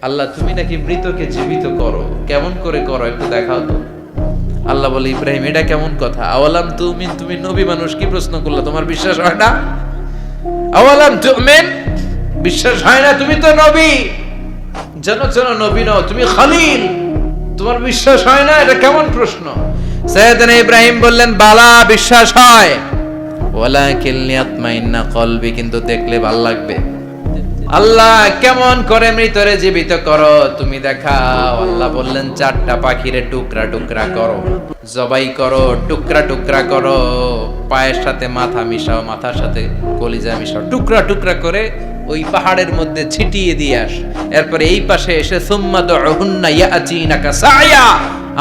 আল্লাহ তুমি নাকি মৃতকে জীবিত করো, কেমন করে করো একটু দেখাও তো। আল্লাহ বলে, ইব্রাহিম এটা কেমন কথা? আওয়ালাম তুমিন, তুমি নবী মানুষ, কি প্রশ্ন করলে? তোমার বিশ্বাস হয় না? আওয়ালাম তুমিন, বিশ্বাস হয় না? তুমি তো নবী, যেন নবী নও, তুমি খলিল, তোমার বিশ্বাস হয় না? এটা কেমন প্রশ্ন? সাইয়েদনা ইব্রাহিম বললেন, বালা, বিশ্বাস হয়, ওয়ালাকিন লিয়াতমাইন্না কলবি, কিন্তু দেখলে ভালো লাগবে। আল্লাহ কেমন করে মৃতরে জীবিত করো তুমি দেখাও। আল্লাহ বললেন, 4টা পাখিরে টুকরা টুকরা করো, জবাই করো, টুকরা টুকরা করো, পায়ের সাথে মাথা মিশাও, মাথার সাথে কলিজা মিশাও, টুকরা টুকরা করে ওই পাহাড়ের মধ্যে ছিটিয়ে দিয়ে আস। এরপরে এই পাশে এসে সুম্মা দুহুন্না ইয়াতিনাকা সায়া,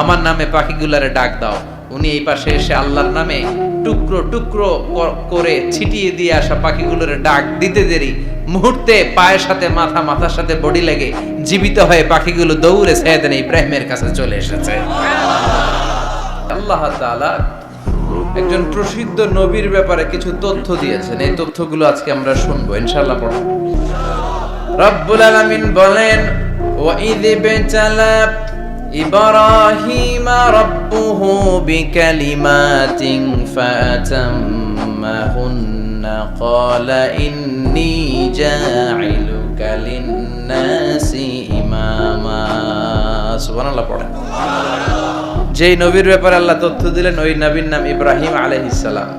আমার নামে পাখিগুলারে ডাক দাও। উনি এই পাশে এসে আল্লাহর নামে টুকরো টুকরো করে ছিটিয়ে দিয়ে আসা পাখিগুলোর ডাক দিতে দেরি মুহূর্তে পায়ের সাথে মাথা, মাথার সাথে বডি লেগে জীবিত হয়ে পাখিগুলো দৌড়ে সাইয়েদনা ইব্রাহিমের কাছে চলে এসেছে। আল্লাহ তাআলা একজন প্রসিদ্ধ নবীর ব্যাপারে কিছু তথ্য দিয়েছেন, এই তথ্যগুলো আজকে আমরা শুনবো ইনশাআল্লাহ। পড়ো। রব্বুল আলামিন বলেন, ওয়াইদ বিতালা ইব্রাহিম রাব্বুহু বিকালিমাতিন ফাতাম্মাহুন্না ক্বালা ইন্নী জাঈলুকা লিন-নাসি ইমামা। সুবহানাল্লাহ পড়েন। যেই নবীর ব্যাপারে আল্লাহ তথ্য দিলেন ওই নবীর নাম ইব্রাহিম আলাইহিস সালাম।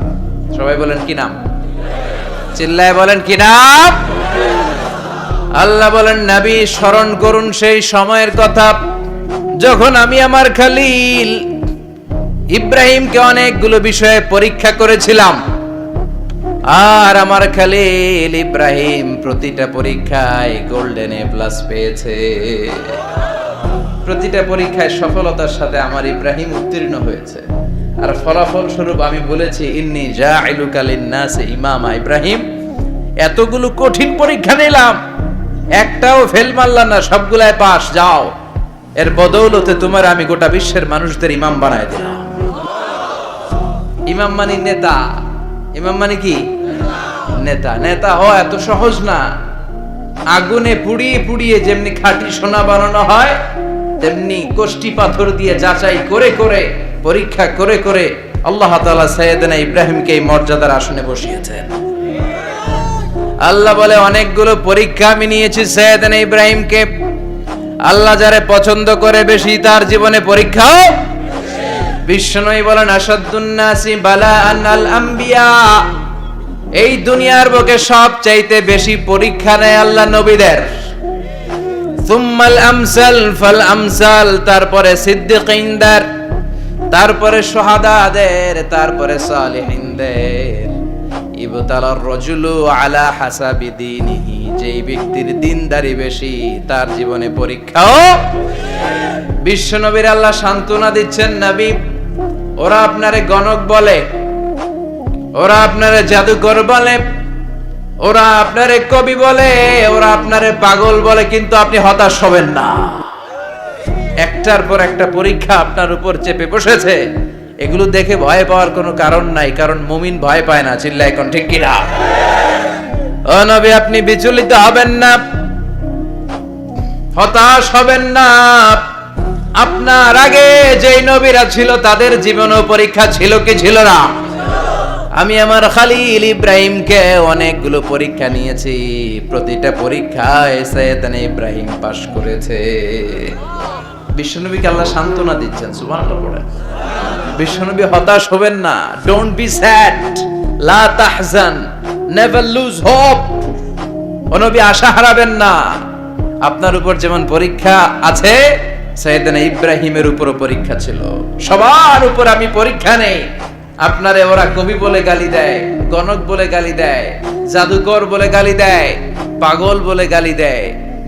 সবাই বলেন কি নাম? চিল্লায় বলেন কি নাম? আল্লাহ বলেন, নবী স্মরণ করুন সেই সময়ের কথা যখন আমি আমার খলিল ইব্রাহিমকে অনেকগুলো বিষয়ে পরীক্ষা করেছিলাম, আর আমার খলিল ইব্রাহিম প্রতিটা পরীক্ষায় গোল্ডেন এ প্লাস পেয়েছে। প্রতিটা পরীক্ষায় সফলতার সাথে আমার ইব্রাহিম উত্তীর্ণ হয়েছে। আর ফলাফল স্বরূপ আমি বলেছি, ইন্নী জাঈলুকা লিন-নাসি ইমামা। ইব্রাহিম, এতগুলো কঠিন পরীক্ষা নিলাম, একটাও ফেল মারলাম না, সবগুলাই পাস। যাও, এর বদৌলতে তোমার আমি গোটা বিশ্বের মানুষদের ইমাম বানায় দিলাম। ইমাম মানে নেতা। ইমাম মানে কি? নেতা। নেতা হওয়া এত সহজ না। আগুনে পুড়িয়ে পুড়িয়ে যেমনি খাঁটি সোনা বানানো হয়, তেমনি কষ্টি পাথর দিয়ে যাচাই করে করে, পরীক্ষা করে করে আল্লাহ তাআলা সাইয়েদনা ইব্রাহিমকে এই মর্যাদার আসনে বসিয়েছেন। আল্লাহ বলে, অনেকগুলো পরীক্ষা আমি নিয়েছি সাইয়েদনা ইব্রাহিমকে। আল্লাহ যারে পছন্দ করে বেশি, তার জীবনে পরীক্ষাও। বিশ্বনবী বলেন, আসাদুন নাসি বালাআন আল আম্বিয়া। এই দুনিয়ার বুকে সবচাইতে বেশি পরীক্ষা নেয় আল্লাহ নবীদের। সুম্মাল আমসাল ফাল আমসাল, তারপরে সিদ্দিকিনদের, তারপরে শুহাদাদের, তারপরে সালিহিনদের। ইবতালার রাজুলু আলা হাসাবি দীনিহি, যেই ব্যক্তির দিনদারি বেশি তার জীবনে পরীক্ষাও। বিশ্বনবীর আল্লাহ সান্ত্বনা দিচ্ছেন, নবী ওরা আপনারে গণক বলে, ওরা আপনারে জাদুকর বলে, ওরা আপনারে কবি বলে, ওরা আপনারে পাগল বলে, কিন্তু আপনি হতাশ হবেন না। একটার পর একটা পরীক্ষা আপনার উপর চেপে বসেছে, এগুলো দেখে ভয় পাওয়ার কোনো কারণ নাই, কারণ মুমিন ভয় পায় না। চিল্লায় এখন ঠিক কিনা? ও নবী, আপনি বিচলিত হবেন না, হতাশ হবেন না। আপনার আগে যেই নবীরা ছিল তাদের জীবনেও পরীক্ষা ছিল কি ছিল না? আমি আমার খলিল ইব্রাহিমকে অনেকগুলো পরীক্ষা নিয়েছি, প্রতিটা পরীক্ষায় সাইয়েদনা ইব্রাহিম পাশ করেছে। বিশ্বনবীকে আল্লাহ সান্ত্বনা দিচ্ছেন। সুবহানাল্লাহ পড়েন। বিশ্বনবী হতাশ হবেন না। ডোন্ট বি স্যাড, লা তাহজান, নেভার লুজ হোপ। ও নবী, আশা হারাবেন না। আপনার উপর যেমন পরীক্ষা আছে, সাইয়েদনা ইব্রাহিমের উপরও পরীক্ষা ছিল। সবার উপর আমি পরীক্ষা নেই। আপনারে ওরা কবি বলে গালি দেয়, গণক বলে গালি দেয়, জাদুকর বলে গালি দেয়, পাগল বলে গালি দেয়।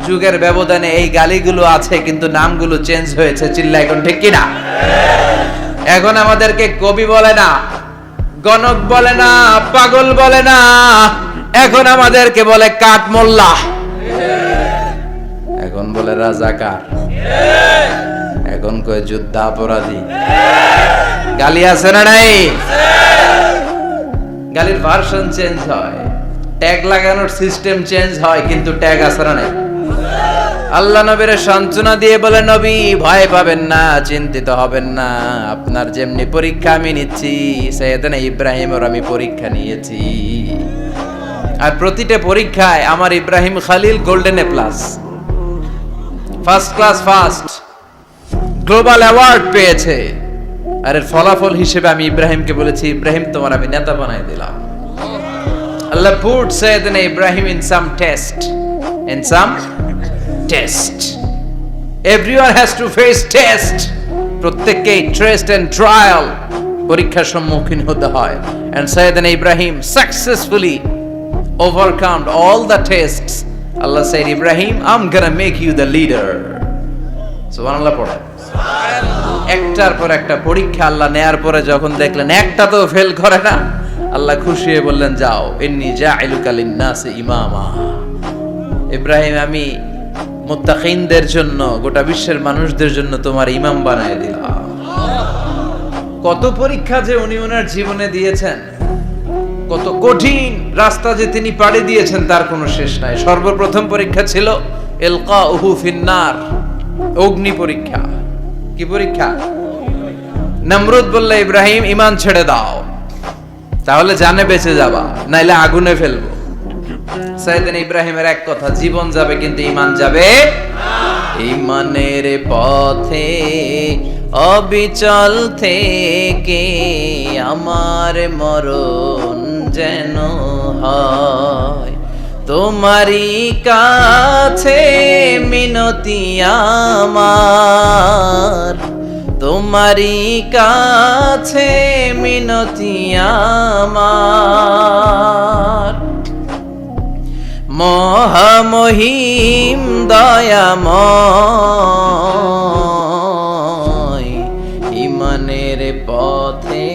যুগের ব্যবধানে এই গালিগুলো আছে, কিন্তু নামগুলো চেঞ্জ হয়েছে। চিল্লায় এখন ঠিক কিনা? এখন আমাদেরকে কবি বলে না, গণক বলে না, পাগল বলে না, এখন আমাদেরকে বলে কাঠ মোল্লা, এখন বলে রাজাকার, এখন কয় যুদ্ধাপরাধী। গালি আছে না নাই? গালির ভার্সন চেঞ্জ হয়, ট্যাগ লাগানোর সিস্টেম চেঞ্জ হয়, কিন্তু ট্যাগ আছে না নাই? আল্লাহ নবীর সান্ত্বনা দিয়ে বলে, নবী ভয় পাবেন না, চিন্তিত হবেন না, আপনার যেমনি পরীক্ষা আমি নিচ্ছি, সাইয়েদনা ইব্রাহিমের আমি পরীক্ষা নিয়েছি। আর প্রতিটা পরীক্ষায় আমার Ibrahim Khalil golden A plus, first class first, global award পেয়েছে। আর এর ফলাফল হিসেবে আমি ইব্রাহিমকে বলেছি, ইব্রাহিম তোমার আমি নেতা বানাই দিলাম। Allah put Sayyidina Ibrahim in some test. Everyone has to face test. প্রত্যেককেই টেস্ট এন্ড ট্রায়াল, পরীক্ষার সম্মুখীন হতে হয়। And Sayyidina Ibrahim successfully overcome all the tests. Allah said, Ibrahim, I'm gonna make you the leader. সুবহানাল্লাহ পড়ে। একটার পর একটা পরীক্ষা আল্লাহ নেয়ার পরে যখন দেখলেন একটা তো ফেল করে না, আল্লাহ খুশি হয়ে বললেন, যাও, ইন্নী জাইলুকা লিন-নাসি ইমামা। ইব্রাহিম, আমি মুত্তাকিনদের জন্য, গোটা বিশ্বের মানুষদের জন্য তোমার ইমাম বানায় দিলাম। কত পরীক্ষা যে উনি ওনার জীবনে দিয়েছেন, কত কঠিন রাস্তা যে তিনি পাড়ি দিয়েছেন তার কোনো শেষ নাই। সর্বপ্রথম পরীক্ষা ছিল ইলকাউহু ফিন-নার, অগ্নি পরীক্ষা। কি পরীক্ষা? নমরুদ বলল, ইব্রাহিম ঈমান ছেড়ে দাও, তাহলে জানে বেঁচে যাবা, নাইলে আগুনে ফেলবো। সাইয়েদনা ইব্রাহিমের এক কথা, জীবন যাবে কিন্তু ঈমান যাবে না। ঈমানের পথে অবিচল থেকে আমার মরণ যেন হয়, তোমারই কাছে মিনতি আমার, তোমারই কাছে মিনতি আমার। মহামহিম দয়াময়, ঈমানের পথে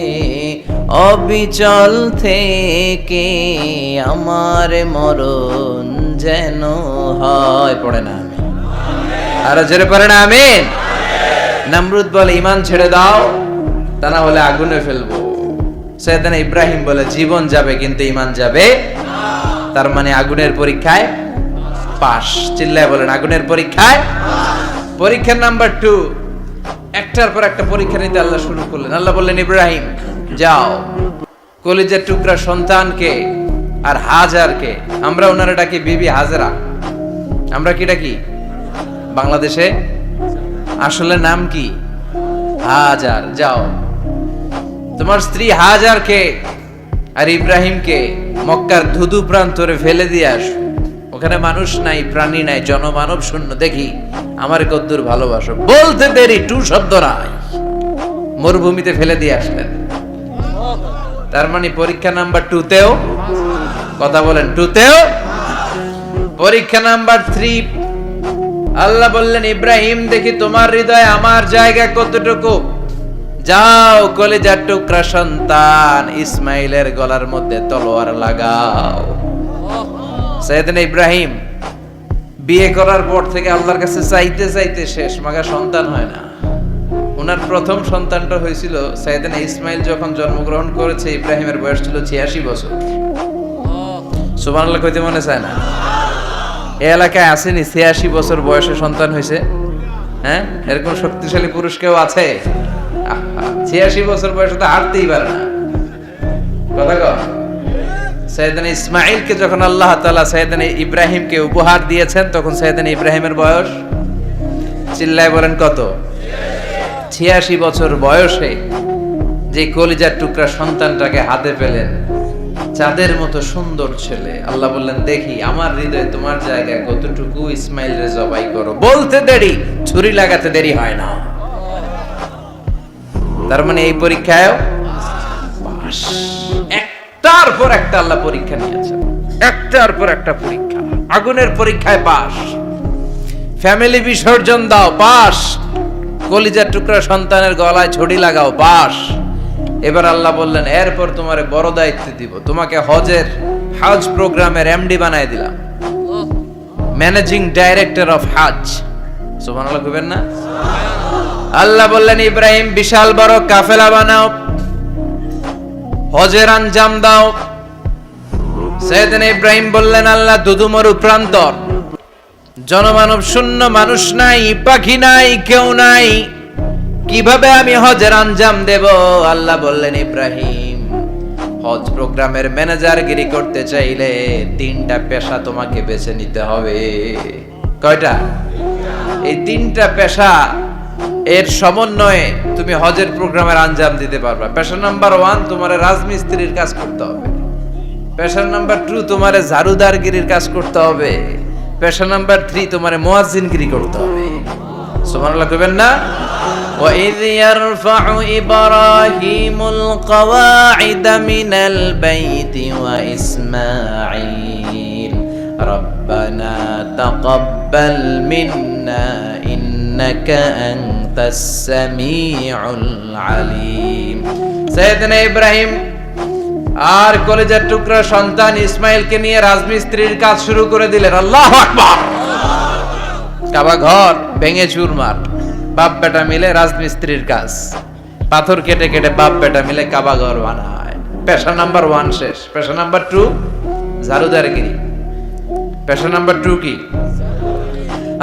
অবিচল থেকে আমার মরণ যেন হয়। পড়ে না আমি, আরো জোরে পড়ে না আমিন। নমরুদ বলে, ঈমান ছেড়ে দাও, তা না হলে আগুনে ফেলবো। সাইয়েদনা ইব্রাহিম বলে, জীবন যাবে কিন্তু ঈমান যাবে না। তার মানে আগুনের পরীক্ষায় পাস। চিল্লায় বলেন, আগুনের পরীক্ষায়। পরীক্ষা নাম্বার 2, একটার পর একটা পরীক্ষা নিতে আল্লাহ শুরু করলেন। আল্লাহ বললেন, ইব্রাহিম যাও, কলিজার টুকরা সন্তানকে আর হাজারকে, আমরা ওনারা ডাকি বিবি হাজরা, আমরা কি ডাকি বাংলাদেশে, আসলে নাম কি হাজার, যাও তোমার স্ত্রী হাজারকে আর ইব্রাহিমকে মক্কার ধুধু প্রান্তরে ফেলে দিয়ে আস। ওখানে মানুষ নাই, প্রাণী নাই, জনমানব শূন্য, দেখি আমার কদ্দুর ভালোবাসো। বলতে দেরি, টু শব্দ নাই, মরুভূমিতে ফেলে দিয়ে আসলেন। তার মানে পরীক্ষা নাম্বার 2তেও, কথা বলেন, 2তেও। পরীক্ষা নাম্বার 3, আল্লাহ বললেন, ইব্রাহিম দেখি তোমার হৃদয়ে আমার জায়গা কতটুকু, যাও কলিজার টুকরা সন্তান ইসমাইলের গলার মধ্যে তলোয়ার লাগাও। সাইয়েদনা ইব্রাহিম বিয়ে করার পর থেকে আল্লাহর কাছে চাইতে চাইতে শেষ, মাগা সন্তান হয় না। ওনার প্রথম সন্তানটা হয়েছিল সাইয়েদনা ইসমাইল যখন জন্মগ্রহণ করেছে, ইব্রাহিমের বয়স ছিল 86 বছর। সুবহানাল্লাহ কইতে মনে চায় না? এই এলাকায় আসেনি 86 বছর বয়সে সন্তান হয়েছে? হ্যাঁ, এরকম শক্তিশালী পুরুষ কেউ আছে? 86 বছর বয়সে তো হাঁটতেই পারে না। কথা কও। সাইয়েদনা ইসমাইলকে যখন আল্লাহ তাআলা সাইয়েদনা ইব্রাহিমকে উপহার দিয়েছেন, তখন সাইয়েদনা ইব্রাহিমের বয়স, চিল্লায় বলেন কত? 86 বছর বয়সে যে কলিজার টুকরা সন্তানটাকে হাতে পেলেন, চাঁদের মতো সুন্দর ছেলে। আল্লাহ বললেন, দেখি আমার হৃদয়ে তোমার জায়গায় কতটুকু, ইসমাইল রে জবাই করো। বলতে দেরি, ছুরি লাগাতে দেরি হয় না। তার মানে এই পরীক্ষায় পাস। একটার পর একটা আল্লাহ পরীক্ষা নিয়েছেন, একটার পর একটা পরীক্ষা। আগুনের পরীক্ষায় পাস, ফ্যামিলি বিসর্জন দাও, পাস। কলিজার টুকরা সন্তানের গলায় ছড়ি লাগাও, পাস। এবার আল্লাহ বললেন, এরপর তোমারে বড় দায়িত্ব দিব, তোমাকে হজ প্রোগ্রামের এমডি বানায় দিলাম, ম্যানেজিং ডাইরেক্টর অফ হজ। সুবহানাল্লাহ কইবেন না? আল্লাহ বললেন, ইব্রাহিম বিশাল বড় কাফেলা বানাও, হজের আঞ্জাম দাও। সাইয়েদনা ইব্রাহিম বললেন, আল্লাহ দুদুমরু প্রান্তর, জনমানব শূন্য, মানুষ নাই, পাখি নাই, কেউ নাই, কিভাবে আমি হজের আঞ্জাম দেব? আল্লাহ বললেন, ইব্রাহিম, হজ প্রোগ্রামের ম্যানেজারগিরি করতে চাইলে 3টা পেশা তোমাকে বেছে নিতে হবে। কয়টা? এই 3টা পেশা এর সমন্বয়ে তুমি হজের প্রোগ্রামের আঞ্জাম দিতে পারবা। পেশা নাম্বার 1, তোমার রাজমিস্ত্রির কাজ করতে হবে। পেশা নাম্বার 2, তোমার ঝাড়ুদারগিরির কাজ করতে হবে। পেশা নাম্বার 3, তোমার মুয়াজ্জিনগিরি করতে হবে। সুবহানাল্লাহ কইবেন না? وَإِذْ يَرْفَعُ إِبْرَاهِيمُ الْقَوَاعِدَ مِنَ الْبَيْتِ وَإِسْمَاعِيلُ رَبَّنَا تَقَبَّلْ مِنَّا إِنَّكَ أَنْتَ السَّمِيعُ الْعَلِيمُ। সাইয়েদনা ইব্রাহিম আর কলেজের টুকরা সন্তান ইসমাইলকে নিয়ে রাজমিস্ত্রির কাজ শুরু করে দিলেন। আল্লাহু আকবার! কাবা ঘর ভেঙে চুরমার, বাপ বেটা মিলে রাজমিস্ত্রির কাজ, পাথর কেটে কেটে বাপ বেটা মিলে কাবা ঘর বানায়। পেশা নাম্বার 1 শেষ। পেশা নাম্বার 2 ঝাড়ুদারগিরি। পেশা নাম্বার 2 কি?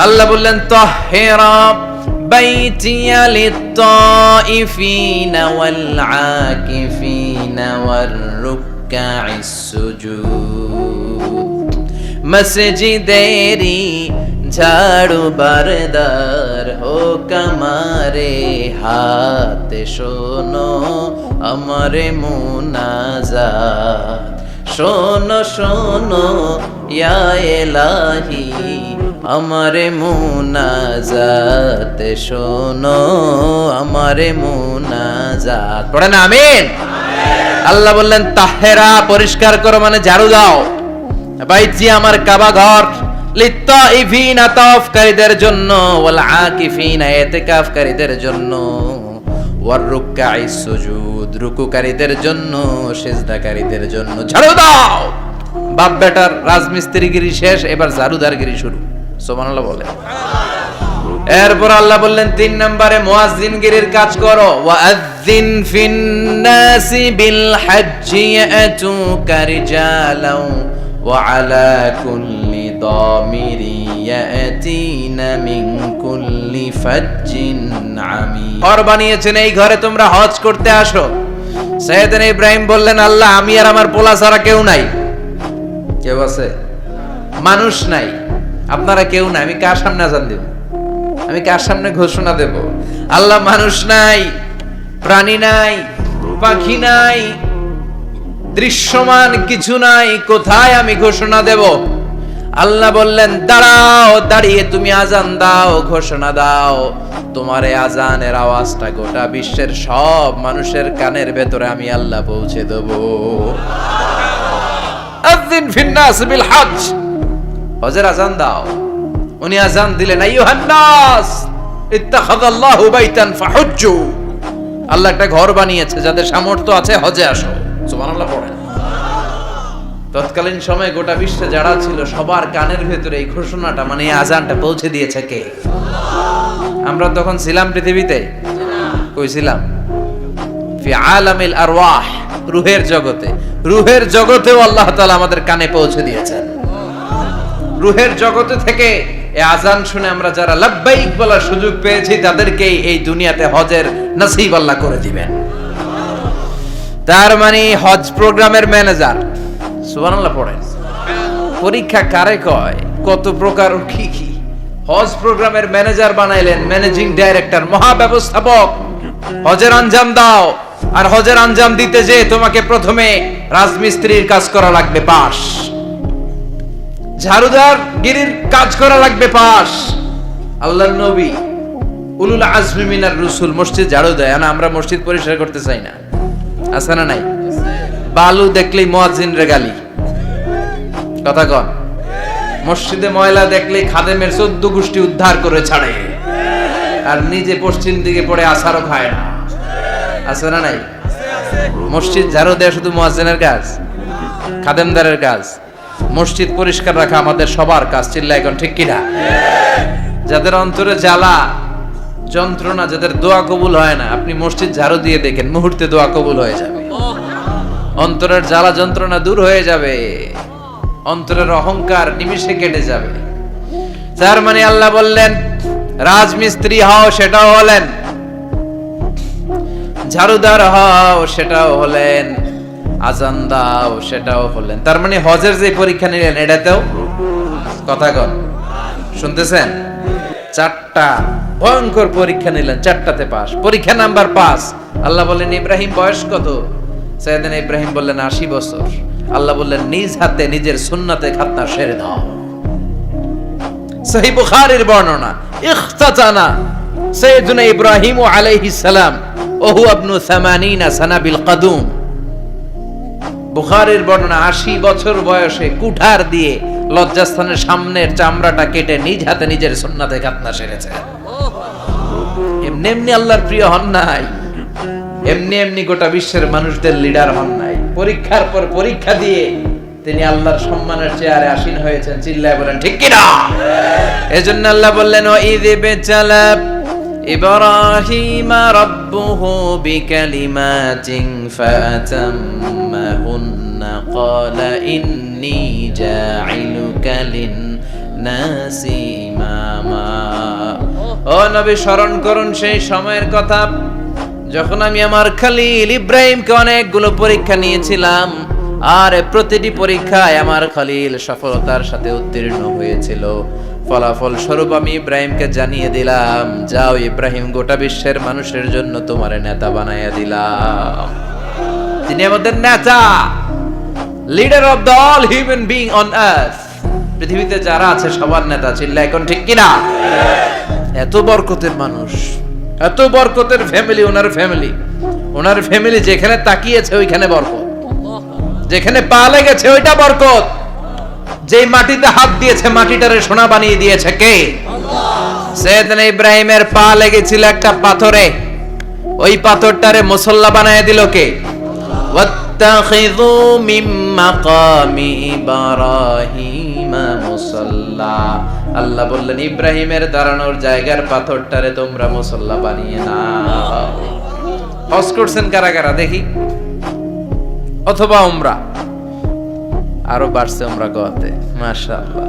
আল্লাহ বললেন, তাহহিরা বাইতিয়া লিত-তাইফিনা ওয়াল আকিফিনা ওয়ার রুকআইস সুজুদ। মসজিদেরি ঝাড়ু বারদার হোক আমারে হাত, শোনো আমারে মুনাজাত। শোনো শোনো ইয়া ইলাহি আমারে মুনাজাত, শোনো আমারে মুনাজাত। পড়েন আমিন। আল্লাহ বললেন, তাহেরা পরিষ্কার করো, মানে ঝাড়ু দাও। বাইতি আমার কাবা ঘর, লিত্তাইফিনা তাওয়াফকারীদের জন্য, ওয়াল আকিফিনা ইতিকাফকারীদের জন্য, ওয়ার রুকআইস সুজুদ রুকুকারীদের জন্য, সিজদাকারীদের জন্য। ঝাড়ু দাও। বাপ বেটার রাজমিস্ত্রিগিরি শেষ, এবার ঝাড়ুদারগিরি শুরু। সুবহানাল্লাহ বলে। এরপর আল্লাহ বললেন 3 নম্বরে মুয়াজ্জিনগিরির কাজ করো। ওয়াআযযিন ফিন-নাসি বিল হজ্জি ইয়াতুকা রিজালাও ওয়া আলা কুল্লি দামিরি ইয়াতিনা মিন কুল্লি ফাজ্জিন আমিক। ঘর বানিয়েছেন, এই ঘরে তোমরা হজ করতে আসো। সাইয়েদনা ইব্রাহিম বললেন, আল্লাহ, আমি আর আমার পোলা ছাড়া কেউ নাই। কেউ আছে? মানুষ নাই, আপনারা কেউ নাই, আমি কার সামনে আযান দেব? আমি কার সামনে ঘোষণা দেব? আল্লাহ, মানুষ নাই, প্রাণী নাই, পাখি নাই, দৃশ্যমান কিছু নাই, কোথায় আমি ঘোষণা দেব? আল্লাহ বললেন, দাঁড়াও, দাঁড়িয়ে তুমি আজান দাও, ঘোষণা দাও। তোমার এই আজানের আওয়াজটা গোটা বিশ্বের সব মানুষের কানের ভেতরে আমি আল্লাহ পৌঁছে দেব। আযিন ফিন-নাস বিল হজ্জ, হজের আজান দাও। উনি আজান দিলেন, আইয়ুহান নাস ইত্তাখাযাল্লাহু বাইতান ফাহুজ্জু। আল্লাহ একটা ঘর বানিয়েছে, যাদের সামর্থ্য আছে হজে আসো। সুবহানাল্লাহ পড়েন। তৎকালীন সময়ে গোটা বিশ্বে যারা ছিল সবার কানের ভেতরে এই ঘোষণাটা, মানে এই আজানটা পৌঁছে দিয়েছে কে? আমরা তখন ছিলাম পৃথিবীতে? কই ছিলাম? ফি আলামিল আরওয়াহ, রূহের জগতে। রূহের জগতেও আল্লাহ তাআলা আমাদের কানে পৌঁছে দিয়েছেন। রূহের জগতে থেকে এই আজান শুনে আমরা যারা লাব্বাইক বলার সুযোগ পেয়েছি, তাদেরকে এই দুনিয়াতে হজের নসিব আল্লাহ করে দিবেন। তার মানে হজ প্রোগ্রামের ম্যানেজার। সুবহানাল্লাহ পড়েন। পরীক্ষা কারে কয়? কত প্রকার কি কি। হজ প্রোগ্রামের ম্যানেজার বানাইলেন, ম্যানেজিং ডাইরেক্টর, মহাব্যবস্থাপক। হজের আঞ্জাম দাও, আর হজের আঞ্জাম দিতে যে তোমাকে প্রথমে রাজমিস্ত্রির কাজ করা লাগবে, পাস। ঝাড়ুদার গিরির কাজ করা লাগবে, পাস। আল্লাহর নবী উলুল আজমি মিনার রাসূল মসজিদ ঝাড়ু দেয়, না আমরা মসজিদ পরিষ্কার করতে চাই না? আছে না নাই? বালু দেখলেই মুয়াজ্জিনরে গালি, কথা কন। মসজিদে ময়লা দেখলেই খাদেমের 14 গোষ্ঠী উদ্ধার করে ছাড়ে, আর নিজে পশ্চিম দিকে পড়ে আছাড়ও খায় না। আছে না নাই? মসজিদ ঝাড়ু দেয়া শুধু মুয়াজ্জিনের কাজ? খাদেমদারের কাজ? মসজিদ পরিষ্কার রাখা আমাদের সবার কাজ। চিল্লায় এখন ঠিক কিনা? যাদের অন্তরে জ্বালা যন্ত্রণা, যাদের দোয়া কবুল হয় না, আপনি মসজিদ ঝাড়ু দিয়ে দেখেন, মুহূর্তে দোয়া কবুল হয়ে যাবে। অন্তরের জ্বালা যন্ত্রণা দূর হয়ে যাবে, অন্তরের অহংকার নিমিষে কেটে যাবে। তার মানে আল্লাহ বললেন রাজমিস্ত্রি হও, সেটাও হলেন, ঝাড়ুদার হও, সেটাও হলেন, আজান দাও, সেটাও হলেন। তার মানে হজের যে পরীক্ষা নিলেন এটাতেও কথা কন, শুনতেছেন? 4টা ভয়ঙ্কর পরীক্ষা নিলেন, 4টাতে পাস। পরীক্ষা নাম্বার 5। আল্লাহ বললেন ইব্রাহিম বয়স কত? সাইয়েদনা ইব্রাহিম বললেন 80 বছর। আল্লাহ বললেন নিজ হাতে নিজের সুন্নাতে খাতনা সেরে দাও। সহিহ বুখারীর বর্ণনা, ইখতাতানা সাইয়েদনা ইব্রাহিম আলাইহিস সালাম ওহু ইবনু 80 সানা বিল কাদুম। বুখারীর বর্ণনা, 80 বছর বয়সে কুঠার দিয়ে লজ্জাস্থানের সামনের চামড়াটা কেটে নিজ হাতে নিজের সুন্নাতে খাতনা সেরেছে। এমনি এমনি আল্লাহর প্রিয় হন নাই, এমনি এমনি গোটা বিশ্বের মানুষদের লিডার হন নাই। পরীক্ষার পর পরীক্ষা দিয়ে তিনি আল্লাহর সম্মানের চেয়ারে আসীন হয়েছেন। চিল্লায় বলেন ঠিক কিনা? এজন্য আল্লাহ বললেন ওয়াইযি বিতালা ইব্রাহিমা রাব্বুহু বিকালিমাতিন ফাতাম্মাহুন্না ক্বালা ইন্নী জাঈলুকা লিন-নাসি ইমামা। ও নবী, স্মরণ করুন সেই সময়ের কথা যখন আমি আমার খলিল ইব্রাহিমকে অনেকগুলো পরীক্ষা নিয়েছিলাম, আর প্রতিটি পরীক্ষায় আমার খলিল সফলতার সাথে উত্তীর্ণ হয়েছিল। ফলাফল স্বরূপ আমি ইব্রাহিমকে জানিয়ে দিলাম, যাও ইব্রাহিম, গোটা বিশ্বের মানুষের জন্য তোমার নেতা বানাইয়া দিলাম। তিনি আমাদের নেতা, leader of the all human being on earth. পৃথিবীতে যারা আছে সবার নেতা। চিল্লা এখন ঠিক কিনা? এত বরকতের মানুষ, এত বরকতের ফ্যামিলি, ওনার ফ্যামিলি যেখানে তাকিয়েছে ওইখানে বরকত, যেখানে পা লেগেছে ওইটা বরকত। যেই মাটিতে হাত দিয়েছে মাটিটারে সোনা বানিয়ে দিয়েছে কে? আল্লাহ। সাইয়েদনা ইব্রাহিমের পা লেগেছিল একটা পাথরে, ওই পাথরটারে মুসল্লা বানিয়ে দিল কে? ওয়াত্তাখিযু মিন মাকামি ইব্রাহিমা মুসাল্লা। আল্লাহ বললেন ইব্রাহিমের দাঁড়ানোর জায়গার পাথরটারে তোমরা মুসল্লা বানিয়ে নাও। হজ করছেন কারা কারা দেখি? অথবা উমরা? আরো বাড়ছে উমরা করতে, মাশাআল্লাহ।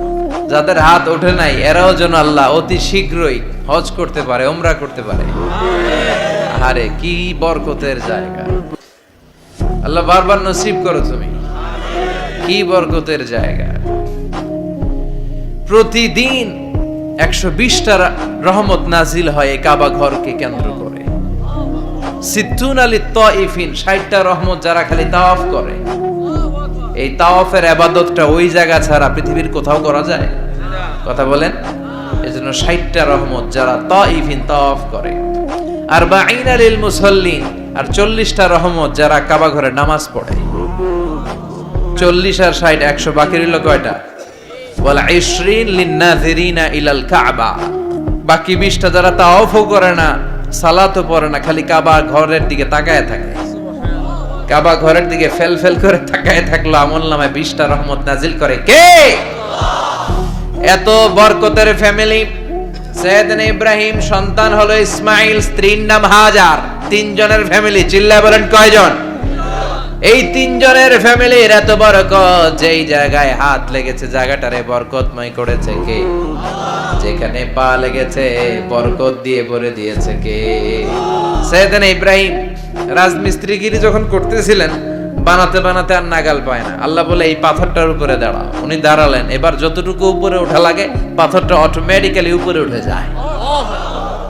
যাদের হাত ওঠে নাই এরাও যেন আল্লাহ অতি শীঘ্রই হজ করতে পারে, উমরা করতে পারে। আরে কি বরকতের জায়গা! আল্লাহ বারবার নসিব করো তুমি। কি বরকতের জায়গা! প্রতিদিন 120টা রহমত নাজিল হয় এই কাবা ঘরকে কেন্দ্র করে। সিদ্দুন আলী তাইফিন, 60টা রহমত যারা খালি তাওয়াফ করে। এই তাওয়াফের ইবাদতটা ওই জায়গা ছাড়া পৃথিবীর কোথাও করা যায়? কথা বলেন। এজন্য 60টা রহমত যারা তাইফিন তাওয়াফ করে। 40 লিল মুসাল্লিন, আর 40টা রহমত যারা কাবা ঘরে নামাজ পড়ে। 40 আর 60 100, বাকি রইল কয়টা? ওয়াল 20 লিন-নাযিরিনা ইলাল কাবা। বাকি 20টা যারা তাওয়াফও করে না, সালাতও পড়ে না, খালি কাবা ঘরের দিকে তাকায় থাকে। কাবা ঘরের দিকে ফেল ফেল করে তাকায় থাকলো, আমলনামায় 20টা রহমত নাজিল করে কে? আল্লাহ। এত বরকতের ফ্যামিলি। সাইয়েদনা ইব্রাহিম সন্তান হলো ইসমাইল, স্ত্রীর নাম হাজার। 3 জনের ফ্যামিলি। চিল্লায় বলেন কয়জন? এই 3 জনের ফ্যামিলির এত বরকত, যেই জায়গায় হাত লেগেছে জায়গাটারে বরকতময় করেছে কে? যেখানে পা লেগেছে বরকত দিয়ে ভরে দিয়েছে কে? সাইয়েদনা ইব্রাহিম রাজমিস্ত্রিগিরি যখন করতেছিলেন, বানাতে বানাতে আর নাগাল পায় না। আল্লাহ বলে এই পাথরটার উপরে দাঁড়াও। উনি দাঁড়ালেন। এবার যতটুকু উপরে ওঠা লাগে পাথরটা অটোমেটিক্যালি উপরে উঠে যায়,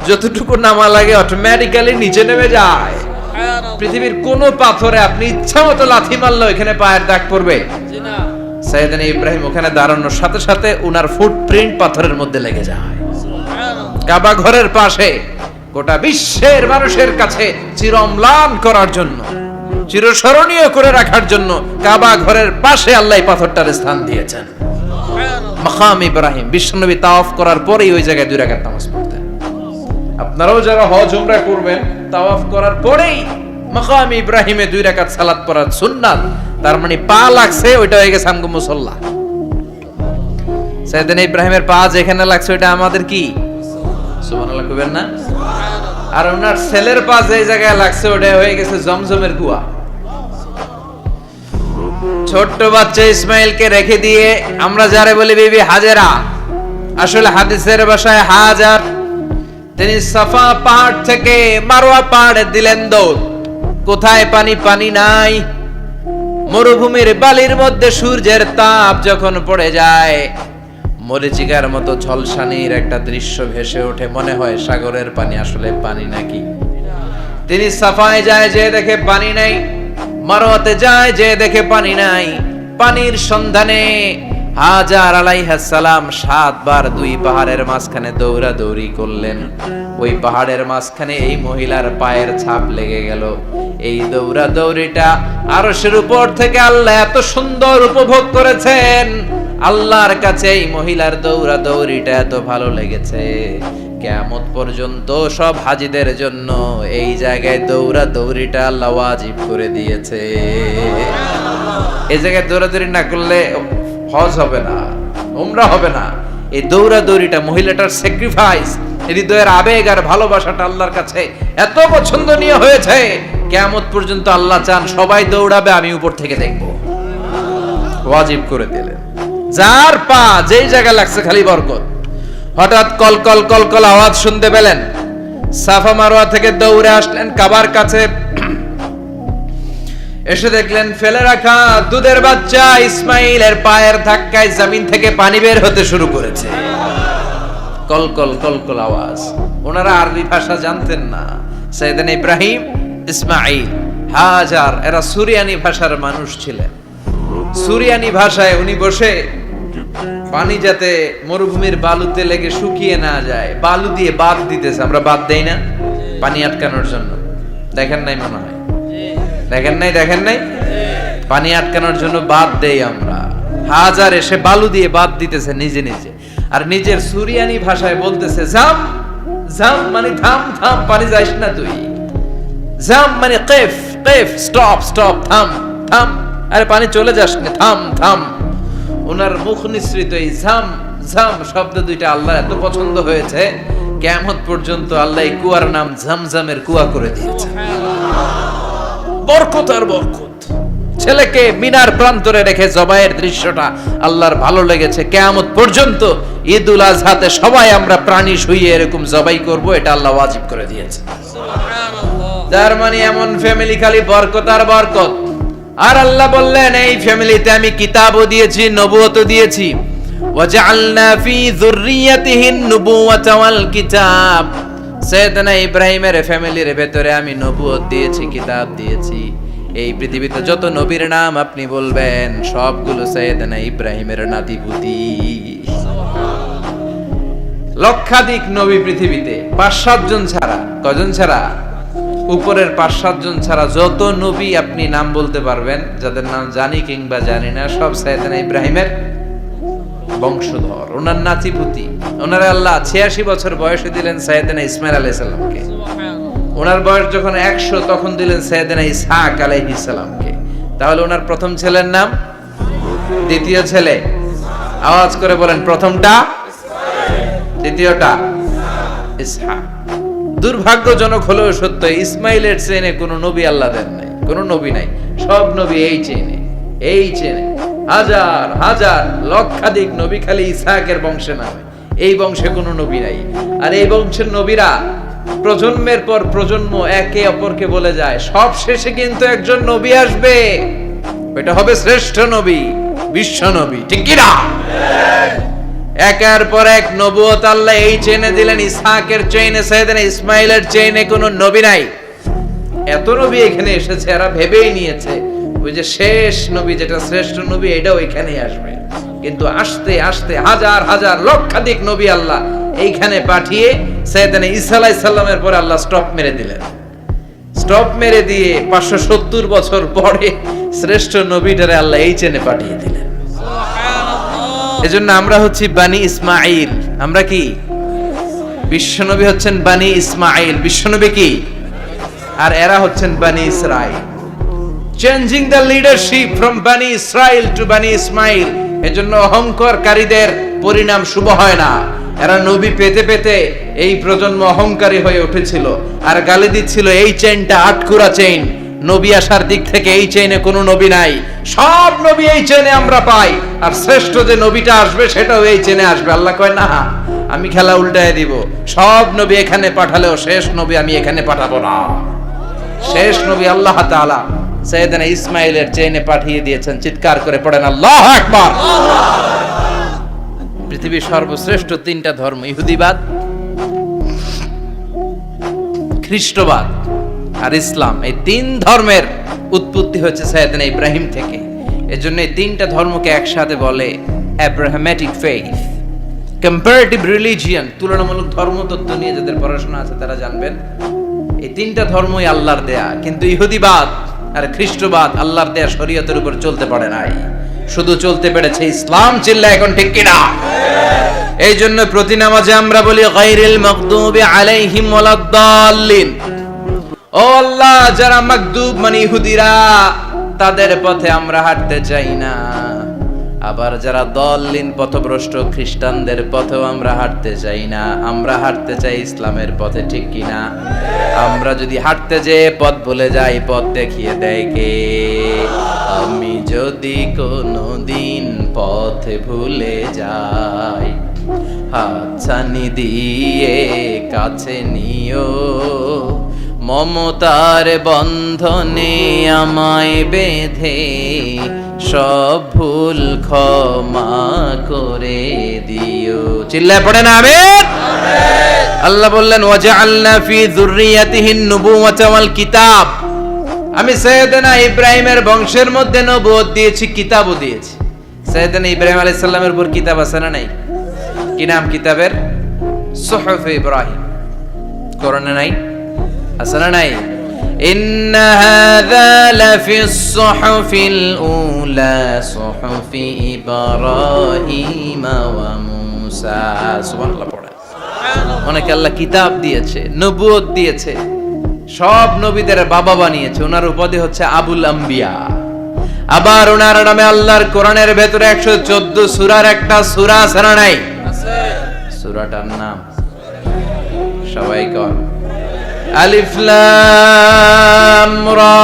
যতটুকু নামা লাগে অটোমেটিক্যালি নিচে নেমে যায়। পৃথিবীর কোন পাথরে আপনি ইচ্ছা মতো লাথি মারলে এখানে পায়ের দাগ পড়বে? সাইয়েদনা ইব্রাহিম ওখানে দাঁড়ানোর সাথে সাথে উনার ফুটপ্রিন্ট পাথরের মধ্যে লেগে যায়। কাবা ঘরের পাশে গোটা বিশ্বের মানুষের কাছে চিরম্লান করার জন্য, চিরস্মরণীয় করে রাখার জন্য কাবা ঘরের পাশে আল্লাহ পাথরটার স্থান দিয়েছেন। মাকাম ইব্রাহিম। বিশ্বনবী তাওয়াফ করার পরেই ওই জায়গায় 2 রাকাত নামাজ পড়তেন। আপনারাও যারা হজ উমরা করবেন, তাওয়াফ করার পরেই মাকাম ইব্রাহিমে 2 রাকাত সালাত পড়ার সুন্নাত। তার মানে পা লাগছে, ওইটা হয়ে গেছে আমগো মুসাল্লা। সাইয়েদনা ইব্রাহিমের পা যেখানে লাগছে ওইটা আমাদের কি? সুবহানাল্লাহ কইবেন না? আর ওনার ছেলের পা যে জায়গায় লাগছে ওটা হয়ে গেছে জমজমের কুয়া। ছোট্ট বাচ্চা ইসমাইলকে রেখে দিয়ে আমরা যারে বলি বিবি হাজেরা, আসলে হাদিসের ভাষায় হাজার। তিনি সাফা পাহাড় থেকে মারওয়া পাহাড়ে দিলেন দৌড়। কোথায় পানি? পানি নাই। মরুভূমির বালির মধ্যে সূর্যের তাপ যখন পড়ে যায়, মরীচিকার মতো ঝলসানির একটা দৃশ্য ভেসে ওঠে, মনে হয় সাগরের পানি, আসলে পানি নাকি। তিনি সাফায় যায়, যে দেখে পানি নাই। মারওয়াতে যায়, যে দেখে পানি নাই। পানির সন্ধানে হাজার আলাইহিস সালাম 7 বার 2 পাহাড়ের মাঝখানে দৌড়াদৌড়ি করলেন। ওই পাহাড়ের মাঝখানে এই মহিলার পায়ের ছাপ লেগে গেল। এই দৌড়াদৌড়িটা আরশের উপর থেকে আল্লাহ এত সুন্দর উপভোগ করেছেন। আল্লাহর কাছে এই মহিলার দৌড়াদৌড়িটা এত ভালো লেগেছে, কিয়ামত পর্যন্ত সব হাজীদের জন্য এই জায়গায় দৌড়াদৌড়িটা আল্লাহ ওয়াজিব করে দিয়েছে। এই জায়গায় দৌড়াদৌড়ি না করলে হজ হবে না, উমরা হবে না। এই দৌড়াদৌড়িটা, মহিলাটার স্যাক্রিফাইস, হৃদয়ের আবেগ আর ভালোবাসাটা আল্লাহর কাছে এত পছন্দনীয় হয়েছে, কিয়ামত পর্যন্ত আল্লাহ চান সবাই দৌড়াবে, আমি উপর থেকে দেখব। ওয়াজিব করে দিলেন। যার পা যেই জায়গায় লাগছে খালি বরকত। হঠাৎ কলকল কলকল আওয়াজ শুনতে পেলেন। সাফা মারওয়া থেকে দৌড়ে আসলেন কাবার কাছে। এসে দেখলেন ফেলে রাখা দুধের বাচ্চা ইসমাইলের পায়ের ধাক্কায় জমিন থেকে পানি বের হতে শুরু করেছে। কলকল কলকল আওয়াজ। ওনারা আরবি ভাষা জানতেন না। সাইয়েদনা ইব্রাহিম, ইসমাইল, হাজার এরা সুরিয়ানি ভাষার মানুষ ছিলেন। সুরিয়ানি ভাষায় উনি বসে পানি যাতে মরুভূমির বালুতে লেগে শুকিয়ে না যায়, বালু দিয়ে বাঁধ দিতেছে। আমরা বাঁধ দেই না পানি আটকানোর জন্য? দেখেন নাই মনে হয়? দেখেন নাই পানি আটকানোর জন্য বাঁধ দেই আমরা। হাজার এসে বালু দিয়ে বাঁধ দিতেছে নিজে নিজে, আর নিজের সুরিয়ানি ভাষায় বলতেছে জাম জাম, মানে থাম থাম, পানি যাইস না তুই। জাম মানে কেফ কেফ, স্টপ স্টপ, থাম থাম, আরে পানি চলে যাস না, থাম থাম। ওনার মুখ নিঃসৃত এই ঝাম ঝাম শব্দ দুইটা আল্লাহ এত পছন্দ হয়েছে, কিয়ামত পর্যন্ত আল্লাহ এই কুয়ার নাম ঝমঝমের কুয়া করে দিয়েছে। বরকত আর বরকত। ছেলেকে মিনার প্রান্তরে রেখে জবাইয়ের দৃশ্যটা আল্লাহর ভালো লেগেছে। কিয়ামত পর্যন্ত ঈদুল আজহাতে সবাই আমরা প্রাণী শুইয়ে এরকম জবাই করব, এটা আল্লাহ ওয়াজিব করে দিয়েছে। তার মানে এমন ফ্যামিলি খালি বরকত আর বরকত। আর আল্লাহ বললেন এই ফ্যামিলিতে আমি কিতাবও দিয়েছি, নবুয়তও দিয়েছি। ওয়াজআলনা ফি যুররিয়াতিহিন নুবুওয়াতা ওয়াল কিতাব। সাইয়েদনা ইব্রাহিমের ফ্যামিলির ভেতরে আমি নবুয়ত দিয়েছি, কিতাব দিয়েছি। এই পৃথিবীতে যত নবীর নাম আপনি বলবেন সবগুলো সাইয়েদনা ইব্রাহিমের নাতিপুতি। লক্ষাধিক নবী পৃথিবীতে, 5-7 জন ছাড়া। কজন ছাড়া? উপরের 5-7 জন ছাড়া যত নবী আপনি নাম বলতে পারবেন, যাদের নাম জানি কিংবা জানি না, সব সাইয়েদনা ইব্রাহিমের বংশধর, ওনার নাতিপুতি। ওনারে আল্লাহ 86 বছর বয়সে দিলেন সাইয়েদনা ইসমাইল আলাইহিস সালামকে। ওনার বয়স যখন 100 তখন দিলেন সাইয়েদনা ইসহাক আলাইহিস সালামকে। তাহলে ওনার প্রথম ছেলের নাম, দ্বিতীয় ছেলে আওয়াজ করে বলেন, প্রথমটা দ্বিতীয়টা ইসহাক। দুর্ভাগ্যজনক হলেও সত্য, ইসমাইলের চেনে কোন নবী আল্লাহ দেন নাই, কোন নবী নাই। সব নবী এই চেনে, এই চেনে। হাজার হাজার লক্ষাধিক নবী খালি ইসহাকের বংশে নামে, এই বংশে কোনো নবী নাই। আর এই বংশের নবীরা প্রজন্মের পর প্রজন্ম একে অপরকে বলে যায়, সব শেষে কিন্তু একজন নবী আসবে, এটা হবে শ্রেষ্ঠ নবী, বিশ্ব নবী। ঠিক কি না? একের পর এক নবুয়ত আল্লাহ এই চেনে দিলেন। ইসহাকের চেইনে, সাইয়েদনা ইসমাইলের চেইনে কোনো নবী নাই। এত নবী এখানে এসেছে, এরা ভেবেই নিয়েছে ওই যে শেষ নবী, যেটা শ্রেষ্ঠ নবী, এটাও এখানেই আসবে। কিন্তু আস্তে আস্তে হাজার হাজার লক্ষাধিক নবী আল্লাহ এইখানে পাঠিয়ে সাইয়েদনা ঈসা আলাইহিস সালামের পরে আল্লাহ স্টপ মেরে দিলেন। স্টপ মেরে দিয়ে 570 বছর পরে শ্রেষ্ঠ নবীটারে আল্লাহ এই চেনে পাঠিয়ে দিলেন। এজন্য আমরা হচ্ছি বানি ইসমাইল। আমরা কি? বিশ্বনবী হচ্ছেন বানি ইসমাইল। বিশ্বনবী কি? আর এরা হচ্ছেন বানি Israil. Changing the leadership from বানি ইসরাইল টু বানি ইসমাইল। এজন্য অহংকারীদের পরিণাম শুভ হয় না। এরা নবী পেতে পেতে এই প্রজন্ম অহংকারী হয়ে উঠেছিল আর গালি দিচ্ছিল এই চেইনটা আটকুরা চেইন, নবী আসার দিক থেকে এই চেইনে কোনো নবী নাই, সব নবী এই চেইনে আমরা পাই, আর শ্রেষ্ঠ যে নবীটা আসবে সেটাও এই চেইনে আসবে। আল্লাহ কয় না, আমি খেলা উল্টায় দিব, সব নবী এখানে পাঠালেও শেষ নবী আমি এখানে পাঠাবো না। শেষ নবী আল্লাহ তাআলা সাইয়েদনা ইসমাইলের চেইনে পাঠিয়ে দিয়েছেন। চিৎকার করে পড়েন আল্লাহু আকবার। পৃথিবীর সর্বশ্রেষ্ঠ তিনটা ধর্ম, ইহুদিবাদ, খ্রিস্টবাদ আর ইসলাম, এই তিন ধর্মের উৎপত্তি হচ্ছে সাইয়েদনা ইব্রাহিম থেকে। এজন্য এই তিনটা ধর্মকে একসাথে বলে অ্যাব্রাহামেটিক ফেইথ। কম্পারেটিভ রিলিজিয়ান, তুলনামূলক ধর্মতত্ত্ব নিয়ে যাদের পড়াশোনা আছে তারা জানবেন এই তিনটা ধর্মই আল্লাহর দেয়া, কিন্তু ইহুদিবাদ আর খ্রিস্টবাদ আল্লাহর দেয়া শরীয়তের উপর চলতে পারে নাই, শুধু চলতে পেরেছে ইসলাম। চিল্লা এখন ঠিক কিনা? এই জন্য প্রতি নামাজে আমরা বলি গায়রিল মাগদুবি আলাইহিম ওয়ালাদ-দাল্লিন। ও আল্লাহ, যারা মাগদুব মানে ইহুদিরা, তাদের পথে আমরা হাঁটতে চাই না। আবার যারা দল্লিন পথভ্রষ্ট খ্রিস্টানদের পথেও আমরা হাঁটতে চাই না, আমরা হাঁটতে চাই ইসলামের পথে। ঠিক কিনা? আমরা যদি হাঁটতে যেয়ে পথ ভুলে যাই, পথ দেখিয়ে দেয় কে? আমি যদি কোনোদিন পথে ভুলে যাই, হাতছানি দিয়ে কাছে নিও, মমতার বন্ধনে আমায় বেঁধে সব ভুল ক্ষমা করে দিও। চিল্লায় পড়েন আমিন। আল্লাহ বললেন ওয়াজআলনা ফি যুররিয়াতিহিন নুবুওয়াতা ওয়াল কিতাব। আমি সাইয়েদনা ইব্রাহিমের বংশের মধ্যে নবুয়ত দিয়েছি, কিতাবও দিয়েছি। সাইয়েদনা ইব্রাহিম আলাইহিস সালামের উপর কিতাব আছে না নাই? কি নাম কিতাবের? সুহুফ ইব্রাহিম। কোরআনে নাই? আছে না নাই? ইন্না হাযা লাফিস সুহুফিল উলা সুহুফি ইব্রাহিম ওয়া মূসা। সুবহানাল্লাহ পড়ে। অনেকে আল্লাহ কিতাব দিয়েছে, নবুয়ত দিয়েছে, সব নবীদের বাবা বানিয়েছে। ওনার উপাধি হচ্ছে আবুল আম্বিয়া। আবার ওনার নামে আল্লাহর কোরআনের ভেতরে 114 সূরার একটা সূরা আছে না নাই? আছে। সূরাটার নাম সবাই কর আলিফ লাম রা।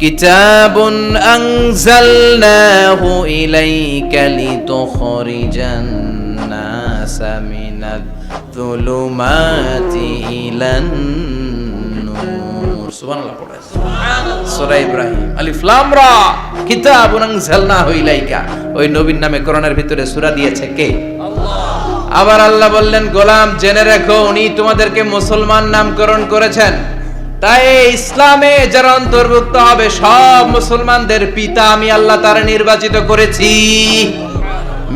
কিতাবুন আনজালনাহু ইলাইকা লিতুখরিজান নাসা মিনাজ যুলুমাতি ইলান নূর। সুবহানাল্লাহ পড়ে। সূরা ইব্রাহিম আলিফ লাম রা কিতাবুন আনজালনাহু ইলাইকা। ওই নবীর নামে কোরআনের ভিতরে সূরা দিয়েছে কে? আল্লাহ। আবার আল্লাহ বললেন গোলাম জেনে রাখো, উনি তোমাদেরকে মুসলমান নামকরণ করেছেন। তাই ইসলামে যারা অন্তর্ভুক্ত হবে সব মুসলমানদের পিতা আমি আল্লাহ তারা নির্বাচিত করেছি।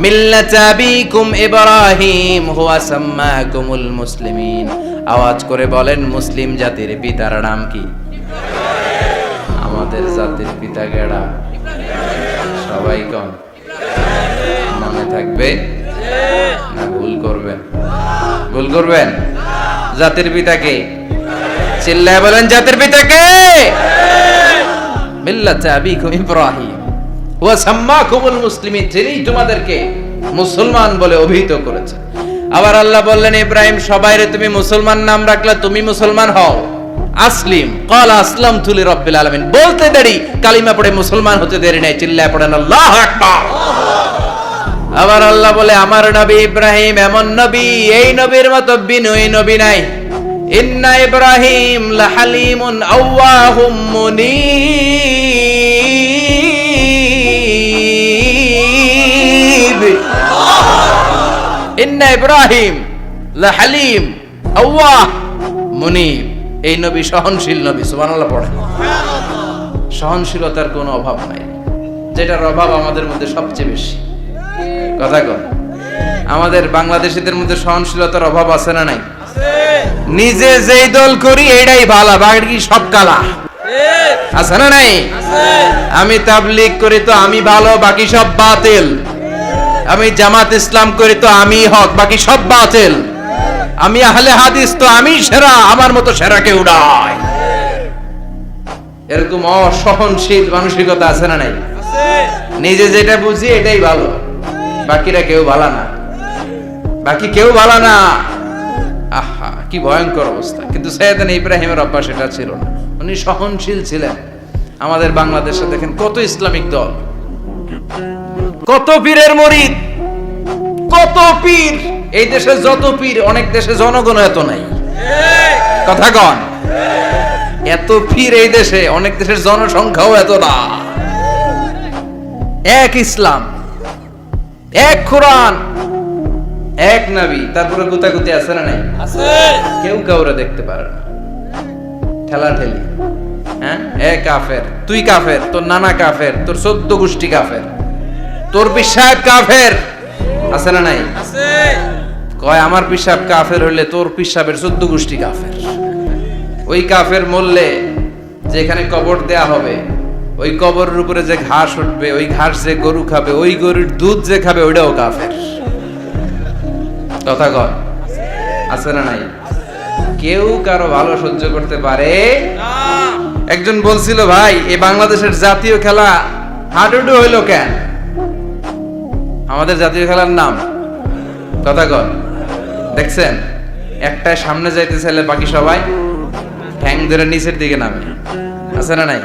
মিল্লাত আবিকুম ইব্রাহিম হুয়া সাম্মাকুমুল মুসলিমিন। আওয়াজ করে বলেন মুসলিম জাতির পিতার নাম কি? আমাদের জাতির পিতা কেডা? সবাই কোন? মনে থাকবে না ভুল করবেন? ভুল করবেন? জাতির পিতা কে? চিল্লায় বলেন জাতির পিতা কে? মিল্লাত আবিকুম ইব্রাহিম ওয়া সাম্মাকুমুল মুসলিমিন, যিনি তোমাদেরকে মুসলমান বলে অভিহিত করেছে। আবার আল্লাহ বললেন ইব্রাহিম সবাইরে তুমি মুসলমান নাম রাখলে, তুমি মুসলমান হও। আসলিম ক্বালা আসলামতু লিরাব্বিল আলামিন, বলতে দেরি, কালিমা পড়ে মুসলমান হতে দেরি নাই। চিল্লায় পড়েন আল্লাহু আকবার। আবার আল্লাহ বলে আমার নবী ইব্রাহিম এমন নবী, এই নবীর মতো বিনয়ী নবী নাই। ইন্না ইব্রাহিম লাহালিমুন আওয়াহুম মুনীব। ইন্না ইব্রাহিম লাহালিম আওয়াহ মুনীব। এই নবী সহনশীল নবী। সুবহানাল্লাহ পড়ে। সহনশীলতার কোনো অভাব নাই, যেটার অভাব আমাদের মধ্যে সবচেয়ে বেশি। কথা কন, আমাদের বাংলাদেশীদের মধ্যে সহনশীলতার অভাব আছে না নাই? নিজে যেই দল করি এইটাই ভালো, বাকি সব কালা। আছে না নাই? আমি তাবলীগ করি তো আমি ভালো, বাকি সব বাতিল। আমি জামাত ইসলাম করি তো আমি হক, বাকি সব বাতিল। আমি আহলে হাদিস তো আমি সেরা, আমার মতো সেরা কেউ নাই। এরকম অসহনশীল মানসিকতা আছে না নাই? নিজে যেটা বুঝি এটাই ভালো, বাকিরা কেউ ভালো না, বাকি কেউ ভালো না। আহা কি ভয়ঙ্কর অবস্থা। কিন্তু সাইয়েদনা ইব্রাহিমের অভ্যাস এটা ছিল না। উনি সহনশীল ছিলেন। আমাদের বাংলাদেশে দেখেন কত ইসলামিক দল, কত পীরের মুরিদ, কত পীর। এই দেশে যত পীর, অনেক দেশে জনগণ এত নাই। কথা কন, এত পীর এই দেশে, অনেক দেশের জনসংখ্যাও এত না। এক ইসলাম, এক কোরআন, এক নবী, তারপরে গুতাগুতি আছে না নাই? আছে। কেউ কাউরে দেখতে পারে না, ঠেলা ঠেলি। হ্যাঁ, এ কাফের, তুই কাফের, তোর নানা কাফের, তোর 14 গোষ্ঠী কাফের, তোর পিসাব কাফের, আছে না নাই? আছে। কয় আমার পিসাব কাফের হইলে তোর পিসাবের 14 গোষ্ঠী কাফের। ওই কাফের মরলে যেখানে কবর দেয়া হবে, ওই কবরের উপরে যে ঘাস উঠবে, ওই ঘাস যে গরু খাবে, ওই গরুর দুধ যে খাবে, ওইটাও কাফের। কথা কর, আছে না নাই? কেউ কারো ভালো সহ্য করতে পারে না। একজন বলছিল, ভাই এই বাংলাদেশের জাতীয় খেলা হাডুডু হইলো কেন? আমাদের জাতীয় খেলার নাম, কথা কর, দেখছেন একটা সামনে যাইতে চাইলে বাকি সবাই ঠ্যাং ধরে নিচের দিকে নামে, আছে না নাই?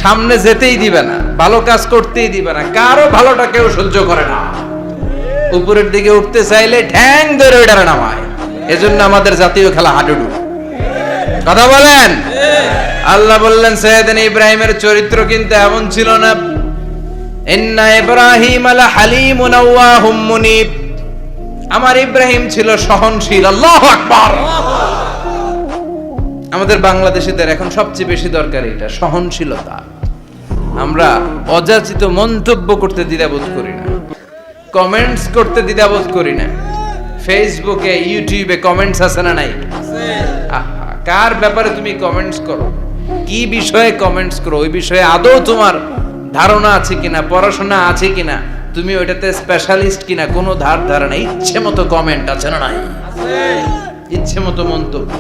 সামনে যেতেই দিবে না, ভালো কাজ করতেই দিবে না, কারো ভালোটা কেউ সহ্য করে না। উপরের দিকে উঠতে চাইলে ঠ্যাং ধরে ওইটা নামায়। এজন্য আমাদের জাতীয় খেলা হাডুডু। কথা বলেন। আল্লাহ বললেন সৈয়দনা ইব্রাহিমের চরিত্র কিন্তু এমন ছিল না। ইন্না ইব্রাহিম আলা হালিমুন আওয়াহুম মুনিব। আমার ইব্রাহিম ছিল সহনশীল। আল্লাহু আকবার। আমাদের বাংলাদেশীদের এখন সবচেয়ে বেশি দরকার এটা, সহনশীলতা। আমরা অযাচিত মন্তব্য করতে দ্বিধাবোধ করি না, কমেন্টস করতে দ্বিধাবোধ করি না। ফেসবুকে, ইউটিউবে কমেন্টস আছে না নাই? কার ব্যাপারে তুমি কমেন্টস করো, কি বিষয়ে কমেন্টস করো, ওই বিষয়ে আদৌ তোমার ধারণা আছে কিনা, পড়াশোনা আছে কিনা, তুমি ওইটাতে স্পেশালিস্ট কিনা, কোনো ধারণা। ইচ্ছে মতো কমেন্ট আছে না নাই? ইচ্ছে মতো মন্তব্য,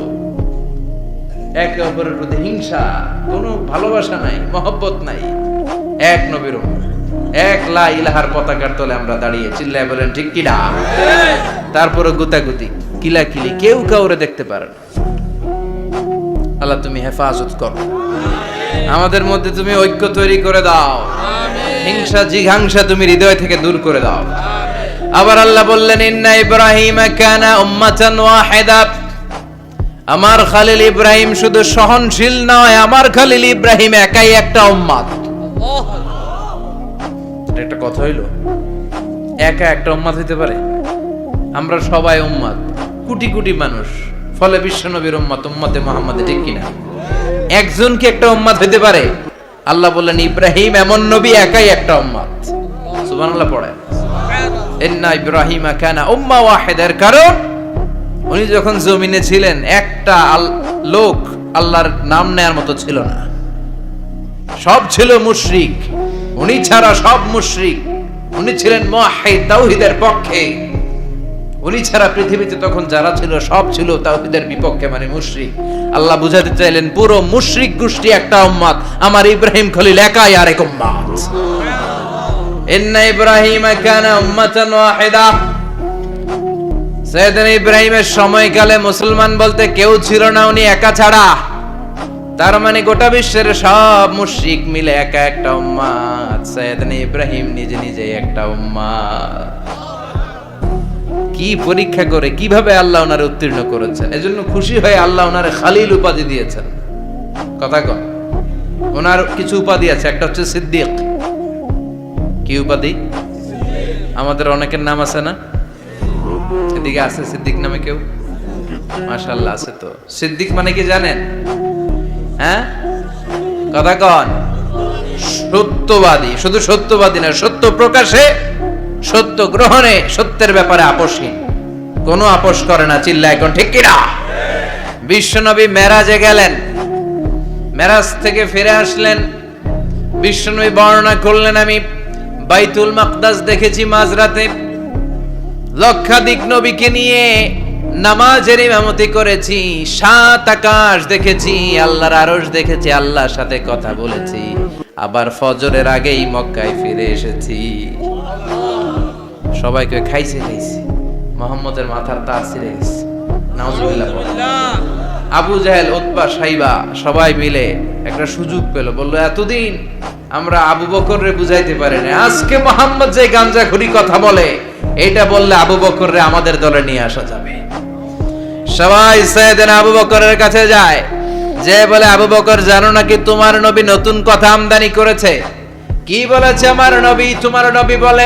একে অপরের প্রতি হিংসা, কোনো ভালোবাসা নাই, মহব্বত নাই। এক নবীর উম্মত, এক লা ইলাহার পতাকার তলে আমরা দাঁড়িয়ে, চিল্লায় বলেন ঠিক কিনা? তারপরে গুতাগুতি, কিলাকিলি, কেউ কাউরে দেখতে পারে না। আল্লাহ তুমি হেফাজত করো, আমাদের মধ্যে তুমি ঐক্য তৈরি করে দাও, হিংসা জিঘাংসা তুমি হৃদয় থেকে দূর করে দাও। আবার আল্লাহ বললেন ইন্না ইব্রাহিম কানা উম্মাতান ওয়াহিদা। আমার খলিল ইব্রাহিম শুধু সহনশীল নয়, আমার খলিল ইব্রাহিম একাই একটা উম্মত। একটা কথা হইল, একা একটা উম্মত হইতে পারে? আমরা সবাই উম্মত, কোটি কোটি মানুষ, ফলে বিশ্ব নবীর উম্মত, উম্মতে মুহাম্মদ, ঠিক কিনা? একজন কি একটা উম্মত হইতে পারে? আল্লাহ বললেন ইব্রাহিম এমন নবী, একাই একটা উম্মত। সুবহানাল্লাহ পড়ে। ইন্না ইব্রাহিম কানা উম্মাহ ওয়াহিদার, কারণ উনি যখন জমিনে ছিলেন একটা লোক আল্লাহর নাম নেয়ার মতো ছিল না, সব ছিল মুশরিক। উনি ছাড়া সব মুশরিক। উনি ছিলেন মুওয়াহহিদ, তাওহীদের পক্ষে। উনি ছাড়া পৃথিবীতে তখন যারা ছিল সব ছিল তাওহীদের বিপক্ষে, মানে মুশরিক। আল্লাহ বুঝাতে চাইলেন পুরো মুশরিক গোষ্ঠী একটা উম্মত, আমার ইব্রাহিম খলিল একাই আরেক উম্মত। ইন্না ইব্রাহিম কানা উম্মাতান ওয়াহিদা। সৈয়দনা ইব্রাহিমের সময়কালে মুসলমান বলতে কেউ ছিল না, উনি একা ছাড়া। তার মানে গোটা বিশ্বের সব মুশরিক মিলে একা একটা উম্মত, সৈয়দনা ইব্রাহিম নিজে নিজে একটা উম্মত। কি পরীক্ষা করে, কিভাবে আল্লাহ ওনারে উত্তীর্ণ করেছেন। এজন্য খুশি হয়ে আল্লাহ ওনারে খালিল উপাধি দিয়েছেন। কথা কন, ওনার কিছু উপাধি আছে, একটা হচ্ছে সিদ্দিক। কি উপাধি? আমাদের অনেকের নাম আছে না? এদিকে আছে সিদ্দিক নামে কেউ? মাশাআল্লাহ আছে তো। সিদ্দিক মানে কি জানেন? হ্যাঁ, কথা কন। সত্যবাদী। শুধু সত্যবাদী না, সত্য প্রকাশে, সত্য গ্রহণে, সত্যের ব্যাপারে আপোষহীন, কোনো আপোষ করে না। চিল্লা এখন ঠিক কিনা? বিশ্বনবী মেরাজে গেলেন, মেরাজ থেকে ফিরে আসলেন। বিশ্বনবী বর্ণনা করলেন, আমি বাইতুল মাকদাস দেখেছি মাঝরাতে, লক্ষাধিক নবীকে নিয়ে নামাজের ইমামতি করেছি, 7 আকাশ দেখেছি, আল্লাহর আরশ দেখেছি, আল্লাহর সাথে কথা বলেছি, আবার ফজরের আগেই মক্কায় ফিরে এসেছি। সবাইকে খাইছে, মোহাম্মদের মাথার তার ছিঁড়ে গেছে। নাউজুবিল্লাহ। আবু জাহেল, উতবা, সাইবা সবাই মিলে একটা সুযোগ পেল, বলল এতদিন আমরা আবু বকররে বুঝাইতে পারি না, আজকে মোহাম্মদ যে গাঞ্জাখুরি কথা বলে এটা বললে আবু বকররে আমাদের দলে নিয়ে আসা যাবে। সবাই সাইয়েদনা আবু বকরের কাছে যায়, যে বলে আবু বকর জানো নাকি তোমার নবী নতুন কথা আমদানি করেছে? কি বলেছে আমার নবী? তোমার নবী বলে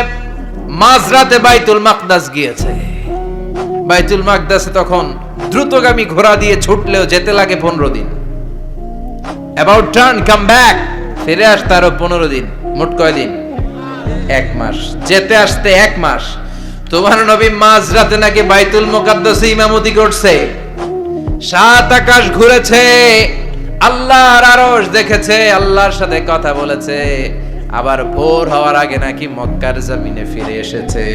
মাঝরাতে বাইতুল মাকদাস গিয়েছে। বাইতুল মাকদাসে তখন দ্রুতগামী ঘোড়া দিয়ে ছুটলেও যেতে লাগে 15 দিন। অ্যাবাউট টার্ন কাম ব্যাক, ফিরে আসতে আরো 15 দিন, মোট কয় দিন? 1 মাস। যেতে আসতে 1 মাস। তোমার নবী মাঝরাতে নাকি বাইতুল মুকাদ্দাসে ইমামতি করছে, 7 আকাশ ঘুরেছে, আল্লাহর আরশ দেখেছে, আল্লাহর সাথে কথা বলেছে, আবার ভোর হওয়ার আগে নাকি মক্কার জমিনে ফিরে এসেছে।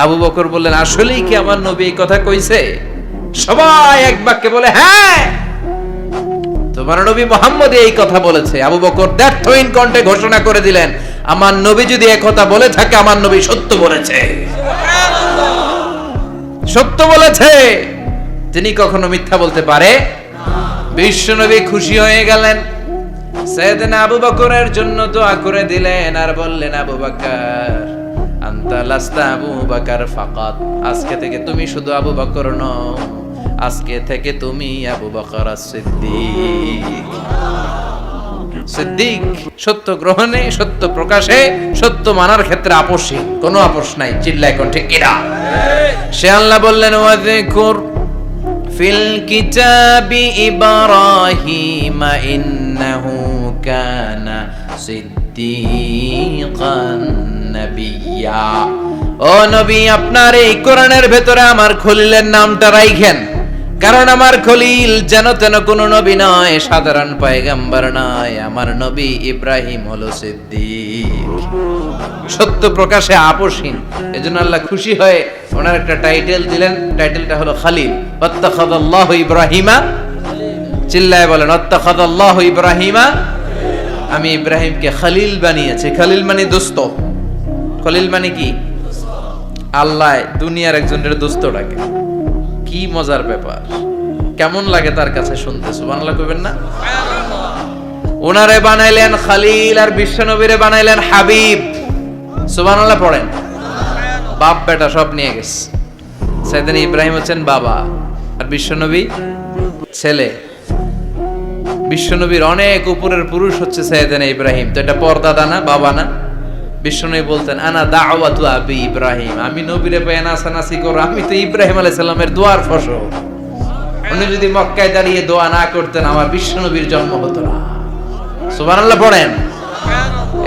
আবু বকর বললেন আসলেই কি আমার নবী এই কথা কইছে? সবাই এক বাক্যে বলে হ্যাঁ, তোমার নবী মুহাম্মদ এই কথা বলেছে। আবু বকর দ্ব্যর্থহীন কণ্ঠে ঘোষণা করে দিলেন, আমার নবী যদি এই কথা বলে থাকে, আমার নবী সত্য বলেছে, সত্য বলেছে, তিনি কখনো মিথ্যা বলতে পারে না। বিশ্বনবী খুশি হয়ে গেলেন, সাইয়েদনা আবু বকরের জন্য দোয়া করে দিলেন আর বললেন আবু বকর আনতা লাস্তা আবু বকর ফাকাত, আজকে থেকে তুমি শুধু আবু বকর নও, আজকে থেকে তুমি আবু বকর as-সিদ্দিক। সিদ্দিক, সত্য গ্রহণে, সত্য প্রকাশে, সত্য মানার ক্ষেত্রে আপোষহীন, কোনো আপোষ নাই। চিল্লায় কোন ঠিক কিনা? সে আল্লাহ বললেন ওয়াযকুর ফিল কিতাবি ইব্রাহিম ইন্নাহু কানা সিদ্দিকান নাবিয়্যা। ও নবী, আপনার এই কোরআনের ভেতরে আমার খলিলের নামটা রাখেন, কারণ আমার খলিল যেন তেন কোন নবী নয়, সাধারণ পয়গম্বর নয়, আমার নবী ইব্রাহিম হলো সিদ্দিক, সত্য প্রকাশে আপোষহীন। এজন্য আল্লাহ খুশি হয়ে ওনার একটা টাইটেল দিলেন, টাইটেলটা হলো খালিল। ওয়াত্তাখাযাল্লাহু ইব্রাহিমা, চিল্লায় বলেন ওয়াত্তাখাযাল্লাহু ইব্রাহিমা, আমি ইব্রাহিমকে খালিল বানিয়েছি। খালিল মানে দোস্ত। খলিল মানে কি? আল্লাহ দুনিয়ার একজনের দোস্ত ডাকে। কি মজার ব্যাপার, কেমন লাগে তার কাছে শুনতে? সুবহানাল্লাহ কইবেন না? ওনারে বানাইলেন খালিল আর বিশ্বনবীরে বানাইলেন হাবিব। সুবহানাল্লাহ পড়েন। বাপ বেটা সব নিয়ে গেছে। সাইয়েদনা ইব্রাহিম হচ্ছেন বাবা আর বিশ্বনবী ছেলে। বিশ্বনবীর অনেক উপরের পুরুষ হচ্ছে সাইয়েদনা ইব্রাহিম। তো এটা পরদাদা না, বাবা না? বিশ্বনবী বলতেন আনা দাওয়াতু আবি ইব্রাহিম, আমি নবীরে পেয়ে নাসানাসি করো, আমি তো ইব্রাহিম আলাইহিস সালামের দোয়ার ফসল। উনি যদি মক্কায় দাঁড়িয়ে দোয়া না করতেন, আমার বিশ্বনবীর জন্ম হতো না। সুবহানাল্লাহ পড়েন।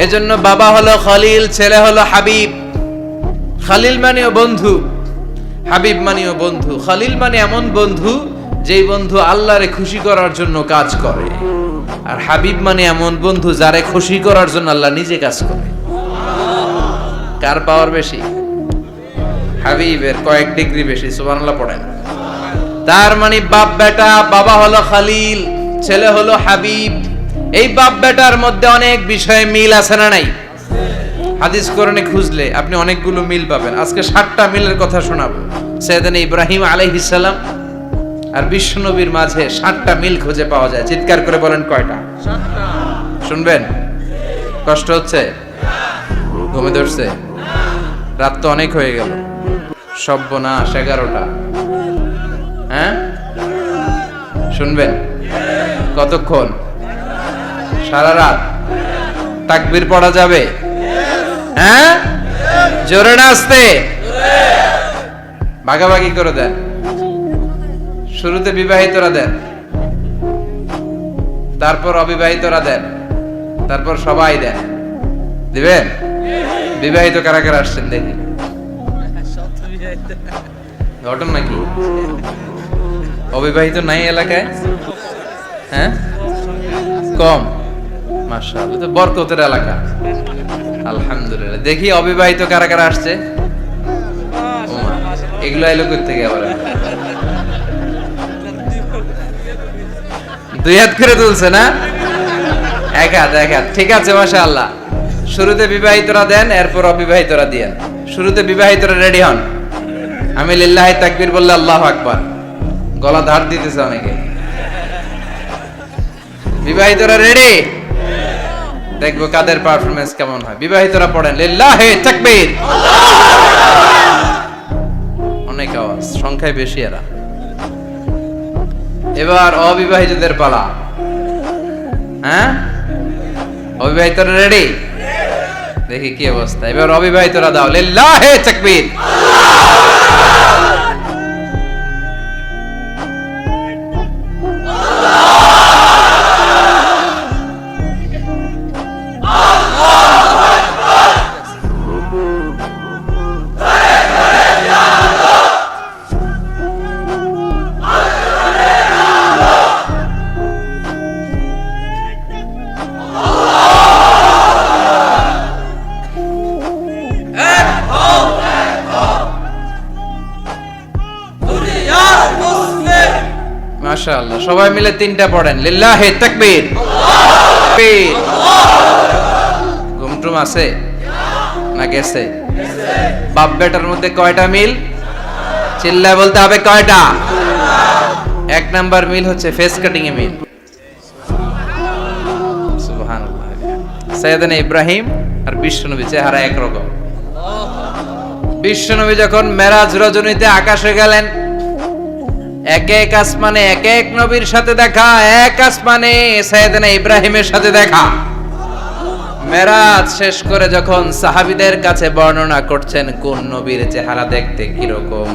এজন্য বাবা হলো খলিল, ছেলে হলো হাবিব। খলিল মানেও বন্ধু, হাবিব মানেও বন্ধু। খলিল মানে এমন বন্ধু যেই বন্ধু আল্লাহরে খুশি করার জন্য কাজ করে, আর হাবিব মানে এমন বন্ধু যারে খুশি করার জন্য আল্লাহ নিজে কাজ করে। কার পাওয়ার বেশি? হাবিবের কয়েক ডিগ্রি বেশি। সুবহানাল্লাহ পড়েন। তার মানে বাপ বেটা, বাবা হলো খলিল, ছেলে হলো হাবিব। এই বাপ বেটার মধ্যে অনেক বিষয়ে মিল আছে না নাই? হাদিস কোরআনে খুঁজলে আপনি অনেকগুলো মিল পাবেন। আজকে 7টা মিলের কথা শোনাবো। সাইয়েদনা ইব্রাহিম আলাইহিস সালাম আর বিশ্বনবীর মাঝে 7টা মিল খুঁজে পাওয়া যায়। চিৎকার করে বলেন কয়টা? 7টা। শুনবেন? কষ্ট হচ্ছে? ঘুমে ধরছে? রাত তো অনেক হয়ে গেল। সর্বনাশ, 11টা। হ্যাঁ, শুনবেন? কতক্ষণ? সারা রাত। তাকবীর পড়া যাবে? হ্যাঁ, জোরে না আস্তে? ভাগাভাগি করে দেন। শুরুতে বিবাহিতরা দেন, তারপর অবিবাহিতরা দেন, তারপর সবাই দেন। দিবেন? বিবাহিত কারা কারা আসছেন দেখি? ঘটন নাকি? অবিবাহিত নাই এলাকায়? হ্যাঁ, কম। মাশাআল্লাহ, তো বরকতের এলাকা। আলহামদুলিল্লাহ। দেখি অবিবাহিত কারা কারা আসছে? এগুলো এলো কই থেকে আবার? 2 হাত করে তুলছে না? 1 হাত, 1 হাত। ঠিক আছে, মাশাআল্লাহ। শুরুতে বিবাহিতরা দেন, এরপর অবিবাহিতরা দিয়েন। শুরুতে বিবাহিতরা রেডি হন। আমি লিল্লাহি তাকবীর বললে আল্লাহু আকবার। গলা ধার দিতেছে অনেকে। বিবাহিতরা রেডি? দেখবো কাদের পারফরমেন্স কেমন হয়। বিবাহিতরা পড়েন লিল্লাহি তাকবীর। অনেক আওয়াজ, সংখ্যায় বেশি এরা। এবার অবিবাহিতদের পালা। হ্যাঁ, অবিবাহিতরা রেডি? দেখি কি অবস্থা। এবার অবিবাহিতরা দাও লিল্লাহি তাকবীর। মাশাআল্লাহ, সবাই মিলে তিনটা পড়েন লিল্লাহি তাকবীর। তাকবীর। ঘুমটুম আছে না গেছে? বাপ বেটার মধ্যে কয়টা মিল? চিল্লায় বলতে হবে কয়টা? এক নাম্বার মিল হচ্ছে ফেস কাটিং এ মিল। সুবহানাল্লাহ। সাইয়েদনা ইব্রাহিম আর বিশ্বনবী চেহারা একরকম। বিশ্বনবী যখন মেরাজ রজনীতে আকাশে গেলেন, এক এক আসমানে এক এক নবীর সাথে দেখা, এক আসমানে সাইয়েদনা ইব্রাহিমের সাথে দেখা। মেরাজ শেষ করে যখন সাহাবীদের কাছে বর্ণনা করছেন কোন নবীর চেহারা দেখতে কিরকম,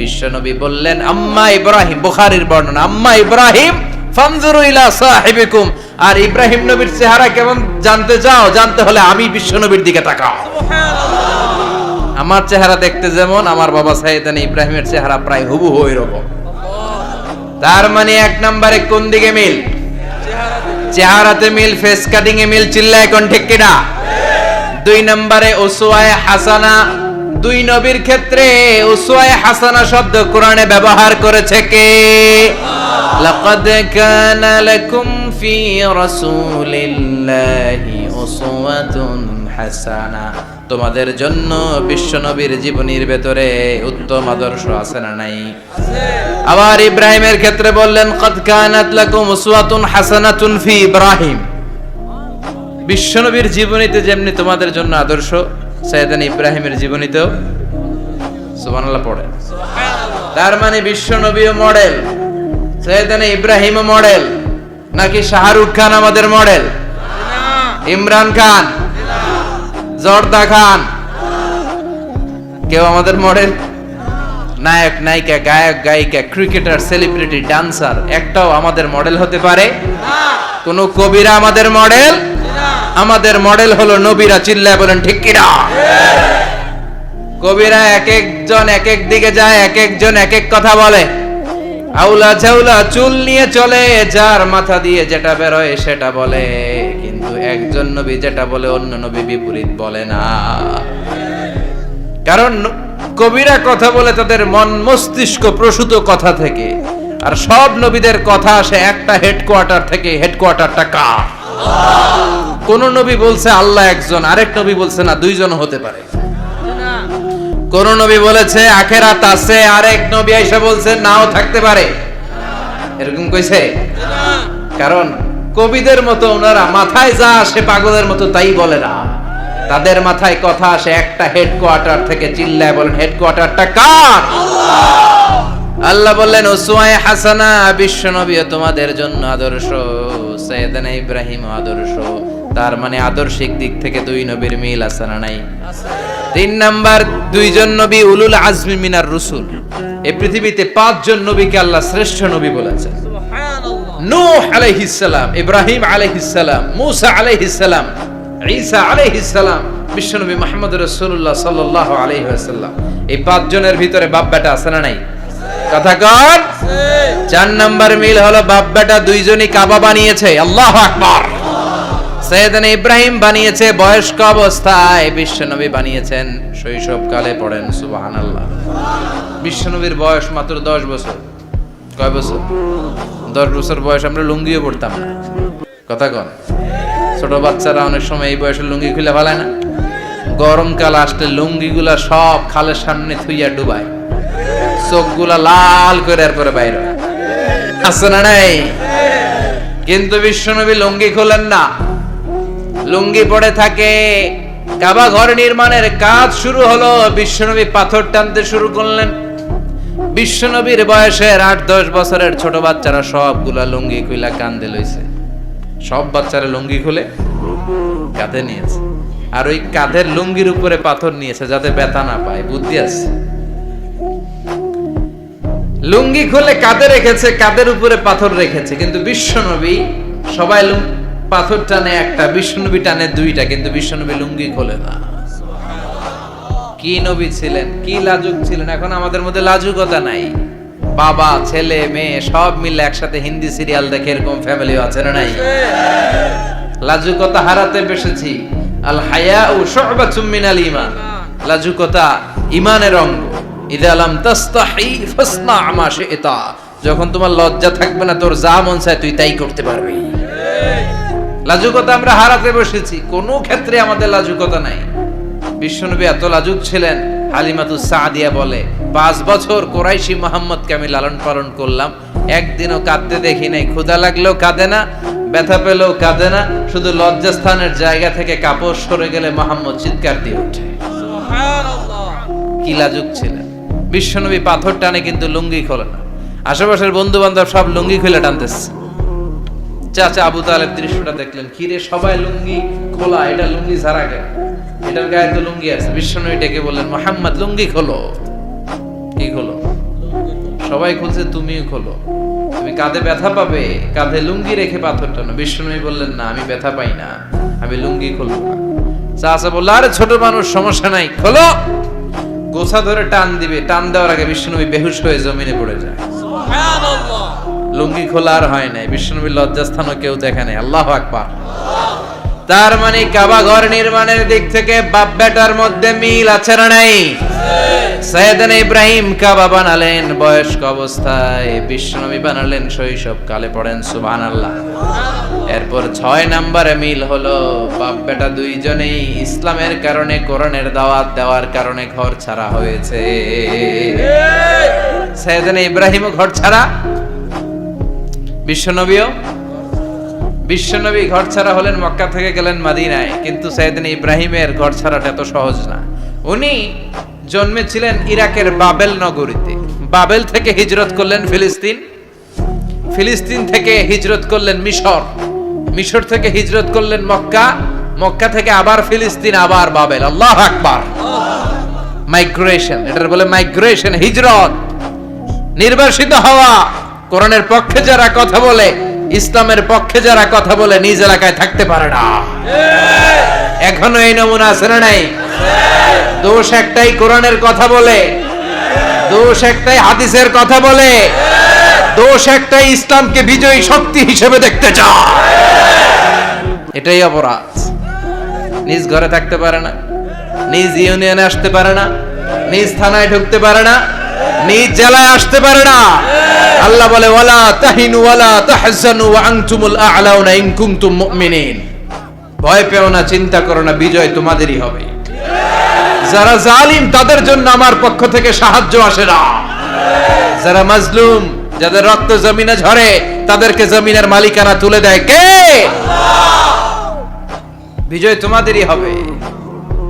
বিশ্বনবী বললেন আম্মা ইব্রাহিম, বুখারীর বর্ণনা, আম্মা ইব্রাহিম ফানজুরু ইলা সাহিবিকুম। আর ইব্রাহিম নবীর চেহারা কেমন জানতে চাও? জানতে হলে আমি বিশ্বনবীর দিকে তাকাও। আমার চেহারা দেখতে যেমন, আমার বাবা সাইয়েদনা ইব্রাহিমের চেহারা প্রায় হুবহু এরকম। তার মানে এক নম্বরে কোন দিকে মিল? চেহারাতে মিল, ফেস কাটিং এ মিল। চিল্লায় কোন ঠিক কিনা? দুই নম্বরে উসওয়ায়ে হাসানা। দুই নবীর ক্ষেত্রে উসওয়ায়ে হাসানা শব্দ কোরআনে ব্যবহার করেছে কে? লাকাদ কানা লাকুম ফি রাসূলিল্লাহি উসওয়াতুন হাসানা। তোমাদের জন্য বিশ্বনবীর জীবনীর ভেতরে উত্তম আদর্শ আছে না নাই? আবার ইব্রাহিমের ক্ষেত্রে বললেন কদ কানাত লাকুম উসওয়াতুন হাসানাতুন ফি ইব্রাহিম। বিশ্বনবীর জীবনীতে যেমনি তোমাদের জন্য আদর্শ, সাইয়েদনা ইব্রাহিমের জীবনীতেও সুবহানাল্লাহ পড়ে। তার মানে বিশ্বনবীও মডেল, সাইয়েদনা ইব্রাহিমও মডেল। নাকি শাহরুখ খান আমাদের মডেল? ইমরান খান, জর্দা খান, কেউ আমাদের মডেল? নায়ক নায়িকা, গায়ক গায়িকা, ক্রিকেটার, সেলিব্রিটি, ডান্সার একটাও আমাদের মডেল হতে পারে? কোন কবিরা আমাদের মডেল? আমাদের মডেল হলো নবীরা। চিল্লায় বলেন ঠিক কিনা? কবিরা এক একজন এক এক দিকে যায়, এক একজন এক এক কথা বলে। আউলা ঝাউলা চুল নিয়ে চলে, যার মাথা দিয়ে যেটা বেরোয় সেটা বলে। কিন্তু একজন নবী যেটা বলে অন্য নবী বিপরীত বলে না। কারণ কবিরা কথা বলে তাদের মন মস্তিষ্ক প্রসূত কথা থেকে, আর সব নবীদের কথা আসে একটা হেডকোয়ার্টার থেকে। হেডকোয়ার্টারটা কার? কোন নবী বলছে আল্লাহ একজন, আরেক নবী বলছে না দুইজন হতে পারে। কোন নবী বলেছে আখিরাত আছে, আরেক নবী এসে বলছে নাও থাকতে পারে। এরকম কইছে? কারণ কবিদের মতো ওনারা মাথায় যা আসে পাগলের মতো তাই বলে না। তাদের মাথায় কথা আসে একটা হেডকোয়ার্টার থেকে। চিল্লায় বলেন হেডকোয়ার্টারটা কার? আল্লাহ বললেন উসওয়ায়ে হাসানা। বিশ্বনবী তোমাদের জন্য আদর্শ, সাইয়েদনা ইব্রাহিম আদর্শ। তার মানে আদর্শিক দিক থেকে দুই নবীর মিল আছে না নাই? তিন নাম্বার, দুইজন নবী উলুল আজমি মিনার রুসুল। এই পৃথিবীতে পাঁচজন নবীকে আল্লাহ শ্রেষ্ঠ নবী বলেছেন। নূহ আলাইহিস সালাম, ইব্রাহিম আলাইহিস সালাম, মূসা আলাইহিস সালাম, ঈসা আলাইহিস সালাম, বিশ্বনবী মুহাম্মদ রাসূলুল্লাহ সাল্লাল্লাহু আলাইহি ওয়াসাল্লাম। এই পাঁচজনের ভিতরে বাপ বেটা আছে না নাই? কথা কর। চার নাম্বার মিল হলো বাপ বেটা দুইজনই কাবা বানিয়েছে। আল্লাহু আকবার। সাইয়েদনা ইব্রাহিম বানিয়েছে বয়স্ক অবস্থায়, বিশ্বনবী বানিয়েছেন শৈশবকালে। পড়েন সুবহানাল্লাহ। বিশ্বনবীর বয়স মাত্র 10 বছর। কয় বছর? 10 বছর বয়স আমরা লুঙ্গিও পরতাম না। কথা কন। ছোট বাচ্চারা অনেক সময় এই বয়সে লুঙ্গি খুলে ফেলায় না? গরমকাল আসলে লুঙ্গিগুলা সব খালের সামনে থুইয়া ডুবায়, চোখগুলা লাল করে এরপরে বাইরে হয়। আছে না নাই? কিন্তু বিশ্বনবী লুঙ্গি খোলেন না, লুঙ্গি পড়ে থাকে। কাবা ঘর নির্মাণের কাজ শুরু হলো, বিশ্বনবী পাথর টানতে শুরু করলেন। বিশ্বনবীর বয়সের 8-10 বছরের ছোট বাচ্চারা সবগুলা লুঙ্গি খুইলা কাঁধে লইছে। সব বাচ্চারা লুঙ্গি খুলে কাঁধে নিয়েছে, আর ওই কাঁধের লুঙ্গির উপরে পাথর নিয়েছে যাতে ব্যথা না পায়। বুদ্ধি আছে। লুঙ্গি খুলে কাঁধে রেখেছে, কাঁধের উপরে পাথর রেখেছে। কিন্তু বিশ্বনবী, সবাই পাথর টানে একটা, বিশ্বনবী টানে দুইটা, কিন্তু বিশ্বনবী লুঙ্গি খোলে না। কি নবী ছিলেন, কি লাজুক ছিলেন। এখন আমাদের মধ্যে লাজুকতা নাই। বাবা ছেলে মেয়ে সব মিলে একসাথে হিন্দি সিরিয়াল দেখে, এরকম ফ্যামিলিও আছে না নাই? লাজুকতা হারাতে বসেছি। আল হায়াউ শু'বাতুম মিনাল ঈমান। লাজুকতা ঈমানের অঙ্গ। ইযা লাম তাস্তাহি ফাসনা মা শি'তা। যখন তোমার লজ্জা থাকবে না, তোর যা মন চায় তুই তাই করতে পারবি। লাজুকতা আমরা হারাতে বসেছি, কোনো ক্ষেত্রে আমাদের লাজুকতা নাই। বিশ্বনবী এত লাজুক ছিলেন, হালিমাতুস সাদিয়া বলে 5 বছর কুরাইশি মুহাম্মদকে আমি লালন পালন করলাম, একদিনও কাঁদতে দেখি নাই। ক্ষুধা লাগলেও কাঁদে না, ব্যথা পেলেও কাঁদে না, শুধু লজ্জাস্থানের জায়গা থেকে কাপড় সরে গেলে মুহাম্মদ চিৎকার দিয়ে ওঠে। সুবহানাল্লাহ! কি লাজুক ছিলেন বিশ্বনবী। পাথর টানে কিন্তু লুঙ্গি খোলে না। আশেপাশের বন্ধু বান্ধব সব লুঙ্গি খুলে টানতেছে। চাচা আবু তালেব দৃশ্যটা দেখলেন, কিরে সবাই লুঙ্গি খোলা, এটা লুঙ্গি ছাড়া কেন? এটার গায়ে তো লুঙ্গি আছে। বিশ্বনবী ডেকে বললেন, মুহাম্মদ লুঙ্গি খোলো। কি খোলো? সবাই খুলছে, তুমিও খোলো। তুমি কাঁধে ব্যথা পাবে, কাঁধে লুঙ্গি রেখে পাথর টানো। বিশ্বনবী বললেন, না আমি ব্যথা পাই না, আমি লুঙ্গি খুলবো না। চাচা বলল, আরে ছোট মানুষ, সমস্যা নাই, খোলো। গোছা ধরে টান দিবে, টান দেওয়ার আগে বিশ্বনবী বেহুশ হয়ে জমিনে পড়ে যায়। সুবহানাল্লাহ! লুঙ্গি খোলা আর হয় নাই। বিশ্বনবীর লজ্জাস্থানও কেউ দেখে নাই। আল্লাহু আকবার! তার মানে কাবা ঘর নির্মাণের দিক থেকে বাপ বেটার মধ্যে মিল আছে না নাই? সাইয়েদনা ইব্রাহিম কাবা বানালেন বয়স্ক অবস্থায়, বিশ্বনবী বানালেন শৈশব কালে। পড়েন সুবহানাল্লাহ। এরপর 6 নম্বরে মিল হলো, বাপ বেটা দুইজনেই ইসলামের কারণে, কোরআনের দাওয়াত দেওয়ার কারণে ঘর ছাড়া হয়েছে। সাইয়েদনা ইব্রাহিমও ঘর ছাড়া, বিশ্বনবী ঘর ছাড়া হলেন, মক্কা থেকে গেলেন মদিনায়। কিন্তু সাইয়েদনা ইব্রাহিমের ঘর ছাড়াটা এত সহজ না। উনি জন্মেছিলেন ইরাকের বাবেল নগরীতে। বাবেল থেকে হিজরত করলেন ফিলিস্তিন, ফিলিস্তিন থেকে হিজরত করলেন মিশর, মিশর থেকে হিজরত করলেন মক্কা, মক্কা থেকে আবার ফিলিস্তিন, আবার বাবেল। আল্লাহু আকবার! মাইগ্রেশন, এটার বলে মাইগ্রেশন, হিজরত, নির্বাসিত হওয়া। কোরআনের পক্ষে যারা কথা বলে, ইসলামের পক্ষে যারা কথা বলে, নিজ এলাকায় থাকতে পারে না। এখনো এই নমুনা আছে না নাই? দোষ একটাই, কোরআনের কথা বলে। দোষ একটাই, হাদিসের কথা বলে। দোষ একটাই, ইসলামকে বিজয়ী শক্তি হিসেবে দেখতে চায়। এটাই অপরাধ। নিজ ঘরে থাকতে পারে না, নিজ ইউনিয়নে আসতে পারে না, নিজ থানায় ঢুকতে পারে না, নিজ জেলায় আসতে পারে না। আল্লাহ বলে, ওয়ালা তাহিনু ওয়ালা তাহজানু ওয়া আনতুমুল আ'লাউনা ইন কুনতুম মুমিনিন। ভয় পেও না, চিন্তা করো না, বিজয় তোমাদেরই হবে। যারা জালিম তাদের জন্য আমার পক্ষ থেকে সাহায্য আসে না। যারা মাজলুম, যাদের রক্ত জমিনে ঝরে, তাদেরকে জমিনের মালিকানা তুলে দেয় কে? আল্লাহ। বিজয় তোমাদেরই হবে,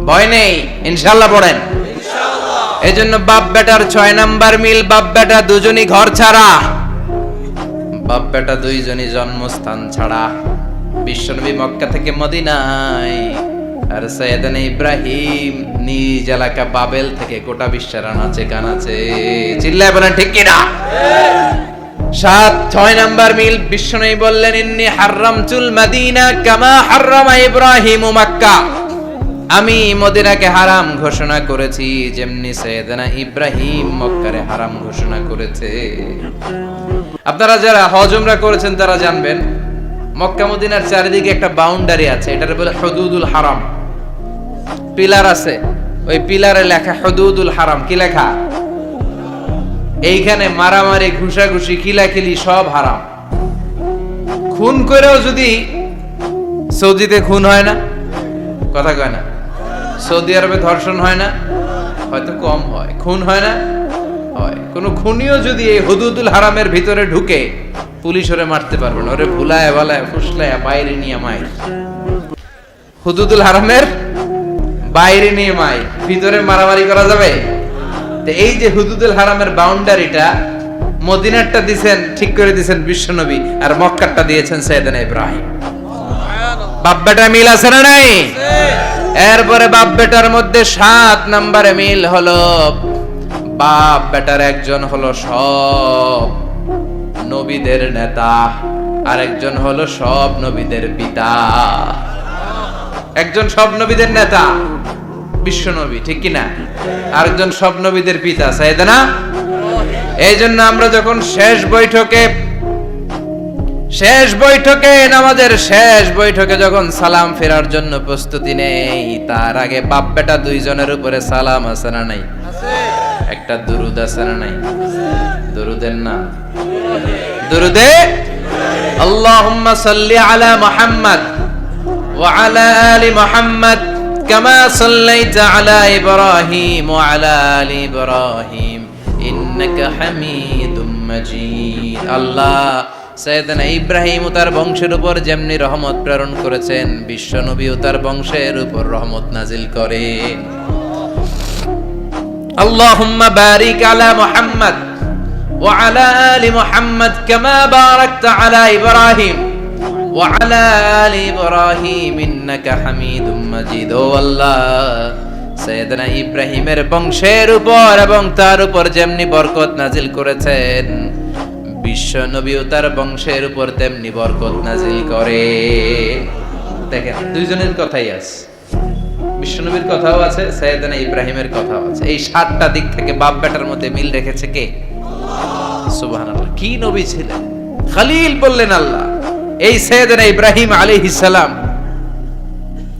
ভয় নেই, ইনশাআল্লাহ। পড়েন ইনশাআল্লাহ। এজন্য বাপ বেটার 6 নাম্বার মিল, বাপ বেটা দুজনই ঘর ছাড়া, বাপ বেটা দুইজনই জন্মস্থান ছাড়া। বিশ্বনবী মক্কা থেকে মদিনায়, আর সাইয়েদনা ইব্রাহিম নিজ এলাকা বাবেল থেকে গোটা বিশ্বের আনাচে কানাচে। চিল্লায় বলেন ঠিক কিনা? 6 নাম্বার মিল, বিশ্বনবী বললেন, ইন্নী হারামতুল মদিনা কামা হারামা ইব্রাহিম মক্কা। আমি মদিনাকে হারাম ঘোষণা করেছি, যেমনি সাইয়েদনা ইব্রাহিম মক্কারে হারাম ঘোষণা করেছে। আপনারা যারা হজ উমরা করেছেন তারা জানবেন, মক্কা মদিনার চারিদিকে একটা বাউন্ডারি আছে, এটার বলে হুদুদুল হারাম। পিলার আছে, ওই পিলারে লেখা হুদুদুল হারাম। কি লেখা? এইখানে মারামারি, ঘুষাঘুষি, কিলাকিলি সব হারাম। খুন করেও যদি, সৌদিতে খুন হয় না, কথা কয় না? সৌদি আরবে ধর্ষণ হয় না, হয়তো কম হয়, খুন হয় না, হয়। কোন খুনিও যদি এই হুদুদুল হারামের ভিতরে ঢুকে পুলিশ ওরে মারতে পারবে না, ওরে ভুলায় ভালায় ফুসলায় বাইরে নিয়ে মায়ের। হুদুদুল হারামের বাইরে নিয়ে মায়ের, ভিতরে মারামারি করা যাবে? তো এই যে হুদুদুল হারামের বাউন্ডারিটা, মদিনারটা দিছেন, ঠিক করে দিছেন বিশ্বনবী, আর মক্কারটা দিয়েছেন সাইয়েদনা ইব্রাহিম। বাপ বেটা মিল আছে না নাই? এরপরে বাপ বেটার মধ্যে 7 নম্বরে মিল হলো, বাপ বেটার একজন হলো সব নবীদের নেতা, আর একজন হলো সব নবীদের পিতা। একজন সব নবীদের নেতা বিশ্বনবী, ঠিক কি না? আরেকজন সব নবীদের পিতা সাইয়েদনা। এই জন্য আমরা যখন শেষ বৈঠকে নামাজের শেষ বৈঠকে যখন সালাম ফেরার জন্য প্রস্তুতি নেই, তার আগে বাপ বেটা দুইজনের উপরে সালাম আছে না নাই? একটা দুরুদ আছে না নাই? দুরুদের নাম দুরুদে আল্লাহুম্মা সাল্লি আলা মুহাম্মদ ওয়া আলা আলি মুহাম্মদ কামা সাল্লাইতা আলা ইব্রাহিম ওয়া আলা আলি ইব্রাহিম ইন্নাকা হামিদুম মাজিদ। আল্লাহ সাইয়েদনা ইব্রাহিম ও তার বংশের উপর যেমনি রহমত প্রেরণ করেছেন, বিশ্ব নবী ও তার বংশের উপর রহমত নাজিল করেন। আল্লাহুম্মা বারিক আলা মুহাম্মদ ওয়া আলা আলি মুহাম্মদ কামা বারাকতা আলা ইব্রাহিম ওয়া আলা আলি ইব্রাহিম ইন্নাকা হামিদুম মাজিদ। ও আল্লাহ, সাইয়েদনা ইব্রাহিমের বংশের উপর এবং তার উপর যেমনি বরকত নাজিল করেছেন, বিশ্ব নবী ও তার বংশের উপর তেমনি বরকত নাজিল করে। দেখেন, দুইজনের কথাই আছে, বিশ্ব নবীর কথাও আছে, সাইয়েদনা ইব্রাহিমের কথাও আছে। এই 7টা দিক থেকে বাপ বেটার মধ্যে মিল রেখেছে কে? সুবহানাল্লাহ। কি নবী ছিলেন? খলিল বললেন আল্লাহ। এই সাইয়েদনা ইব্রাহিম আলাইহিস সালাম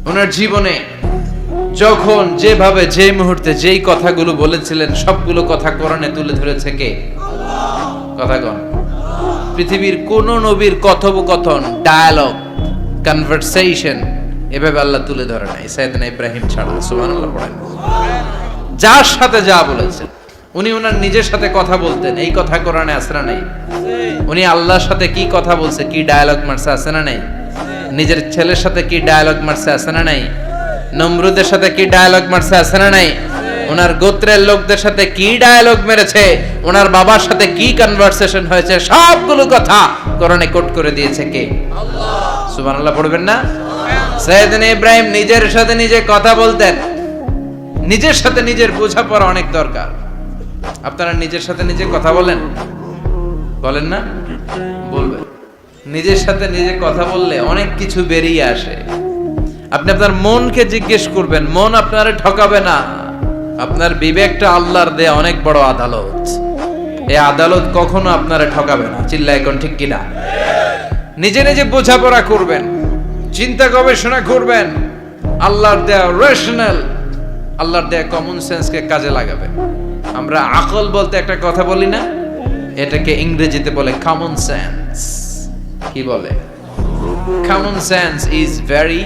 ওনার জীবনে যখন যেভাবে যে মুহূর্তে যেই কথাগুলো বলেছিলেন, সবগুলো কথা কোরআনে তুলে ধরেছে কে? কথা কোন? পৃথিবীর কোন নবীর কথোপকথন, ডায়ালগ, কনভারসেশন এভাবে আল্লাহ তুলে ধরে নাই সাইয়েদনা ইব্রাহিম ছাড়া। সুবহানাল্লাহ পড়েন। যার সাথে যা বলেছেন, উনি ওনার নিজের সাথে কথা বলতেন, এই কথা কোরআনে আছে না নাই? উনি আল্লাহর সাথে কি কথা বলছে, কি ডায়ালগ মারছে, আছে না নাই? নিজের ছেলের সাথে কি ডায়ালগ মারছে, আছে না নাই? নমরুদের সাথে কি ডায়ালগ মারছে, আছে না নাই? ওনার গোত্রের লোকদের সাথে কি ডায়ালগ মেরেছে, ওনার বাবার সাথে কি কনভারসেশন হয়েছে, সবগুলো কথা কোরআনে কোট করে দিয়েছে কে? আল্লাহ। সুবহানাল্লাহ পড়বেন না? সাইয়েদনা ইব্রাহিম নিজের সাথে নিজে কথা বলতেন। নিজের সাথে নিজের বোঝাপড়া অনেক দরকার। আপনারা নিজের সাথে নিজে কথা বলেন? বলেন না? বলবেন। নিজের সাথে নিজে কথা বললে অনেক কিছু বেরিয়ে আসে। আপনি আপনার মনকে জিজ্ঞেস করবেন, মন আপনারে ঠকাবে না। আপনার বিবেকটা আল্লাহর দেয়া অনেক বড় আদালত, এই আদালত কখনো আপনারে ঠকাবে না। চিল্লায় কোন ঠিক কিনা? নিজে নিজে বোঝাপড়া করবেন, চিন্তা গবেষণা করবেন, আল্লাহর দেয়া রেশনাল, আল্লাহর দেয়া কমন সেন্সকে কাজে লাগাবেন। আমরা আকল বলতে একটা কথা বলি না, এটাকে ইংরেজিতে বলে কমন সেন্স। কি বলে? Common sense is very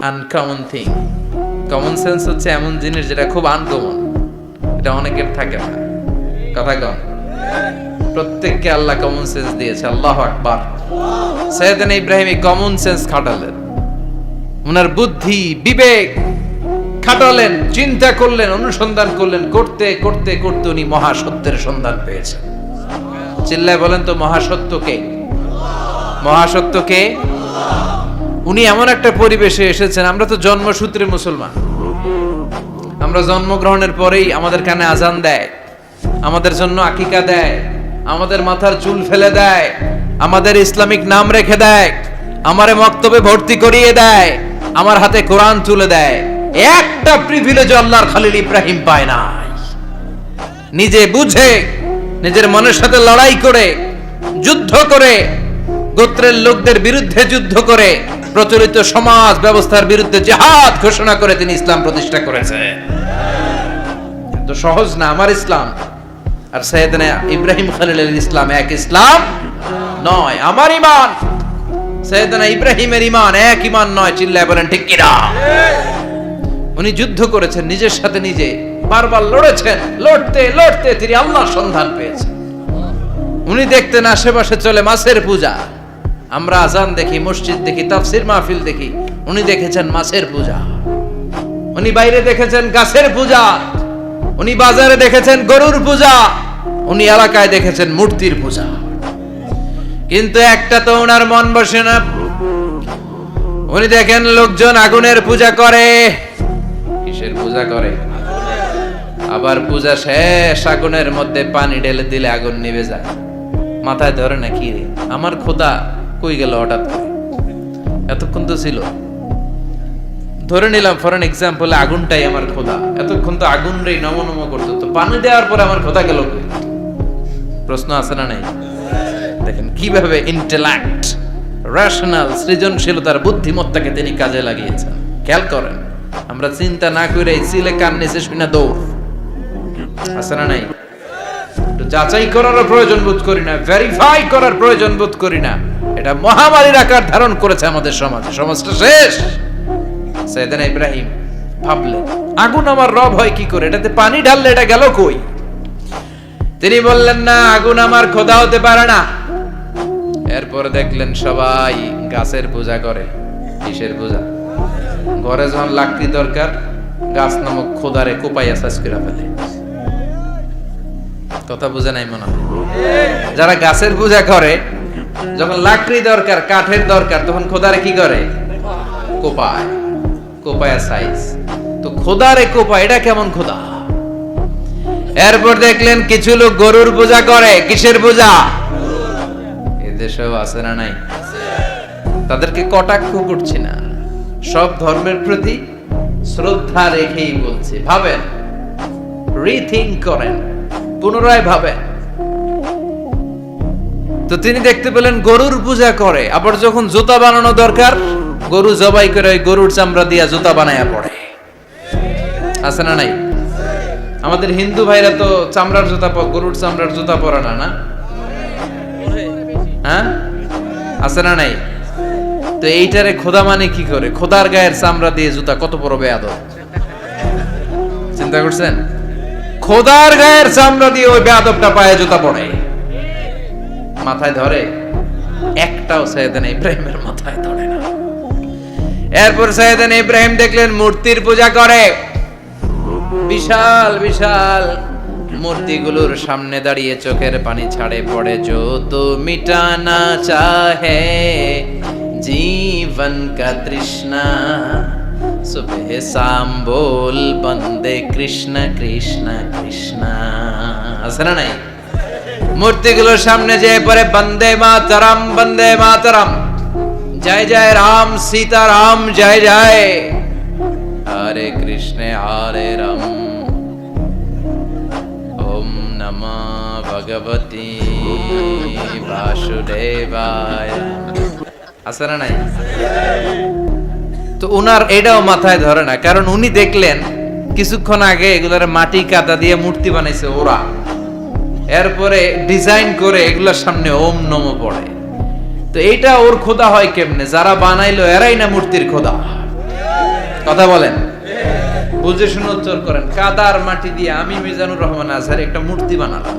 uncommon thing. Common sense হচ্ছে এমন জিনিস যেটা খুব আনকমন, এটা অনেকের থাকে না। কথা কম। প্রত্যেককে আল্লাহ কমন সেন্স দিয়েছে। আল্লাহু আকবার। সাইয়েদনা ইব্রাহিম এই কমন সেন্স খাটালেন, ওনার বুদ্ধি বিবেক খাটালেন, চিন্তা করলেন, অনুসন্ধান করলেন, করতে করতে করতে উনি মহাসত্যের সন্ধান পেয়েছেন। চিল্লায় বলেন তো মহাসত্য কে? মহাসত্য কে? উনি এমন একটা পরিবেশে এসেছেন, আমরা তো জন্মসূত্রে মুসলমান, আমরা জন্মগ্রহণের পরেই আমাদের কানে আজান দেয়, আমাদের জন্য আকিকা দেয়, আমাদের মাথার চুল ফেলে দেয়, আমাদের ইসলামিক নাম রেখে দেয়, আমারে মক্তবে ভর্তি করিয়ে দেয়, আমার হাতে কোরআন তুলে দেয়। একটা প্রিভিলেজ আল্লাহর খলিল ইব্রাহিম পায় নাই। নিজে বুঝে, নিজের মনের সাথে লড়াই করে, যুদ্ধ করে, গোত্রের লোকদের বিরুদ্ধে যুদ্ধ করে, প্রচলিত সমাজ ব্যবস্থার বিরুদ্ধে জিহাদ ঘোষণা করে তিনি ইসলাম প্রতিষ্ঠা করেছেন। তো সহজ না আমার ইসলাম আর সাইয়েদনা ইব্রাহিম খলিলের ইসলাম এক ইসলাম নয়। আমার ঈমান সাইয়েদনা ইব্রাহিমের ঈমান এক ঈমান নয়। চিল্লায় বলেন ঠিক কিনা? উনি যুদ্ধ করেছেন নিজের সাথে নিজে, বারবার লড়েছেন, লড়তে লড়তে তিনি আল্লাহর সন্ধান পেয়েছেন। উনি দেখতেন আশেপাশে চলে মাছের পূজা। আমরা আজান দেখি, মসজিদ দেখি, তাফসির মাহফিল দেখি, উনি দেখেছেন মাছের পূজা। উনি বাইরে দেখেছেন গাছের পূজা, উনি বাজারে দেখেছেন গরুর পূজা, উনি এলাকায় দেখেছেন মূর্তির পূজা। কিন্তু একটা তো ওনার মন বসে না। উনি দেখেন লোকজন আগুনের পূজা করে। কিসের পূজা করে? আবার পূজা শেষ, আগুনের মধ্যে পানি ঢেলে দিলে আগুন নিভে যায়। মাথায় ধরে না কি রে, আমার খোদা কই গেল হঠাৎ করে? এতক্ষণ তো ছিল। ধরে নিলাম ফর এন এক্সাম্পল, আগুনটাই আমার খোদা। এতক্ষণ তো আগুন রে নম নম করতো, তো পানি দেওয়ার পরে আমার খোদা গেল কই? প্রশ্ন আছে না নাই? দেখেন কিভাবে ইন্টেলেক্ট, রেশনাল, সৃজনশীলতার বুদ্ধিমত্তাকে তিনি কাজে লাগিয়েছেন। খেয়াল করেন, আমরা চিন্তা না করে সিলে কান নিচে শুনে দৌড়, আছে না নাই? যাচাই করার প্রয়োজন বোধ করি না, ভেরিফাই করার প্রয়োজন বোধ করি না। এটা মহামারীর আকার ধারণ করেছে আমাদের সমাজে। সমাজটা শেষ। সাইয়েদনা ইব্রাহিম ভাবলেন, আগুন আমার রব হয় কি করে? এটাতে পানি ঢাললে এটা গেল কই? তিনি বললেন, না, আগুন আমার খোদা হতে পারে না। এরপর দেখলেন সবাই গাছের পূজা করে। কিসের পূজা? ঘরে যখন লাকড়ি দরকার, গাছ নামক খোদারে কোপাইয়া সাজ করে ফেলে। কথা বুঝে নাই মনে হয়? যারা গাছের পূজা করে, যখন লাকড়ি দরকার, কাঠের দরকার, তখন খোদারে কি করে? কোপায়। কোপায়া সাইজ। তো খোদারে কোপায়, এটা কেমন খোদা? এরপর দেখলেন কিছু লোক গরুর পূজা করে। কিসের পূজা? এদেশেও আছে না নাই? তাদেরকে কটাক্ষ করছি না, সব ধর্মের প্রতি শ্রদ্ধা রেখেই বলছি। ভাবেন, রিথিঙ্ক করেন, পুনরায় ভাবেন। তো তিনি দেখতে পেলেন গরুর পূজা করে। আবার যখন জুতা বানানো দরকার, গরু জবাই করে ওই গরুর চামড়া দিয়া জুতা বানায়া পড়ে। আছে না নাই? আমাদের হিন্দু ভাইরা তো চামড়ার জুতা, গরুর চামড়ার জুতা পরে না, না? হ্যাঁ, আছে না নাই? তো এইটারে খোদা মানে কি করে? খোদার গায়ের চামড়া দিয়ে জুতা, কত বড় বেয়াদব! চিন্তা করছেন? খোদার গায়ের চামড়া দিয়ে ওই বেয়াদবটা পায়ে জুতা পড়ে। মাথায় ধরে? একটাও সাইয়েদনা ইব্রাহিমের মাথায় ধরে না। এরপর সাইয়েদনা ইব্রাহিম দেখলেন মূর্তির পূজা করে। বিশাল বিশাল মূর্তিগুলোর সামনে দাঁড়িয়ে চোখের পানি ছাড়ে পড়ে। जो तो मिटाना चाहे जीवन का तृष्णा, सुबह शाम बोल बंदे कृष्ण कृष्ण कृष्ण। আছে না নাই? মূর্তিগুলোর সামনে যে পড়ে বন্দে মাতরম, বন্দে মাতরম, জয় জয় রাম সীতা রাম, জয় জয় হরে কৃষ্ণ হরে রাম, ওম নমঃ ভগবতে বাসুদেবায়। আছে না নাই? তো উনার এটাও মাথায় ধরে না, কারণ উনি দেখলেন কিছুক্ষণ আগে এগুলার মাটি কাদা দিয়ে মূর্তি বানাইছে ওরা। এরপরে ডিজাইন করে এগুলোর সামনে ওম নমঃ পড়ে। তো এইটা ওর খোদা হয় কেমনে? যারা বানাইলো এরাই না মূর্তির খোদা। কথা বলেন, বুঝে শুনে উত্তর করেন। কাদার মাটি দিয়ে আমি মিজানুর রহমান আজহার একটা মূর্তি বানালাম।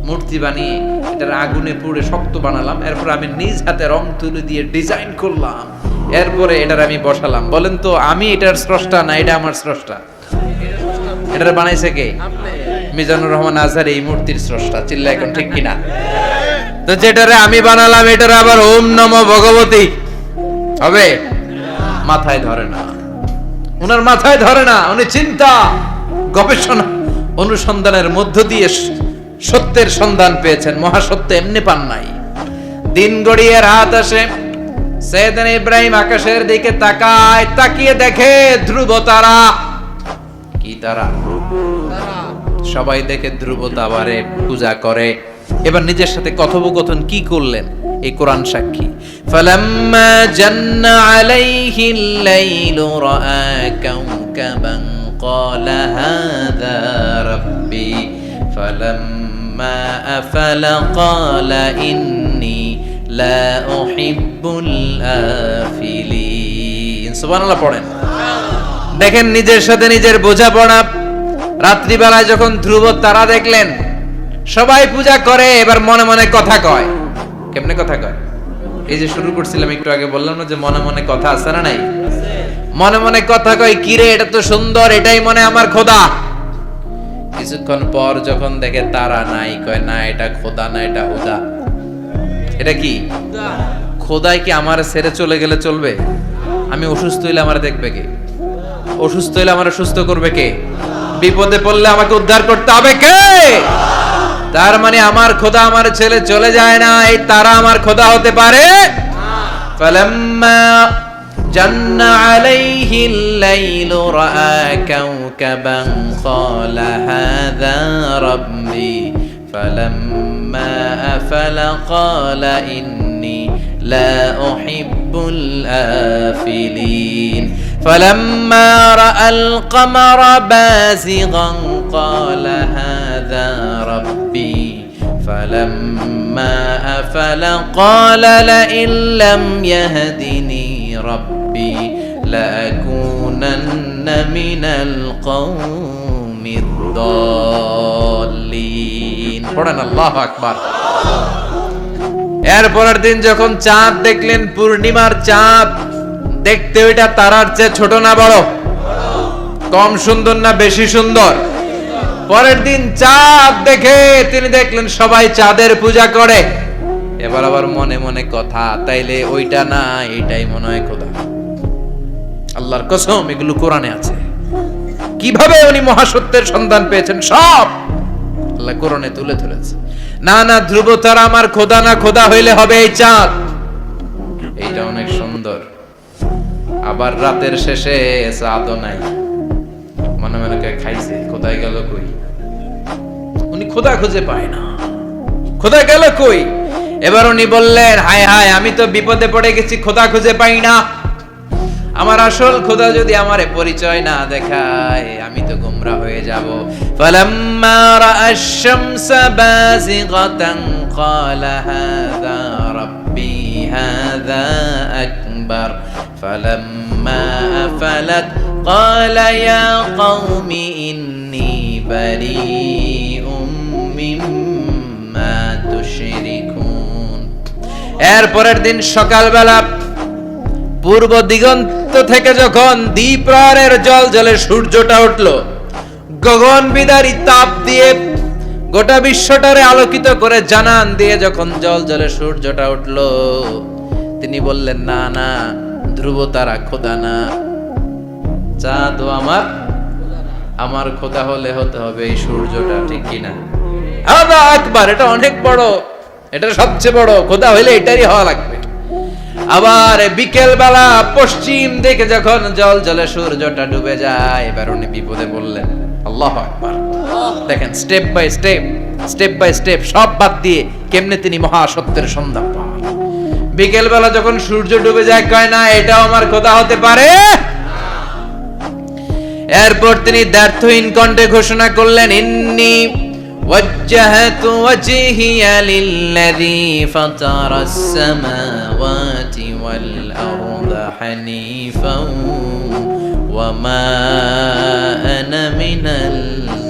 মূর্তি বানিয়ে এটার আগুনে পুড়ে শক্ত বানালাম। এরপর আমি নিজ হাতে রং তুলি দিয়ে ডিজাইন করলাম। এরপরে এটার আমি বসালাম। বলেন তো, আমি এটার স্রষ্টা না এটা আমার স্রষ্টা? এটার বানাইছে কে? মিজানুর রহমান আজহার এই মূর্তির স্রষ্টা। চিল্লা এখন ঠিক কিনা? তো যেটারে আমি বানালাম এটার আবার ওম নমঃ ভগবতী হবে? মাথায় ধরে না, উনার মাথায় ধরে না। উনি চিন্তা, গবেষণা, অনুসন্ধানের মধ্য দিয়ে সত্যের সন্ধান পেয়েছেন। মহাসত্য এমনি পান নাই। দিন গড়িয়ে রাত আসে। সাইয়েদনা ইব্রাহিম আকাশের দিকে তাকায়, তাকিয়ে দেখে ধ্রুব তারা। কি তারা? সবাই দেখে ধ্রুব তারারে পূজা করে। এবার নিজের সাথে কথোপকথন কি করলেন এই কোরআন সাক্ষী। ফালাম্মা জান্না আলাইহিল লাইলু রাআ কাওকাবান ক্বালা হাযা রাব্বি ফালাম্মা আফালা ক্বালা ইন্নী লা উহিব্বুল আফিলিন। সুবহানাল্লাহ পড়েন। দেখেন নিজের সাথে নিজের বোঝাপড়া। রাত্রিবেলায় যখন ধ্রুব তারা দেখলেন, সবাই পূজা করে, এবার মনে মনে কথা কয়। কেমনে কথা কয়? এই যে শুরু করছিলাম একটু আগে, বললাম না যে মনে মনে কথা আছে না নাই? মনে মনে কথা কয়, কিরে এটা তো সুন্দর, এটাই মনে আমার খোদা। কিছুক্ষণ পর যখন দেখে তারা নাই, কয় না এটা খোদা না, এটা হুদা। এটা কি? খোদাই কি আমার ছেড়ে চলে গেলে চলবে? আমি অসুস্থ হইলে আমার দেখবে কে? অসুস্থ হইলে আমার সুস্থ করবে কে? বিপদে পড়লে আমাকে উদ্ধার করতে হবে কে? তার মানে আমার খোদা আমার ছেলে চলে যায় না, এই তারা আমার খোদা হতে পারে? ফালাম্মা জান্না আলাইহিল লাইলু রাআ কাওকাবান ক্বালা হাযা রাব্বি ফালাম্মা আফালা ক্বালা ইন্নী লা উহিব্বুল আফিলিন فلما رأى القمر بازغا قال هذا ربي فلما أفل قال لئن لم يهدني ربي لأكونن من القوم الضالين পড়েন আল্লাহু আকবার। এরপরের দিন যখন চাঁদ দেখলেন, পূর্ণিমার চাঁদ, দেখতে ওইটা তারার চেয়ে ছোট না বড়? কম সুন্দর না বেশি সুন্দর? পরের দিন চাঁদ দেখে তিনি দেখলেন সবাই চাঁদের পূজা করে। এবার আবার মনে মনে কথা, তাইলে ওইটা না এটাই মনে হয় খোদা। আল্লাহর কসম, এগুলো কোরআনে আছে। কিভাবে উনি মহাসত্যের সন্ধান পেয়েছেন সব আল্লাহ কোরআনে তুলে ধরেছে। না না, ধ্রুব তারা আমার খোদা না, খোদা হইলে হবে এই চাঁদ। এইটা অনেক সুন্দর। আবার রাতের শেষে চাঁদও নাই, মনে মনে খাইছে, খোদাই গেল কই? উনি খোদা খুঁজে পায় না, খোদা গেল কই? এবার উনি বললেন, হায় হায়, আমি তো বিপদে পড়ে গেছি, খোদা খুঁজে পাই না। আমার আসল খোদা যদি আমারে পরিচয় না দেখায়, আমি তো গোমরা হয়ে যাব। ফালাম্মা রাআশ শামসা বাযিগাতান ক্বালা হাযা রাব্বি হাযা আকবার فلما أفلت قال يا قوم إني بريء مما تشركون এরপরের দিন সকালবেলা পূর্ব দিগন্ত থেকে যখন দ্বিপ্রহরের জ্বলজ্বলে সূর্যটা উঠলো, গগন বিদারী তাপ দিয়ে গোটা বিশ্বটারে আলোকিত করে জানান দিয়ে যখন জ্বলজ্বলে সূর্যটা উঠলো, তিনি বললেন, না না, ধ্রুব তারা খোদা না, চাঁদও আমার খোদা হলে হতে হবে এই সূর্যটা, ঠিক কিনা? হাযা আকবার, এটা অনেক বড়, এটা সবচেয়ে বড়, খোদা হইলে এটারই হওয়া লাগবে। আবার বিকেল বেলা পশ্চিম দিকে যখন জ্বলজ্বলে সূর্যটা ডুবে যায়, এবার উনি বিপদে বললেন। আল্লাহু আকবার। দেখেন, স্টেপ বাই স্টেপ সব বাদ দিয়ে কেমনে তিনি মহাসত্যের সন্ধান পান। বিকেল বেলা যখন সূর্য ডুবে যায়, কয় না এটাও আমার খোদা হতে পারে? এরপর তিনি দ্ব্যর্থহীন কণ্ঠে ঘোষণা করলেন, ইন্নী ওয়াজ্জাহতু ওয়াজহিয়া লিল্লাযী ফাতারাস সামাওয়াতি ওয়াল আরদা হানিফান ওয়া মা আনা মিনাল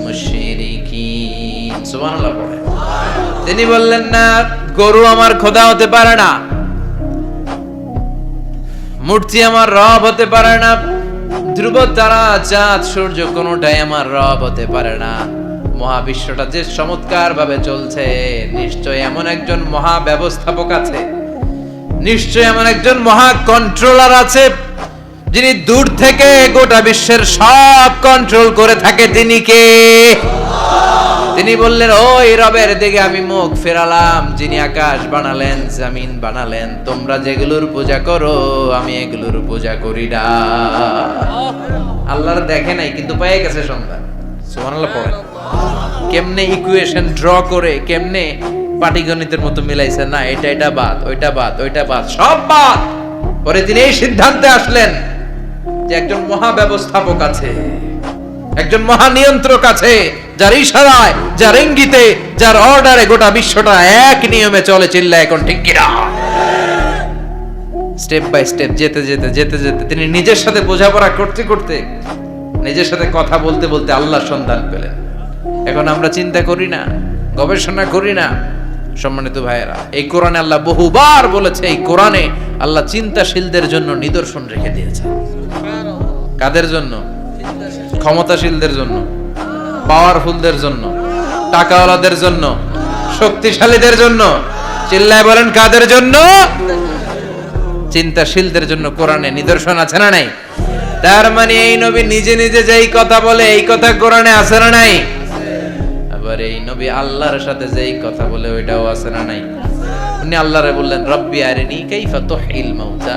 মুশরিকিন। সুবহানাল্লাহ। তিনি বললেন, না, গরু আমার খোদা হতে পারে না, মূর্তি আমার রব হতে পারে না, ধ্রুব তারা চাঁদ সূর্য কোনটাই আমার রব হতে পারে না। মহাবিশ্বটা যে চমৎকার ভাবে চলছে, নিশ্চয় এমন একজন মহা ব্যবস্থাপক আছে, নিশ্চয় এমন একজন মহা কন্ট্রোলার আছে, যিনি দূর থেকে গোটা বিশ্বের সব কন্ট্রোল করে থাকে। তিনি কে? তিনি বললেন, ওই রবের দিকে আমি মুখ ফেরালাম, যিনি আকাশ বানালেন, জমিন বানালেন। তোমরা যেগুলোর পূজা করো, আমি এগুলোর পূজা করি না। আল্লাহর দেখে নাই, কিন্তু পেয়ে গেছে সন্তান। সুবহানাল্লাহ পড়েন। কেমনে ইকুয়েশন ড্র করে, কেমনে পাটিগণিতের মতো মিলাইছে, না এটা বাদ, ওইটা বাদ, ওইটা বাদ, সব বাদ। পরে তিনি এই সিদ্ধান্তে আসলেন যে একজন মহা ব্যবস্থাপক আছে, একজন মহা নিয়ন্ত্রক আছে, যার ইশারায়, যার ইঙ্গিতে, যার অর্ডারে গোটা বিশ্বটা এক নিয়মে চলে। চিল্লায় এখন ঠিক কিনা? স্টেপ বাই স্টেপ যেতে যেতে তিনি নিজের সাথে বোঝাপড়া করতে করতে, নিজের সাথে কথা বলতে বলতে আল্লাহর সন্ধান পেলেন। এখন আমরা চিন্তা করি না গবেষণা করি না। সম্মানিত ভাইয়েরা, এই কোরআনে আল্লাহ বহুবার বলেছে, এই কোরআনে আল্লাহ চিন্তাশীলদের জন্য নিদর্শন রেখে দিয়েছে। কাদের জন্য? ক্ষমতাশীলদের জন্য, পাওয়ারফুলদের জন্য, টাকাওয়ালাদের জন্য, শক্তিশালীদের জন্য। চিল্লায় বলেন কাদের জন্য? চিন্তাশীলদের জন্য কোরআনে নিদর্শন আছে না নাই? তার মানে এই নবী নিজে নিজে যেই কথা বলে, এই কথা কোরআনে আছে না নাই? আবার এই নবী আল্লাহর সাথে যেই কথা বলে, ওইটাও আছে না নাই? উনি আল্লাহরে বললেন, রব্বি আরিনি কাইফা তুহিল মাউতা।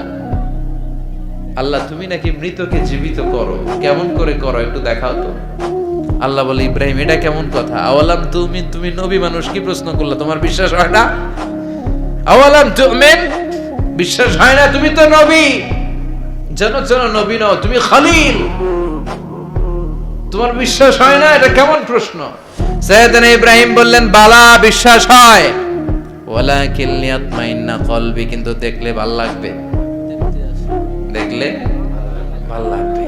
আল্লাহ, তুমি নাকি মৃতকে জীবিত করো, কেমন করে করো একটু দেখাও তো। আল্লাহ বলে, ইব্রাহিম এটা কেমন কথা? আওয়ালাম তুমিন, তুমি নবী মানুষ, কি প্রশ্ন করলে? তোমার বিশ্বাস হয় না? আওয়ালাম তুমিন, বিশ্বাস হয় না? তুমি তো নবী, জানো নবী নও, তুমি খলিল, তোমার বিশ্বাস হয় না? এটা কেমন প্রশ্ন? সাইয়েদনা ইব্রাহিম বললেন, বালা, বিশ্বাস হয়, ওয়ালাকিন লিয়াতমাইন্না কলবি, কিন্তু দেখলে ভাল লাগবে, দেখলে ভাল লাগবে,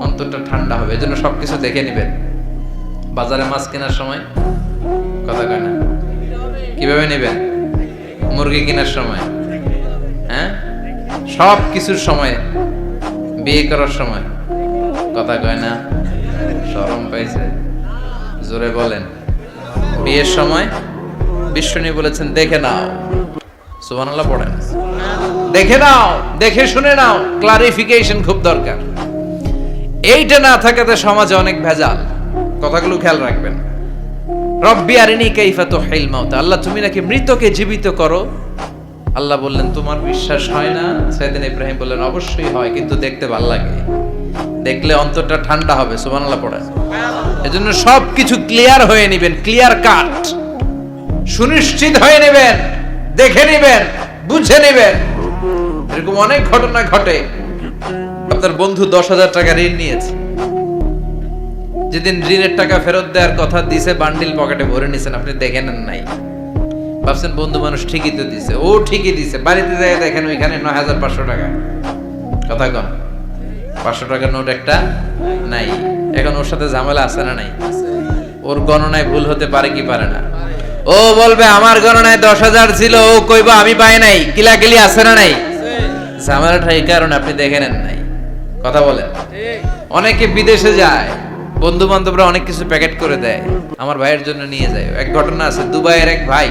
অন্তরটা ঠান্ডা হবে। এজন্য সবকিছু দেখে নেবেন। বাজারে মাছ কেনার সময় কথা কয় না, কিভাবে নেবেন? মুরগি কেনার সময়, হ্যাঁ, সব কিছুর সময়, বিয়ে করার সময় কথা কয় না, শরম পাইছে, জোরে বলেন। বিয়ের সময় বিশ্বনবী বলেছেন, দেখে নাও, সুবহানাল্লাহ পড়েন, দেখে নাও, দেখে শুনে নাও, ক্লারিফিকেশন খুব দরকার। এইটা না থাকাতে সমাজে অনেক ভেজাল। কথাগুলো খেয়াল রাখবেন। রব্বি আরিনি কাইফা তুহিল মাউতা, আল্লাহ তুমি নাকি মৃতকে জীবিত করো। আল্লাহ বললেন, তোমার বিশ্বাস হয় না? সাইয়েদনা ইব্রাহিম বললেন, অবশ্যই হয়, কিন্তু দেখতে ভালো লাগে, দেখলে অন্তরটা ঠান্ডা হবে। সুবহানাল্লাহ পড়েন। এজন্য সবকিছু ক্লিয়ার হয়ে নেবেন, ক্লিয়ার কাট, সুনিশ্চিত হয়ে নেবেন, দেখে নেবেন, বুঝে নেবেন। এরকম অনেক ঘটনা ঘটে। আপনার বন্ধু 10,000 টাকা ঋণ নিয়েছে, যেদিন ঋণের টাকা ফেরত দেওয়ার কথা দিছে, বান্ডিল পকেটে ভরে নিছেন, আপনি দেখে নেন নাই। ভাবছেন বন্ধু মানুষ ঠিকই তো দিছে, ও ঠিকই দিছে, বাড়িতে যায় দেখেন ওইখানে 9,500 টাকা। কথা কন, 500 টাকার নোট একটা নাই। এখন ওর সাথে ঝামেলা আছে না নাই? ওর গণনায় ভুল হতে পারে কি পারে না? ও বলবে আমার গণনায় 10,000 ছিল, ও কইবা আমি পাই নাই, কিলাকিলি আছে না নাই? ঝামেলাটা এই কারণে আপনি দেখে নেন নাই। কথা বলেন। অনেকে বিদেশে যায়, বন্ধু বান্ধবরা অনেক কিছু প্যাকেট করে দেয়, আমার ভাইয়ের জন্য নিয়ে যায়। এক ঘটনা আছে, দুবাইয়ের এক ভাই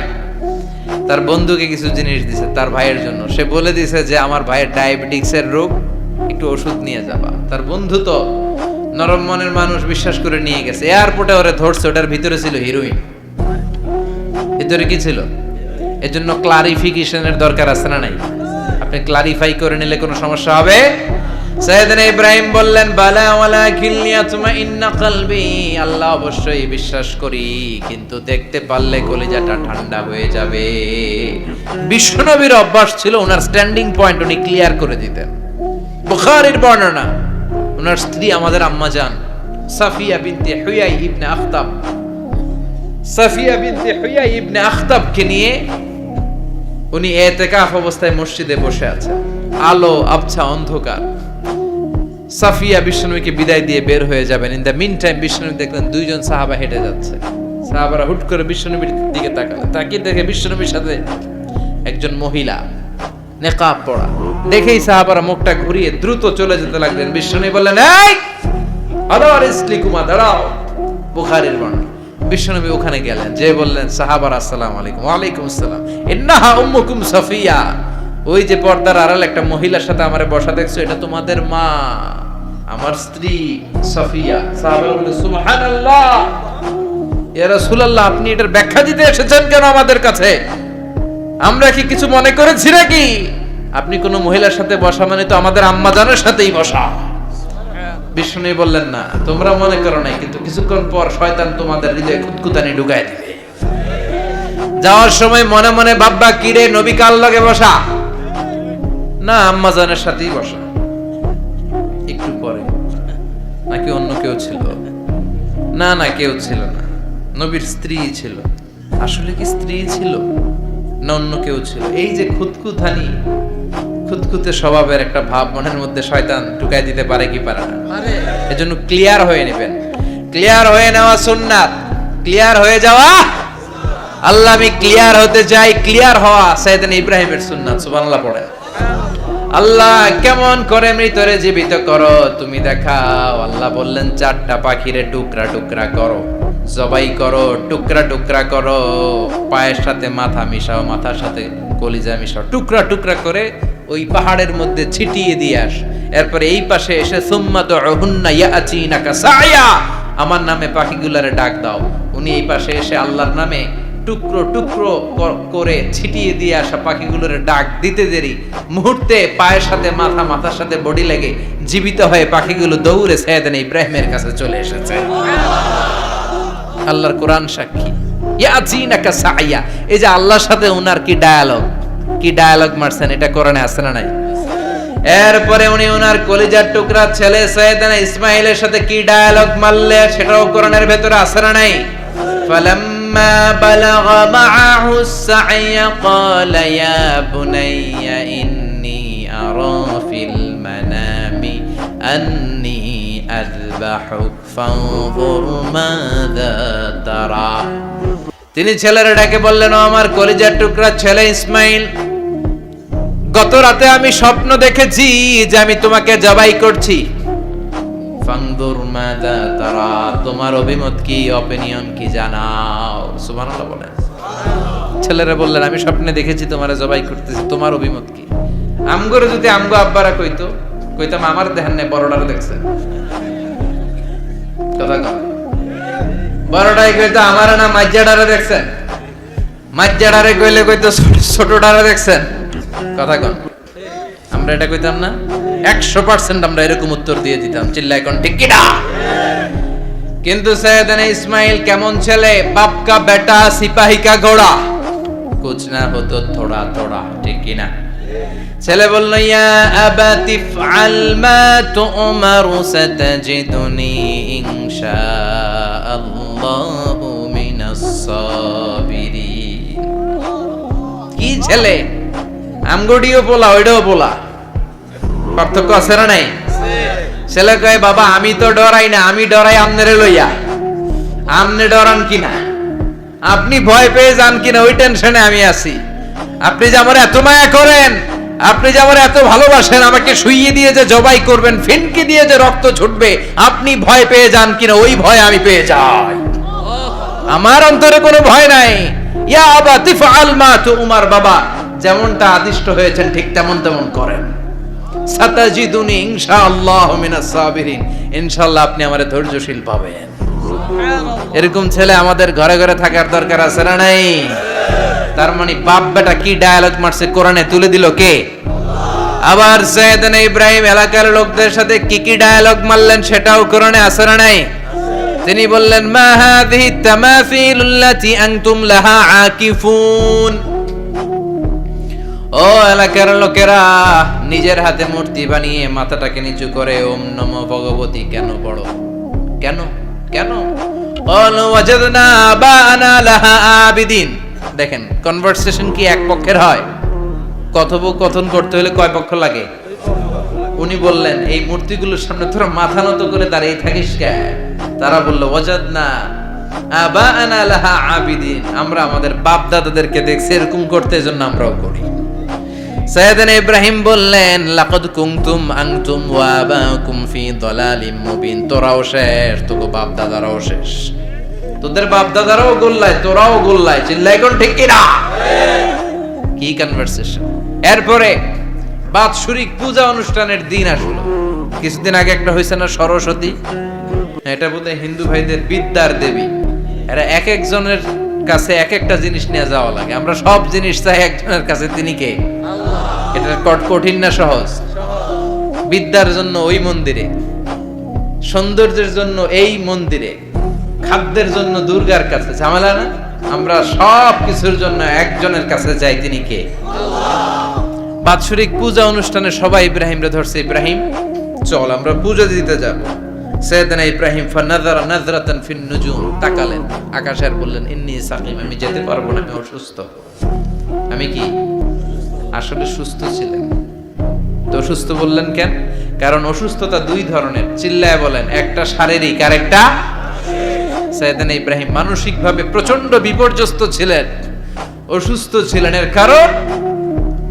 তার বন্ধুকে কিছু জিনিস দিছে তার ভাইয়ের জন্য। সে বলে দিছে যে আমার ভাইয়ের ডায়াবেটিক্সের রোগ, একটু ওষুধ নিয়ে যাবা। তার বন্ধু তো নরম মনের মানুষ, বিশ্বাস করে নিয়ে গেছে। এয়ারপোর্টে ওরে ধরছে, ওটার ভিতরে ছিল হিরোইন। ভিতরে কি ছিল? এজন্য ক্লারিফিকেশনের দরকার আছে না নাই? আপনি ক্লারিফাই করে নিলে কোনো সমস্যা হবে? সাইয়েদনা ইব্রাহিম বললেন, বালা ওয়ালাকিন লিয়াতমাইন্না কলবি, আল্লাহ অবশ্যই বিশ্বাস করি, কিন্তু দেখতে পারলে কলিজাটা ঠান্ডা হয়ে যাবে। বিশ্বনবীর অভ্যাস ছিল, ওনার স্ট্যান্ডিং পয়েন্ট উনি ক্লিয়ার করে দিতেন। বুখারীর বর্ণনা, ওনার স্ত্রী আমাদের আম্মা জান সাফিয়া বিনতে হুয়াই ইবনে আখতাব, সাফিয়া বিনতে হুয়াই ইবনে আখতাবকে নিয়ে উনি ইতিকাফ অবস্থায় মসজিদে বসে আছেন। আলো আবছা অন্ধকার। সাফিয়া বিশ্বনবীকে বিদায় দিয়ে বের হয়ে যাবেন। ইন দ্য মিন টাইম বিশ্বনবী দেখলেন দুইজন সাহাবা হেঁটে যাচ্ছে। সাহাবারা হুট করে বিশ্বনবীর দিকে তাকালেন। তাকিয়ে দেখে বিশ্বনবীর সাথে একজন মহিলা, নেকাব পরা। দেখেই সাহাবারা মুখটা ঘুরিয়ে দ্রুত চলে যেতে লাগলেন। বিশ্বনবী বললেন, এই আদার ইসলিকুমা, দাঁড়াও। বুখারীর বর্ণনা। বিশ্বনবী ওখানে গেলেন, যে বললেন, সাহাবারা আসসালামু আলাইকুম। ওয়া আলাইকুম আসসালাম। ইন্নাহা উম্মুকুম সাফিয়া, ওই যে পর্দার আড়াল একটা মহিলার সাথে আমারে বসা দেখছো, এটা তোমাদের মা, আমার স্ত্রী সাফিয়া। সাহাবারা বললেন, সুবহানাল্লাহ, ইয়া রাসূলুল্লাহ, আপনি এটার ব্যাখ্যা দিতে এসেছেন কেন আমাদের কাছে? আমরা কি কিছু মনে করেছি নাকি? আপনি কোন মহিলার সাথে বসা মানে তো আমাদের আম্মা জানের সাথেই বসা। বিষ্ণু বললেন, না, তোমরা মনে করো নাই, কিন্তু কিছুক্ষণ পর শয়তান তোমাদের হৃদয়ে খুঁতখুঁতানি ঢুকায় দিবে। যাওয়ার সময় মনে মনে ভাববা, কিরে নবী কার লগে বসা? না, আম্মা জানের সাথেই বসা। একটু পরে, নাকি অন্য কেউ ছিল? না না, কেউ ছিল না, নবীর স্ত্রী ছিল। আসলে কি স্ত্রী ছিল না অন্য কেউ ছিল? এই যে খুঁতখুঁতানি, খুঁতখুঁতে স্বভাবের একটা ভাব মনের মধ্যে শয়তান ঢুকাই দিতে পারে কি পারে না? এজন্য ক্লিয়ার হয়ে নেবেন। ক্লিয়ার হয়ে নেওয়া সুন্নাত, ক্লিয়ার হয়ে যাওয়া আল্লাহ আমি ক্লিয়ার হতে চাই, ক্লিয়ার হওয়া সাইয়েদনা ইব্রাহিমের সুন্নাত। সুবহানাল্লাহ পড়েন। আল্লাহ কেমন করে মৃতরে জীবিত করো তুমি দেখাও। আল্লাহ বললেন 4টা পাখিরে টুকরা টুকরা করো, জবাই করো, টুকরা টুকরা করো, পায়ের সাথে মাথা মিশাও, মাথার সাথে কলিজা মিশাও, টুকরা টুকরা করে ওই পাহাড়ের মধ্যে ছিটিয়ে দিয়ে আস। এরপরে এই পাশে এসে সুম্মা দুহুন্না ইয়াতিনাকা সায়া, আমার নামে পাখিগুলারে ডাক দাও। উনি এই পাশে এসে আল্লাহর নামে টুকরো টুকরো করে ছিটিয়ে দিয়ে আসা পাখিগুলোর ডাক দিতে দেরি মুহূর্তে পায়ের সাথে মাথা, মাথার সাথে বডি লেগে জীবিত হয়ে পাখিগুলো দৌড়ে সাইয়েদনা ইব্রাহিমের কাছে চলে এসেছে। আল্লাহর কোরআন সাক্ষী। ইয়াতিনাকা সায়া, এই যে আল্লাহর সাথে উনার কি ডায়ালগ মারছেন, এটা কোরআনে আছে না নাই? এরপরে উনি ওনার কলিজার টুকরা ছেলে সাইয়েদনা ইসমাইলের সাথে কি ডায়ালগ মারলে সেটাও কোরআনের ভেতরে আছে না নাই? فلما بلغ معه السعي قال يا بني إني أرى في المنام أني أذبحك فانظر ماذا ترى। তিনি ছেলেরা ডেকে বললেন, ও আমার কলিজার টুকরা ছেলে ইসমাইল, গত রাতে আমি স্বপ্ন দেখেছি যে আমি তোমাকে জবাই করছি। ফানদুর মাযা তারা, তোমার অভিমত কি, অপিনিয়ন কি জানাও। সুবহানাল্লাহ বলেন। ছেলেরা বললেন, আমি স্বপ্নে দেখেছি তোমারে জবাই করতেছি, তোমার অভিমত কি? আমগরে যদি আমগো আব্বারা কইতাম আমার দেখেন না, বড়ডারে দেখছেন। কথা কম, বড়ডাই কইতো আমার না মাজ্জাডারে দেখছেন, মাজ্জাডারে কইলে কইতো ছোটডারে দেখছেন। কথা কম, আমরা এটা কইতাম না? 100% আমরা এরকম উত্তর দিয়ে দিতাম, চিল্লায় কোন ঠিক কিনা? কিন্তু সাইয়েদনা ইসমাইল কেমন ছেলে, বাপ কা বেটা সিপাহি কা ঘোড়া, কুছ না হতো থোড়া থোড়া, ঠিক কিনা? ছেলে বলল, ইয়া আবাতি ফাল মা তুমারু সাতাজিদুনি ইনশাআল্লাহু মিনাস সাবিরিন। কি ছেলে, আমগডিও পোলা ওইটাও পোলা, পার্থক্য আছে না নাই? ছেলে কয়, বাবা আমি তো ডরাই না, আমি ডরাই আমনেরে লইয়া। আমনে ডরান কিনা, আপনি ভয় পেয়ে যান কিনা ওই টেনশনে আমি আছি। আপনি যে আমার এত মায়া করেন, আপনি যে আমার এত ভালোবাসেন, আমাকে শুইয়ে দিয়ে যে জবাই করবেন, ফিনকি দিয়ে যে রক্ত ছুটবে, আপনি ভয় পেয়ে যান কিনা ওই ভয় আমি পেয়ে যাই। আমার অন্তরে কোনো ভয় নাই। ইয়া আবাতি ফাআল মা তুমার, বাবা যেমনটা আদিষ্ট হয়েছেন ঠিক তেমন করেন। সাতাজিদুনি ইনশাআল্লাহু মিনাস সাবিরিন, ইনশাআল্লাহ আপনি আমারে ধৈর্যশীল পাবেন। এরকম ছেলে আমাদের ঘরে ঘরে থাকার দরকার আছে না নাই? তার মানে বাপ বেটা কি ডায়ালগ মারছে কোরআনে তুলে দিল কে? আবার সাইয়েদনা ইব্রাহিম এলাকার লোকদের সাথে কি ডায়ালগ মারলেন সেটাও কোরআনে আছে না নাই? তিনি বললেন, মা হাযিহি তামাসিলুল্লাতী আনতুম লাহা আকিফুন। ও এলাকার লোকেরা, নিজের হাতে মূর্তি বানিয়ে মাথাটাকে নিচু করে ওম নমো ভগবতী কেন পড়ো? কেন কেন? ক্বালু ওয়াজাদনা আবানা লাহা আবিদিন। দেখেন, কনভারসেশন কি এক পক্ষের হয়? কথোপকথন করতে হলে কয় পক্ষ লাগে? উনি বললেন, এই মূর্তিগুলোর সামনে তোরা মাথা নত করে দাঁড়িয়ে থাকিস কেন? তারা বলল, ওয়াজাদনা আবানা লাহা আবিদিন, আমরা আমাদের বাপ দাদাদেরকে দেখছি এরকম করতে, এজন্য আমরাও করি। সাইয়েদনা ইব্রাহিম বললেন, লাকাদ কুনতুম আনতুম ওয়া আবাকুম ফি দালালিম মুবিন। তোরাও শেষ, তোগো বাপ দাদারাও শেষ, তোদের বাপ দাদারাও গোল্লায়, তোরাও গোল্লায়, চিল্লাই কোন ঠিক কি না? কি কনভারসেশন! এরপরে বাৎসরিক পূজা অনুষ্ঠানের দিন আসলো। কিছুদিন আগে একটা হয়েছে না, সরস্বতী? এটা বোধহয় হিন্দু ভাইদের বিদ্যার দেবী। এরা এক একজনের কাছে এক একটা জিনিস নিয়ে যাওয়া লাগে। আমরা সব জিনিস চাই একজনের কাছে, তিনি কে? এটা কঠিন না সহজ? বিদ্যার জন্য ওই মন্দিরে, সৌন্দর্যের জন্য এই মন্দিরে, খাদ্যের জন্য দুর্গার কাছে, ঝামেলা না? আমরা সব কিছুর জন্য একজনের কাছে যাই, তিনি কে? বাৎসরিক পূজা অনুষ্ঠানে সবাই ইব্রাহিমরে ধরছে, ইব্রাহিম চল আমরা পূজা দিতে যাব। সাইয়েদনা ইব্রাহিম ফানাযারা নাযরাতান ফিন নুজুম, তাকালেন আকাশে আর বললেন, ইন্নী সাকিম, আমি যেতে পারবো না, আমি অসুস্থ। আমি কি আসলে সুস্থ ছিলেন? তো অসুস্থ বললেন কেন? কারণ অসুস্থতা দুই ধরনের, চিল্লায় বলেন, একটা শারীরিক আর একটা সাইয়েদনা ইব্রাহিম মানসিকভাবে প্রচন্ড বিপর্যস্ত ছিলেন, অসুস্থ ছিলেন। এর কারণ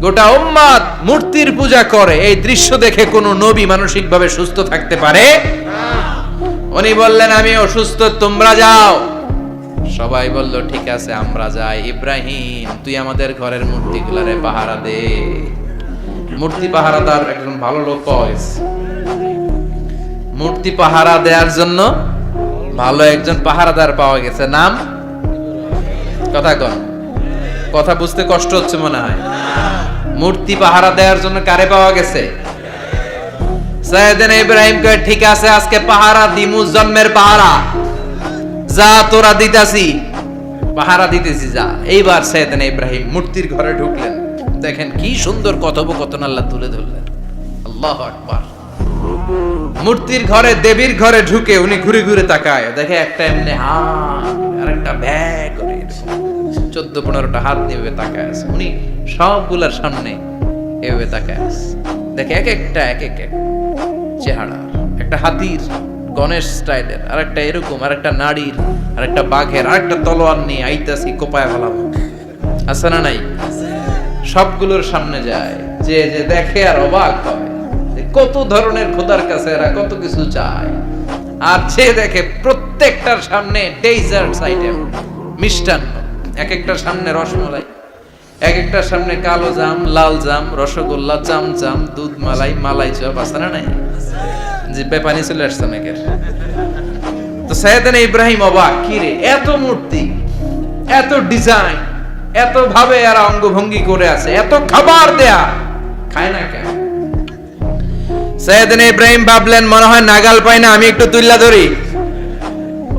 গোটা উম্মাত মূর্তির পূজা করে, এই দৃশ্য দেখে কোন নবী মানসিকভাবে সুস্থ থাকতে পারে? উনি বললেন আমি অসুস্থ, তোমরা যাও। সবাই বলল ঠিক আছে আমরা যাই। ইব্রাহিম তুই আমাদের ঘরের মূর্তিগুলারে পাহারা দে। মূর্তি পাহারাদার একজন ভালো লোক পাওয়া গেছে, মূর্তি পাহারা দেওয়ার জন্য ভালো একজন পাহারাদার পাওয়া গেছে। নাম কথা কন, কথা বুঝতে কষ্ট হচ্ছে মনে হয়। মূর্তি পাহারা দেওয়ার জন্য কারে পাওয়া গেছে? সাইয়েদনা ইব্রাহিম কয় ঠিক আছে আজকে পাহারা দিমু, জন্মের পাহারা, যা তোরা দিতাছি, পাহারা দিতেছি যা। এইবার সাইয়েদনা ইব্রাহিম মূর্তির ঘরে ঢুকলেন। দেখেন কি সুন্দর কথোপকথন আল্লাহ তুলে ধরলেন। আল্লাহু আকবার। মূর্তির ঘরে, দেবীর ঘরে ঢুকে উনি ঘুরে ঘুরে তাকায়, দেখে একটা এমনি হাত আর একটা ব্যাগ করে 14-15টা হাত নিয়ে তাকায় আছে। উনি সবগুলার সামনে এভাবে তাকায় আছে, দেখে এক একটা এক এক চেহারা, একটা হাতির গণেশ স্টাইলের, আর একটা এরকম, আর একটা নারীর, আর একটা বাঘের, আর একটা তলোয়ার নিয়ে আইতাছি কোপায় ফেলাম। আছে না নাই? সবগুলোর সামনে যায়, যে যে দেখে আর অবাক হয় কত ধরনের খোদার কাছে এরা কত কিছু চায়। আর যে দেখে প্রত্যেকটার সামনে ডেজার্টস আইটেম, মিষ্টান্ন, এক একটার সামনে রসমালাই, এক একটার সামনে কালো জাম, লাল জাম, রসগোল্লা, চামচাম, দুধ মালাই, মালাই চপ। আছে না নাই? যে পানি চলে আসছে অনেকের। তো সাইয়েদনা ইব্রাহিম অবাক, কি রে এত মূর্তি, এত ডিজাইন, এত ভাবে এরা অঙ্গভঙ্গি করে আছে, এত খাবার দেয়া, খায় না কেন? সাইয়েদনা ইব্রাহিম ভাবলেন মনে হয় নাগাল পাই না, আমি একটু তুল্লা ধরি।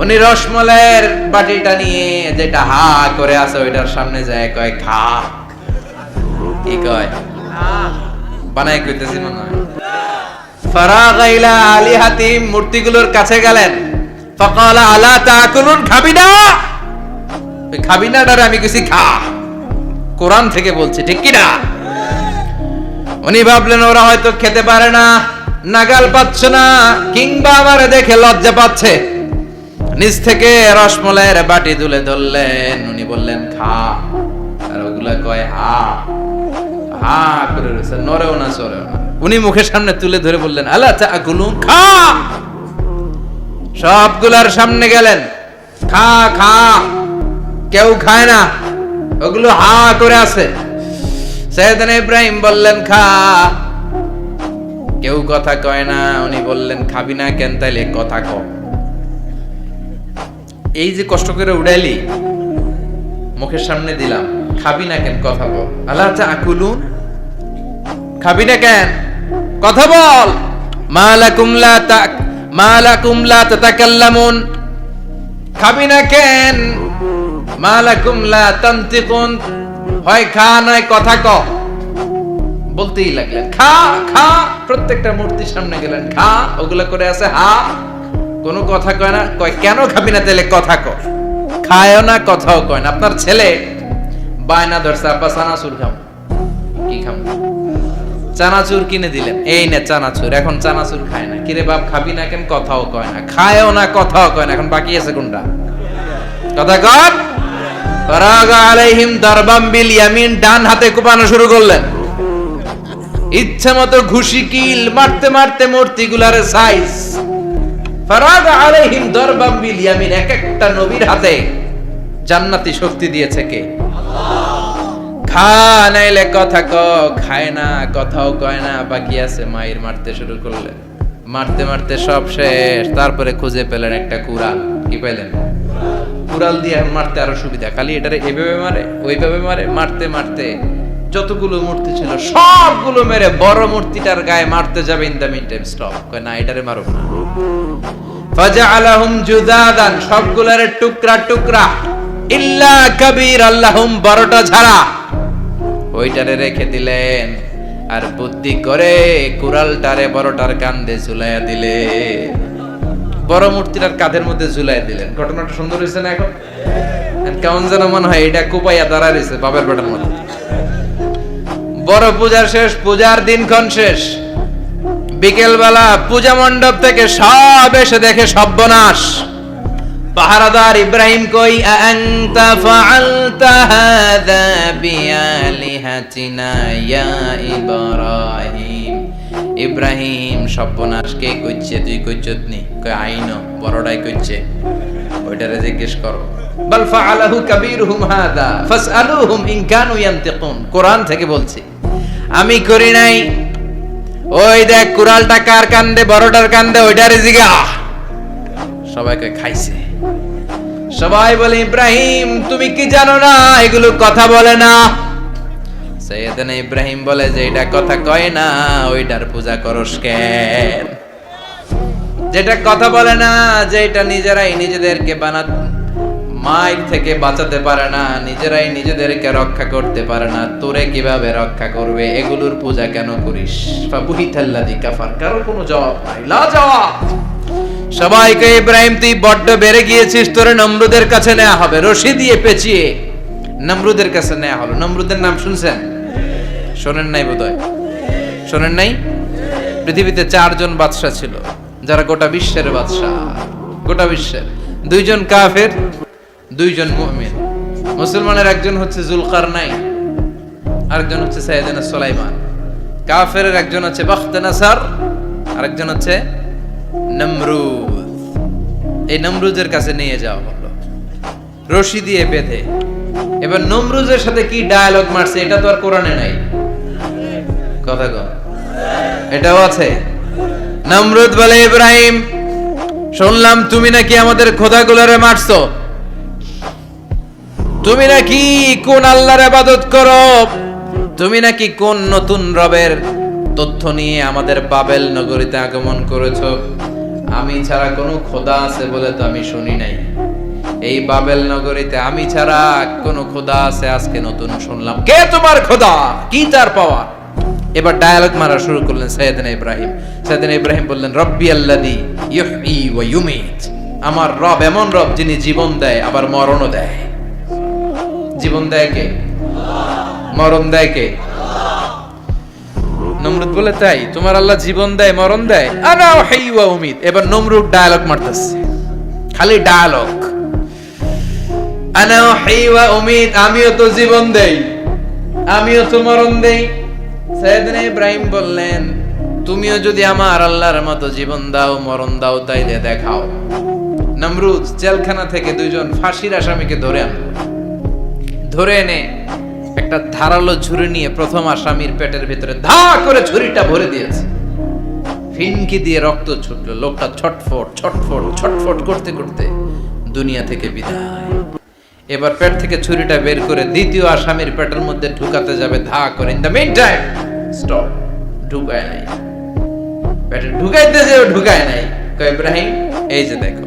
উনি রসমালাইয়ের বাটিটা নিয়ে যেটা হা করে আছে ওইটার সামনে যায়, কয় খা। কি কয়? বানাই কইতেছি মনে হয়। ফারাগা ইলা আলিহাতিম, মূর্তিগুলোর কাছে গেলেন। ফাকালা আলা তাকুলুন, খাবি না? ওই খাবি না ডারে আমি কিছু খা, কোরআন থেকে বলছি, ঠিক কি না? উনি ভাবলেন ওরা হয়তো খেতে পারে না, নাগাল পাচ্ছে না, কিংবা আমারে দেখে লজ্জা পাচ্ছে। নিচ থেকে রসমলাইয়ের বাটি তুলে ধরলেন। উনি বললেন খা, আর ওগুলা কয় হা হা করে রয়েছে, নরেও না চড়েও না। উনি মুখের সামনে তুলে ধরে বললেন আলা তাকুলুন, খা। সবগুলার সামনে গেলেন, খা খা। কেউ খায় না, ওগুলো হা করে আছে। সাইয়েদনা ইব্রাহিম বললেন খা, কেউ কথা কয় না। উনি বললেন খাবি না কেন? তাইলে কথা ক। এই যে কষ্ট করে উড়াইলি, মুখের সামনে দিলাম, খাবি না কেন? কথা বল। আলা তাকুলুন, খাবি না কেন? কথা বল। মালাকুম লা তাতাকাল্লামুন, খাবি না কেন? মালাকুম লা তানতিকুন, হয় খা নয় কথা ক। বলতেই লাগলেন খা খা। প্রত্যেকটা মূর্তির সামনে গেলেন, খা। ওগুলা করে আছে হা, কোনো কথা কয় না। কয় কেন খাবি না? তাহলে কথা ক। খায়ও না, কথাও কয় না। আপনার ছেলে বায়না ধরছে, আব্বা চানাচুর খাম। কি খাম? চানাচুর কিনে দিলেন, এই নে চানাচুর। এখন চানাচুর খায় না। কিরে বাপ খাবি না কেন? কথাও কয় না, খায়ও না, কথাও কয় না। এখন বাকি আছে কোনটা? কথা কর। ফারাগা আলাইহিম দারবাম বিল ইয়ামিন, ডান হাতে কোপানো শুরু করলেন। ইচ্ছা মতো ঘুষি কিল মারতে মারতে মূর্তিগুলার সাইজ। ফারাগা আলাইহিম দারবাম বিল ইয়ামিন, এক একটা নবীর হাতে জান্নাতি শক্তি দিয়েছে কে? খা নাইলে কথা ক। খায় না, কথাও কয় না, বাকি আছে। মায়ের মারতে শুরু করলেন, মারতে মারতে সব শেষ। তারপরে খুঁজে পেলেন একটা কুড়াল। কি পেলেন? কুড়াল দিয়ে মারতে আরো সুবিধা, খালি এটারে এভাবে মারে, ওইভাবে মারে। মারতে মারতে যতগুলো মূর্তি ছিল সবগুলো মেরে বড় মূর্তিটার গায়ে মারতে যাবে, in the mean time stop, কয় না এটারে মারো না। ফাজআলাহুম জুদাদান, সবগুলোরে টুকরা টুকরা। ইল্লা কাবীর আল্লাহুম, বড়টা ছাড়া ওইটারে রেখে দিলেন। আর বুদ্ধি করে কুড়ালটারে বড়টার কাঁধে ঝুলাইয়া দিলে, বড় মূর্তিটার কাঁধের মধ্যে ঝুলাই দিলেন। ঘটনাটা সুন্দর হয়েছে না? এখন কেমন যেন মনে হয় এটা কোপাইয়া দাঁড়া রয়েছে বাবার বেটার মধ্যে। বড় পূজার শেষ, পূজার দিনক্ষণ শেষ। বিকেল বেলা পূজা মণ্ডপ থেকে সব এসে দেখে সর্বনাশ। পাহারাদার ইব্রাহিম কই আনতা ফাআলতা হাযা বিআলিহাতিনা ইয়া ইব্রাহিম। ইব্রাহিম সর্বনাশ কে কইছে, তুই কইছত নি? কই আইনো বড়টাই কইছে, ওইটারে জিজ্ঞেস করো। বাল ফাআলাহু কাবীরুহুম হাযা ফাসআলুহুম ইন কানু ইয়ানতিকুন। কোরআন থেকে বলছি, আমি করি নাই। ওই দেখ কুড়ালটা কার কান্দে, বড়টার কান্দে, ওইটারে জিগা। সবাইকে খাইছে। সবাই বলে ইব্রাহিম তুমি কি জানো না এগুলো কথা বলে না? সাইয়েদনা ইব্রাহিম বলে যে এটা কথা কয় না, ওইটার পূজা করস কেন? যেটা কথা বলে না, যেটা নিজেরাই নিজেদেরকে মায়ের থেকে বাঁচাতে পারে না, নিজেরাই নিজেদেরকে রক্ষা করতে পারে না, তোরে কিভাবে রক্ষা করবে? এগুলোর পূজা কেন করিস? ফাবুহিতাল্লাযী কাফার। কারো কোনো জবাব নাই, লা জবাব। সবাইকে ইব্রাহিম তুই বড্ড বেড়ে গিয়েছিস, তোরে নমরুদের কাছে নেওয়া হবে, রশি দিয়ে পেঁচিয়ে নমরুদের কাছে নেওয়া হলো। নমরুদের নাম শুনছেন? শোনেন নাই বোধহয়। শোনেন নাই? পৃথিবীতে 4 জন বাদশা ছিল, যারা গোটা বিশ্বের বাদশা। গোটা বিশ্বের 2 জন কাফের, 2 জন মুমিন। মুসলমানের একজন হচ্ছে জুলকারনাইন, আরেকজন হচ্ছে সাইয়েদনা সুলাইমান। কাফেরের একজন হচ্ছে বাখতানাসার, আরেকজন হচ্ছে নমরুদ। এই নমরুদের কাছে নিয়ে যাওয়া হলো রশি দিয়ে বেঁধে। এবার নমরুদের সাথে কি ডায়ালগ মারছে এটা তো আর কোরআনে নাই। কথা কও, এটাও আছে। নমরুদ বলে ইব্রাহিম শুনলাম তুমি নাকি আমাদের খোদাগুলোরে মারছো, তুমি নাকি কোন আল্লাহর ইবাদত করো, তুমি নাকি কোন নতুন রবের তথ্য নিয়ে আমাদের বাবেল নগরীতে আগমন করেছো। আমি ছাড়া কোনো খোদা আছে বলে তো আমি শুনি নাই। এই বাবেল নগরীতে আমি ছাড়া কোনো খোদা আছে আজকে নতুন শুনলাম। কে তোমার খোদা? কি তার পাওয়া? এবার ডায়ালগ মারা শুরু করলেন সাইয়েদনা ইব্রাহিম। সাইয়েদনা ইব্রাহিম বললেন রব্বি আল্লাযী ইউহয়ী ওয়া ইউমীত। আমার রব এমন রব যিনি জীবন দেয় আবার মরণও দেয়। জীবন দেয় কে? মরণ দেয় কে? নমরুদ বলে তাই তোমার আল্লাহ জীবন দেয় মরণ দেয়? আনা উহয়ী ওয়া উমীত। এবার নমরুদ ডায়ালগ মারতেছে, খালি ডায়ালগ। আনা উহয়ী ওয়া উমীত, আমিও তো জীবন দেই, আমিও তো মরণ দেই। সাইয়েদনা ইব্রাহিম বললেন তুমিও যদি আমার আল্লাহর মতো জীবন দাও মরণ দাও তাইলে দেখাও। নমরুদ জেলখানা থেকে 2 জন ফাঁসির আসামিকে ধরে আনলো। ধরে এনে একটা ধারালো ছুরি নিয়ে প্রথম আসামির পেটের ভিতরে ধা করে ছুরিটা ভরে দিয়েছে। ফিনকি দিয়ে রক্ত ছুটলো। লোকটা ছটফট ছটফট ছটফট করতে করতে দুনিয়া থেকে বিদায়। এবার পেট থেকে ছুরিটা বের করে দ্বিতীয় আসামির পেটের মধ্যে ঢুকাতে যাবে ধা করে। In the mean time stop, ঢুকায় নাই। পেটে ঢুকাইতে যেও ঢুকায় নাই। কয় ইব্রাহিম এই যে দেখো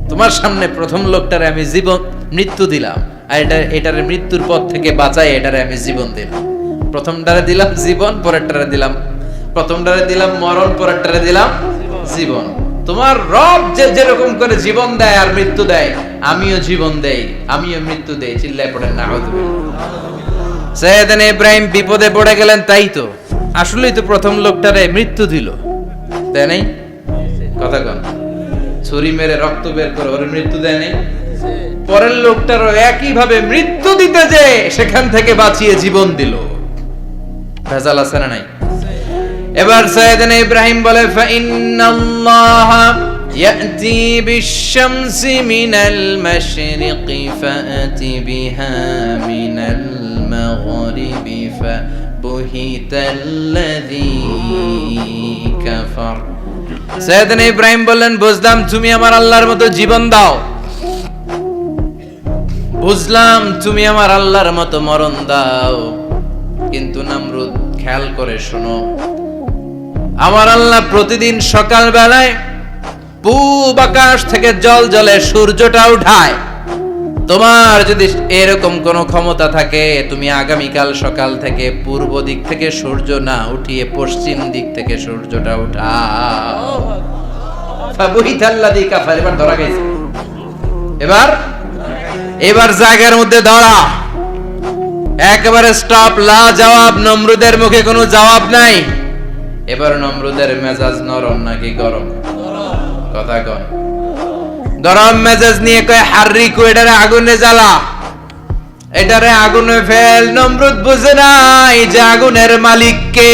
তোমার সামনে প্রথম লোকটারে আমি জীবন মৃত্যু দিলাম, আর এটারে মৃত্যুর পথ থেকে বাঁচাই এটারে আমি জীবন দিলাম। প্রথমটারে দিলাম জীবন, পরেরটারে দিলাম, প্রথমটারে দিলাম মরণ, পরেরটারে দিলাম জীবন। তোমার রব যে যেরকম করে জীবন দেয় আর মৃত্যু দেয়, আমিও জীবন দেই আমিও মৃত্যু দেই। চিল্লায় পড়েন নাউযুবিল্লাহ। সাইয়েদনা ইব্রাহিম বিপদে পড়ে গেলেন। তাই তো আসলেই তো প্রথম লোকটারে মৃত্যু দিল, তাই নাই? কথা কন, ছুরি মেরে রক্ত বের করে ওর মৃত্যু দেয় নাই? পরের লোকটারও একই ভাবে মৃত্যু দিতে যে সেখান থেকে বাঁচিয়ে জীবন দিল। ভেজাল আছে না নাই? এবার সাইয়েদনা ইব্রাহিম বলে ফাইন্নাল্লাহা ইয়াতি বিশ-শামসি মিনাল মাশরিকি ফাআতি বিহা মিনাল মাগরিবি ফাবুহিতাল্লাযী কাফার। সাইয়েদনা ইব্রাহিম বললেন বুঝলাম তুমি আমার আল্লাহর মতো জীবন দাও, বুঝলাম তুমি আমার আল্লাহর মতো মরণ দাও, কিন্তু নমরুদ খেয়াল করে শোনো, আমার আল্লাহ প্রতিদিন সকাল বেলায় পূব আকাশ থেকে জল জলে সূর্যটা উঠায়। তোমার যদি এরকম কোন ক্ষমতা থাকে তুমি আগামীকাল সকাল থেকে পূর্ব দিক থেকে সূর্য না উঠিয়ে পশ্চিম দিক থেকে সূর্যটা উঠাও। ফাবুহিতাল্লাযী কাফার। এবার ধরা গেছে, এবার জায়গার মধ্যে ধরা, একেবারে স্টপ, লা জবাব। নমরুদের মুখে কোনো জবাব নাই। এবার নমরুদের মেজাজ নরম নাকি গরম? কথা কন। গরম মেজাজ নিয়ে কয় হাররিকু, এটারে আগুনে জ্বালা, এটারে আগুনে ফেল। নমরুদ বুঝে নাই যে আগুনের মালিক কে।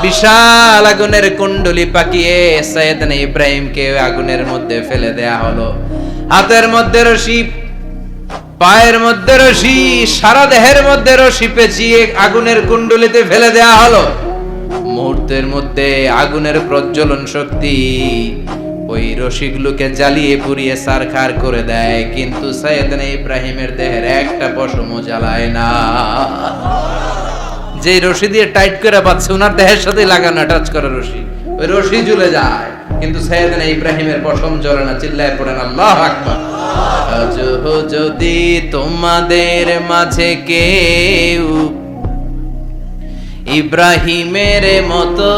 বিশাল আগুনের কুণ্ডলি পাকিয়ে সাইয়েদনা ইব্রাহিমকে আগুনের মধ্যে ফেলে দেয়া হলো। হাতের মধ্যে রশি, পায়ের মধ্যে রশি, সারা দেহের মধ্যে রশি পেঁচিয়ে আগুনের কুণ্ডলিতে ফেলে দেয়া হলো। মুহূর্তের মধ্যে আগুনের প্রজ্বলন শক্তি ওই রশিগুলোকে জ্বালিয়ে পুড়িয়ে ছারখার করে দেয়, কিন্তু সাইয়েদনা ইব্রাহিমের দেহের একটা পশমও জ্বালায় না। যে রশি দিয়ে টাইট করে পাচ্ছে, ওনার দেহের সাথে লাগানো টাচ করা রশি, ওই রশি ঝুলে যায়, কিন্তু সাইয়েদনা ইব্রাহিমের পশম জ্বলে না। চিল্লায় পড়েন আল্লাহু আকবার। আজ যদি তোমাদের মাঝে কেউ ইব্রাহিমের মতো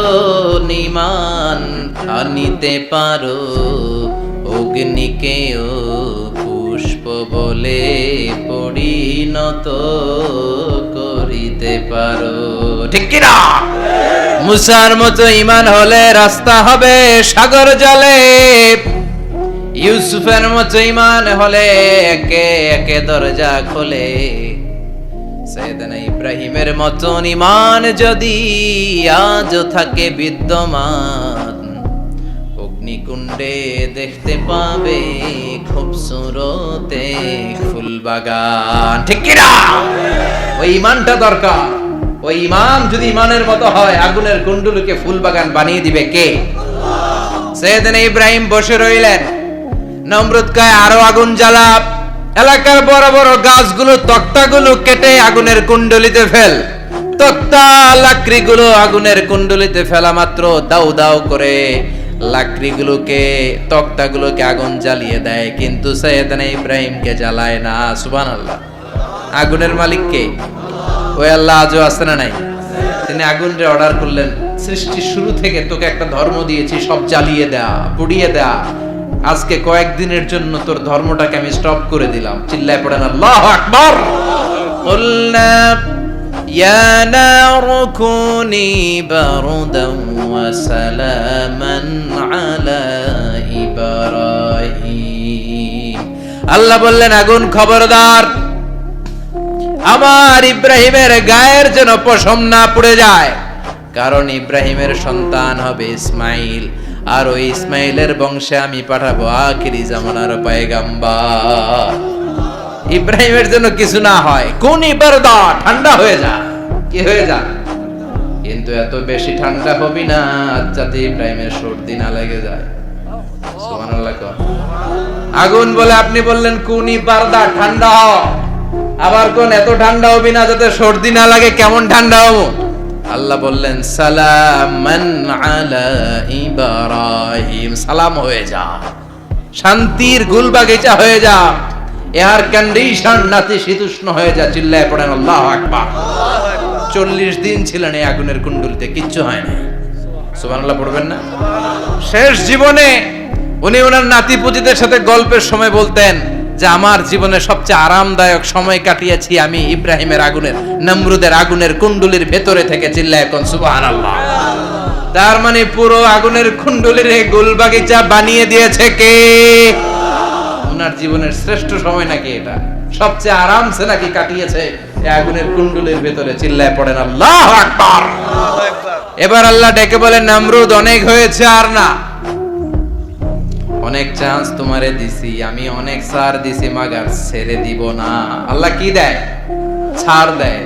ঈমান আনিতে পারো, অগ্নিকেও পুষ্প বলে পরিণত করিতে পারো। ঠিক কি না? মুসার মতো ঈমান হলে রাস্তা হবে সাগর জলে, ইউসুফের মতো ঈমান হলে একে একে দরজা খোলে। সাইয়েদনা ইব্রাহিমের মতন ঈমান যদি আজও থাকে বিদ্যমান, অগ্নিকুণ্ডে দেখতে পাবে খুবসুরতে ফুল বাগান। ঠিক কি না? ওই ঈমানটা দরকার। ওই ঈমান যদি ঈমানের মতো হয়, আগুনের কুণ্ডুলকে ফুল বাগান বানিয়ে দিবে কে? সাইয়েদনা ইব্রাহিম বসে রইলেন। নমরুদ কয় আরো আগুন জ্বালা, এলাকার বড় বড় গাছগুলো, তক্তাগুলো কেটে আগুনের কুণ্ডলিতে ফেল। তক্তা লাকড়িগুলো আগুনের কুণ্ডলিতে ফেলা মাত্র দাউ দাউ করে লাকড়িগুলোকে, তক্তাগুলোকে আগুন জ্বালিয়ে দেয়, কিন্তু সাইয়েদনা ইব্রাহিমকে জ্বালায় না। সুবহানাল্লাহ। আগুনের মালিক কে? ওই আল্লাহ আজও আছে না নাই? তিনি আগুনরে অর্ডার করলেন, সৃষ্টির শুরু থেকে তোকে একটা ধর্ম দিয়েছি, সব জ্বালিয়ে দেয়া, পুড়িয়ে দেয়া, আজকে কয়েকদিনের জন্য তোর ধর্মটাকে আমি স্টপ করে দিলাম। চিল্লায় পড়েন আল্লাহু আকবার। কুলনা ইয়া নারু কুনি বারদান ওয়া সালামান আলা ইব্রাহিম। আল্লাহ বললেন আগুন খবরদার, আমার ইব্রাহিমের গায়ের যেন পশম না পুড়ে যায়, কারণ ইব্রাহিমের সন্তান হবে ইসমাইল, আর ওই ইসমাইলের বংশে আমি পাঠাবো আখিরি জামানার পয়গাম্বার। ইব্রাহিমের জন্য কিছু না হয়, কোন ইবারদা, ঠান্ডা হয়ে যা। কি হয়ে যা? কিন্তু এত বেশি ঠান্ডা হবি না যাতে ইব্রাহিমের সর্দি না লেগে যায়। সুবহানাল্লাহ। আগুন বলে আপনি বললেন কোন ইবারদা, ঠান্ডা হ। আবার কোন এত ঠান্ডা হবি না যাতে সর্দি না লাগে। কেমন ঠান্ডা হবো? আল্লাহ বললেন সালামান আলা ইব্রাহিম, সালাম হয়ে যা, শান্তির গুলবাগিচা হয়ে যা, এয়ার কন্ডিশন নাতিশীতোষ্ণ হয়ে যা। চিল্লায় পড়েন আল্লাহু আকবার। 40 দিন ছিলেন এই আগুনের কুণ্ডলিতে, কিচ্ছু হয় না। সুবহানাল্লাহ পড়বেন না? শেষ জীবনে উনি ওনার নাতি পুতিদের সাথে গল্পের সময় বলতেন যে আমার জীবনে সবচেয়ে আরামদায়ক সময় কাটিয়েছি আমি ইব্রাহিমের আগুনের, নমরুদের আগুনের কুণ্ডলির ভেতরে থেকে। চিল্লায় কোন সুবহানাল্লাহ। তার মানে পুরো আগুনের কুণ্ডলির গোলবাগিচা বানিয়ে দিয়েছে কে? ওনার জীবনের শ্রেষ্ঠ সময় নাকি এটা? সবচেয়ে আরামসে নাকি কাটিয়েছে এই আগুনের কুণ্ডলির ভেতরে। চিল্লায় পড়েন আল্লাহু আকবার। এবার আল্লাহ ডেকে বলেন নমরুদ অনেক হয়েছে, আর না, অনেক চান্স তোমারে দিছি আমি, অনেক ছাড় দিছি, মাগার ছেড়ে দিব না। আল্লাহ কি দেয়? ছাড় দেয়,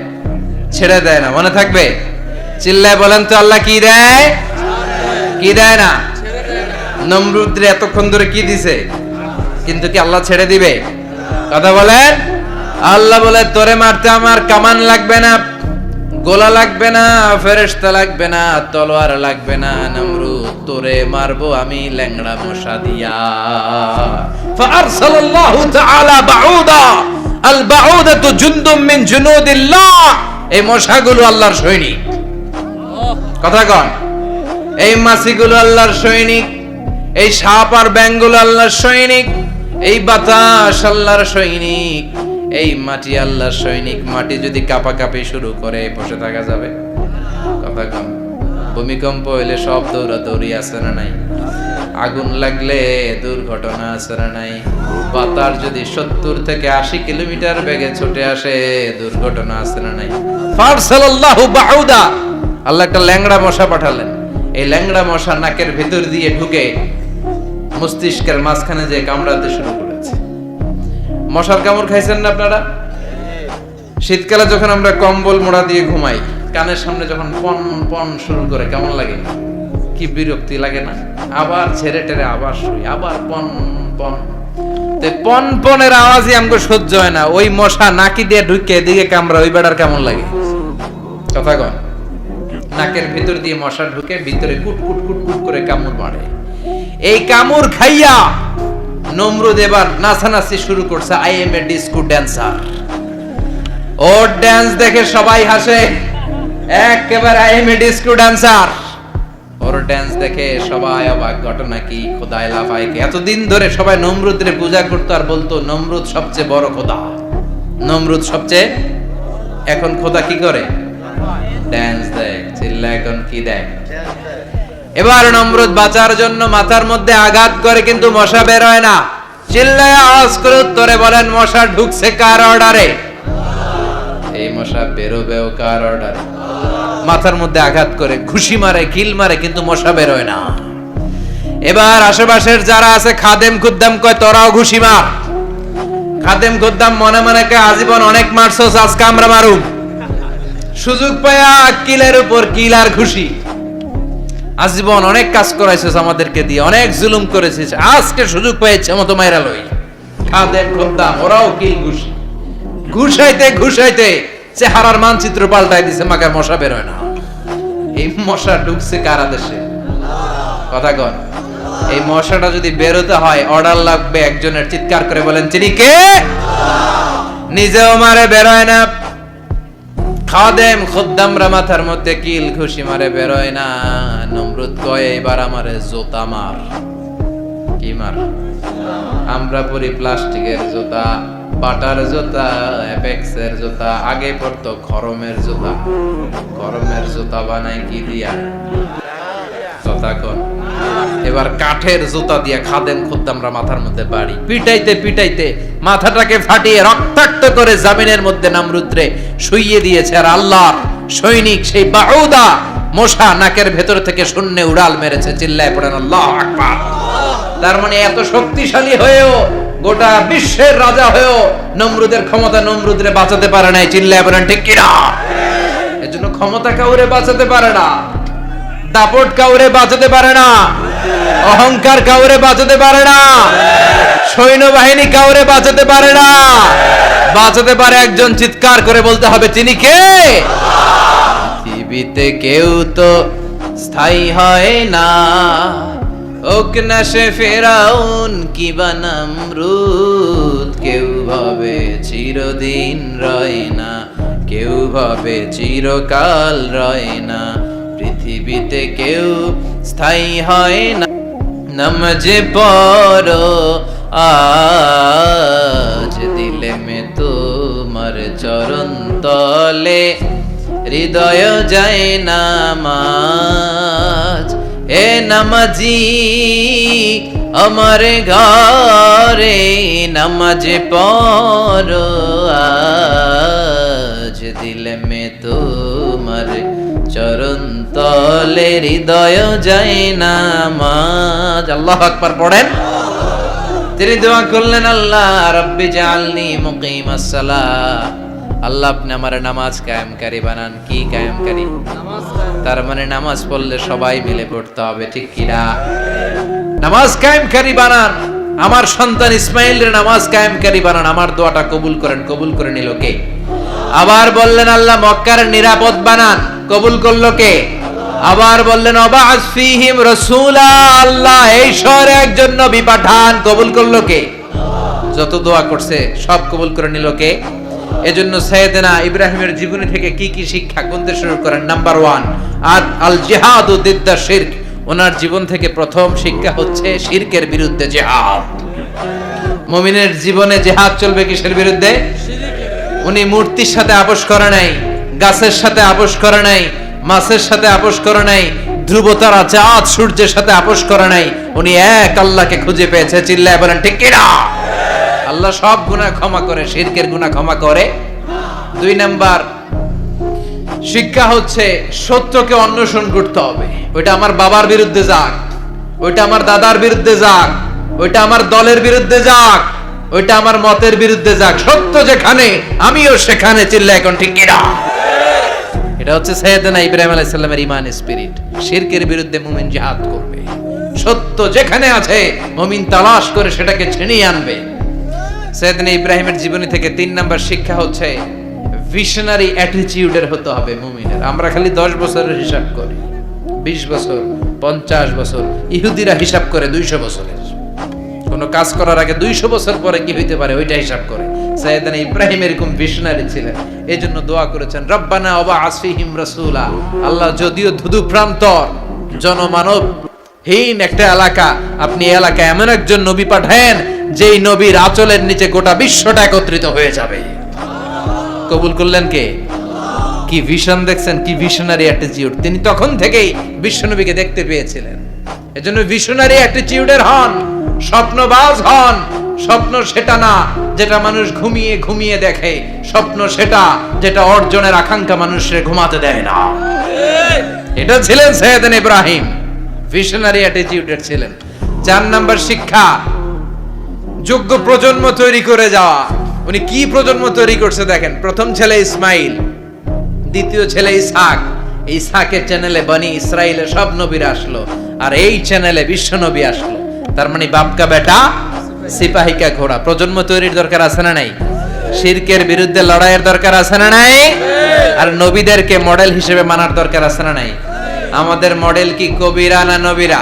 ছেড়ে দেয় না। মনে থাকবে? চিল্লায় বলেন তো আল্লাহ কি দেয়? কি দেয় না? নমরুদরে এতক্ষণ ধরে কি দিছে, কিন্তু কি আল্লাহ ছেড়ে দিবে? কথা বলেন। আল্লাহ বলে তোরে মারতে আমার কামান লাগবে না, গোলা লাগবে না, ফেরেশতা লাগবে না, তলোয়ার লাগবে না। নমরুদ তোরে মারবো আমি ল্যাংড়া মশা দিয়া। ফাআরসালাল্লাহু তাআলা বাউদা, আল বাউদাতু জুনদুম মিন জুনুদিল্লাহ। এই মশাগুলো আল্লাহর সৈনিক। কথা কন। এই মাছিগুলো আল্লাহর সৈনিক, এই সাপ আর ব্যাঙগুলো আল্লাহর সৈনিক, এই বাতাস আল্লাহর সৈনিক, এই মাটি আল্লাহর সৈনিক। মাটি যদি কাঁপাকাঁপি শুরু করে বসে থাকা যাবে? কথা কম। ভূমিকম্প হইলে সব দৌড়াদৌড়ি আছে না নাই? আগুন লাগলে দুর্ঘটনা আছে না নাই? বাতাস যদি 70 থেকে 80 কিলোমিটার বেগে ছুটে আসে, দুর্ঘটনা আছে না নাই? ফারসালাল্লাহু বাউদা, আল্লাহ একটা ল্যাংড়া মশা পাঠালেন। এই ল্যাংড়া মশা নাকের ভিতর দিয়ে ঢুকে মস্তিষ্কের মাঝখানে যে কামড়াতে শুরু করেছে। মশার কামড় খাইছেন না আপনারা? শীতকালে যখন আমরা কম্বল মোড়া দিয়ে ঘুমাই, কানের সামনে যখন পন পন শুরু করে কেমন লাগে? কি বিরক্তি লাগে না? আবার ছেড়ে টেরে আবার শুই, আবার পন পন। পন পনের আওয়াজই আমাকে সহ্য হয় না। ওই মশা নাকি দিয়ে ঢুকে এদিকে কামড়া, ওই বেড়ার কেমন লাগে? কথা কন। নাকের ভিতর দিয়ে মশা ঢুকে ভিতরে কুট কুট কুট কুট করে কামড় মারে। এই কামড় খাইয়া নমরুদ এবার নাচানাচি শুরু করছে। I M A disco dancer. Or dance দেখে সবাই হাসে, একেবারে I M A disco dancer. Or dance দেখে সবাই অবাক। ঘটনা কি? খোদায় লাফায়। এতদিন ধরে সবাই নমরুদের পূজা করতো আর বলতো নমরুদ সবচেয়ে বড় খোদা, নমরুদ সবচেয়ে। এখন খোদা কি করে? ড্যান্স দেয়, চিল্লা। এখন কি দেয়? এবার নমরুদ বাঁচার জন্য মাথার মধ্যে আঘাত করে, কিন্তু মশা বের হয় না। চিল্লায় আওয়াজ করে উত্তরে বলেন, মশা ঢুকছে কার অর্ডারে? এই মশা বেরোবেও কার অর্ডারে? মাথার মধ্যে আঘাত করে ঘুষি মারে, কিল মারে, কিন্তু মশা বের হয় না। এবার আশেপাশের যারা আছে খাদেম খুদ্দাম কয়, তোরাও ঘুষি মার। খাদেম খুদ্দাম মনে মনে কয়, আজীবন অনেক মারছস, আজকে আমরা মারুম। সুযোগ পায়া কিলের উপর কিল আর ঘুষি। আজীবন অনেক কাজ করাইছিস আমাদেরকে দিয়ে, অনেক জুলুম করেছিস, আজকে সুযোগ পেয়েছে মতো মাইরা লই। খাদেম খুদ্দাম ওরাও কিল ঘুষি। ঘুষাইতে ঘুষাইতে চেহারার মানচিত্র পাল্টাই দিছে, মাগার মশা বের হয় না। এই মশা ঢুকছে কার আদেশে? কথা কন। এই মশাটা যদি বেরোতে হয়, অর্ডার লাগবে একজনের। চিৎকার করে বলেন, তিনি কে? নিজেও মারে, বের হয় না। খাদেম খুদ্দামরা মাথার মধ্যে কিল ঘুষি মারে, বের হয় না। নমরুদ কয়, এবার আমারে জুতা মার। কি মার? আমরা পরি প্লাস্টিকের জুতা, বাটার জুতা, অ্যাপেক্সের জুতা। আগে পড়তো খরমের জুতা। খরমের জুতা বানায় কি দিয়া? কথা কন। এবার কাঠের জুতা দিয়া খাদেম খুদ্দামরা মাথার মধ্যে বাড়ি। পিটাইতে পিটাইতে মাথাটাকে ফাটিয়ে রক্তাক্ত করে জামিনের মধ্যে নমরুদরে শুইয়ে দিয়েছে। আর আল্লাহর সৈনিক সেই বাউদা মশা নাকের ভেতর থেকে শূন্যে উড়াল মেরেছে। চিল্লায় পড়েন আল্লাহু আকবার। তার মানে এত শক্তিশালী হয়েও, গোটা বিশ্বের রাজা হয়েও নমরুদের ক্ষমতা নমরুদরে বাঁচাতে পারে নাই। চিল্লায় পড়েন ঠিক কিনা? এজন্য ক্ষমতা কাউরে বাঁচাতে পারে না, দাপট কাউরে বাঁচাতে পারে না, অহংকার কাউরে বাঁচাতে পারে না, সৈন্যবাহিনী কাউরে বাঁচাতে পারে না। বাঁচাতে পারে একজন। চিৎকার করে বলতে হবে, তিনি কে? পৃথিবীতে কেউ তো স্থায়ী হয় না, ওক না সে ফেরাউন কিবা নমরুদ। কেউ ভাবে চিরদিন রয় না, কেউ ভাবে চিরকাল রয় না। পৃথিবীতে কেউ স্থায়ী হয় না। নামাজে পড়ো আজ, দিলে মে তোমার চরণ তলে, হৃদয় যায় নামাজ। এ নামাজি আমার ঘরে, নামাজে পড়ো আজ, দিলে মে তোমার চরণ তলে, হৃদয় যায় নামাজ। আল্লাহু আকবার পড়েন। তিনি দোয়া করলেন, আল্লাহ রাব্বি জাআলনি মুকিমাস সালাহ। আল্লাহ আপনি আমার নামাজ কায়েমকারী বানান। কি কায়েমকারী? তার মানে নামাজ পড়লে সবাই মিলে পড়তে হবে, ঠিক কিনা? নামাজ কায়েমকারী বানান। আমার সন্তান ইসমাইলের নামাজ কায়েমকারী বানান। আমার দোয়াটা কবুল করেন। কবুল করে নিল কে? আবার বললেন, আল্লাহ মক্কার নিরাপদ বানান। কবুল করলো কে? আবার বললেন, ওয়াবা'আস ফীহিম রাসূলা। আল্লাহ এই শহরে একজন নবী পাঠান। কবুল করলো কে? যত দোয়া করছে সব কবুল করে নিল কে? এজন্য সাইয়েদনা ইব্রাহিমের জীবনী থেকে কি কি শিক্ষা গুনতে শুরু করেন। নাম্বার 1, আল জিহাদু দিদ্দা শিরক। ওনার জীবন থেকে প্রথম শিক্ষা হচ্ছে শিরকের বিরুদ্ধে জিহাদ। মুমিনের জীবনে জিহাদ চলবে কিসের বিরুদ্ধে? উনি মূর্তির সাথে আপোষ করে নাই, গাছের সাথে আপোষ করে নাই, মাছের সাথে আপোষ করে নাই, ধ্রুবতারা চাঁদ সূর্যের সাথে আপোষ করে নাই, উনি এক আল্লাহকে খুঁজে পেয়েছে। চিল্লায় বলেন ঠিক কিনা? আল্লাহ সব গুনাহ ক্ষমা করে, শিরকের গুনাহ ক্ষমা করে। 2 নাম্বার শিক্ষা হচ্ছে সত্যকে অন্বেষণ করতে হবে। ওইটা আমার বাবার বিরুদ্ধে যাক, ওইটা আমার দাদার বিরুদ্ধে যাক, ওইটা আমার দলের বিরুদ্ধে যাক, ওইটা আমার মতের বিরুদ্ধে যাক, সত্য যেখানে আমিও সেখানে। চিল্লা এখন ঠিক কিনা? এটা হচ্ছে সাইয়েদনা ইব্রাহিম আলাইহিস সালামের ঈমান স্পিরিট। শিরকের বিরুদ্ধে মুমিন জিহাদ করবে, সত্য যেখানে আছে মুমিন তালাশ করে সেটাকে ছিনিয়ে আনবে। সাইয়েদনা ইব্রাহিমের জীবনী থেকে 3 নাম্বার শিক্ষা হচ্ছে ভিশনারি অ্যাটিটিউডের হতে হবে মুমিনের। আমরা খালি 10 বছরের হিসাব করি, 20 বছর, 50 বছর। ইহুদিরা হিসাব করে 200 বছরের। কোন কাজ করার আগে 200 বছর পরে কি হইতে পারে ওইটা হিসাব করে। সাইয়েদনা ইব্রাহিম এরকম ভিশনারি ছিলেন, এজন্য দোয়া করেছেন রব্বানা ওয়াবআস ফীহিম রাসূলা। আল্লাহ যদিও ধুধু প্রান্তর জনমানব হীন একটা এলাকা, আপনি এই এলাকায় এমন একজন নবী পাঠায়েন যেই নবীর আঁচলের নিচে গোটা বিশ্বটা একত্রিত হয়ে যাবে। কবুল করলেন কে? কি ভিশন দেখছেন, কি ভিশনারি অ্যাটিটিউড। তিনি তখন থেকেই বিশ্বনবীকে দেখতে পেয়েছিলেন। এজন্য ভিশনারি অ্যাটিটিউডের হন, স্বপ্নবাজ হন। স্বপ্ন সেটা না যেটা মানুষ ঘুমিয়ে ঘুমিয়ে দেখে, স্বপ্ন সেটা যেটা অর্জনের আকাঙ্ক্ষা মানুষের ঘুমাতে দেয় না। এটা ছিলেন সাইয়েদনা ইব্রাহিম, ভিশনারি অ্যাটিটিউডের ছিলেন। 4 নাম্বার শিক্ষা, যোগ্য প্রজন্ম তৈরি করে যাওয়া। উনি কি প্রজন্ম তৈরি করছে দেখেন। প্রথম ছেলে ইসমাইল, দ্বিতীয় ছেলে ইসহাক। ইসহাকের চ্যানেলে বনি ইসরাইলের সব নবীরা আসলো, আর এই চ্যানেলে বিশ্ব নবী আসলো। তার মানে বাপকা বেটা সিপাহিকা ঘোড়া। প্রজন্ম তৈরির দরকার আছে না নাই? শিরকের বিরুদ্ধে লড়াইয়ের দরকার আছে না নাই? আর নবীদেরকে মডেল হিসেবে মানার দরকার আছে না নাই? আমাদের মডেল কি কবিরা না নবীরা?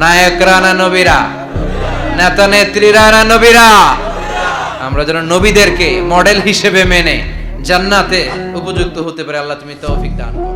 নায়করা না নবীরা? নেতা নেত্রীরা না নবীরা? আমরা যেন নবীদেরকে মডেল হিসেবে মেনে জান্নাতে উপযুক্ত হতে পারে। আল্লাহ তুমি তৌফিক দান করো।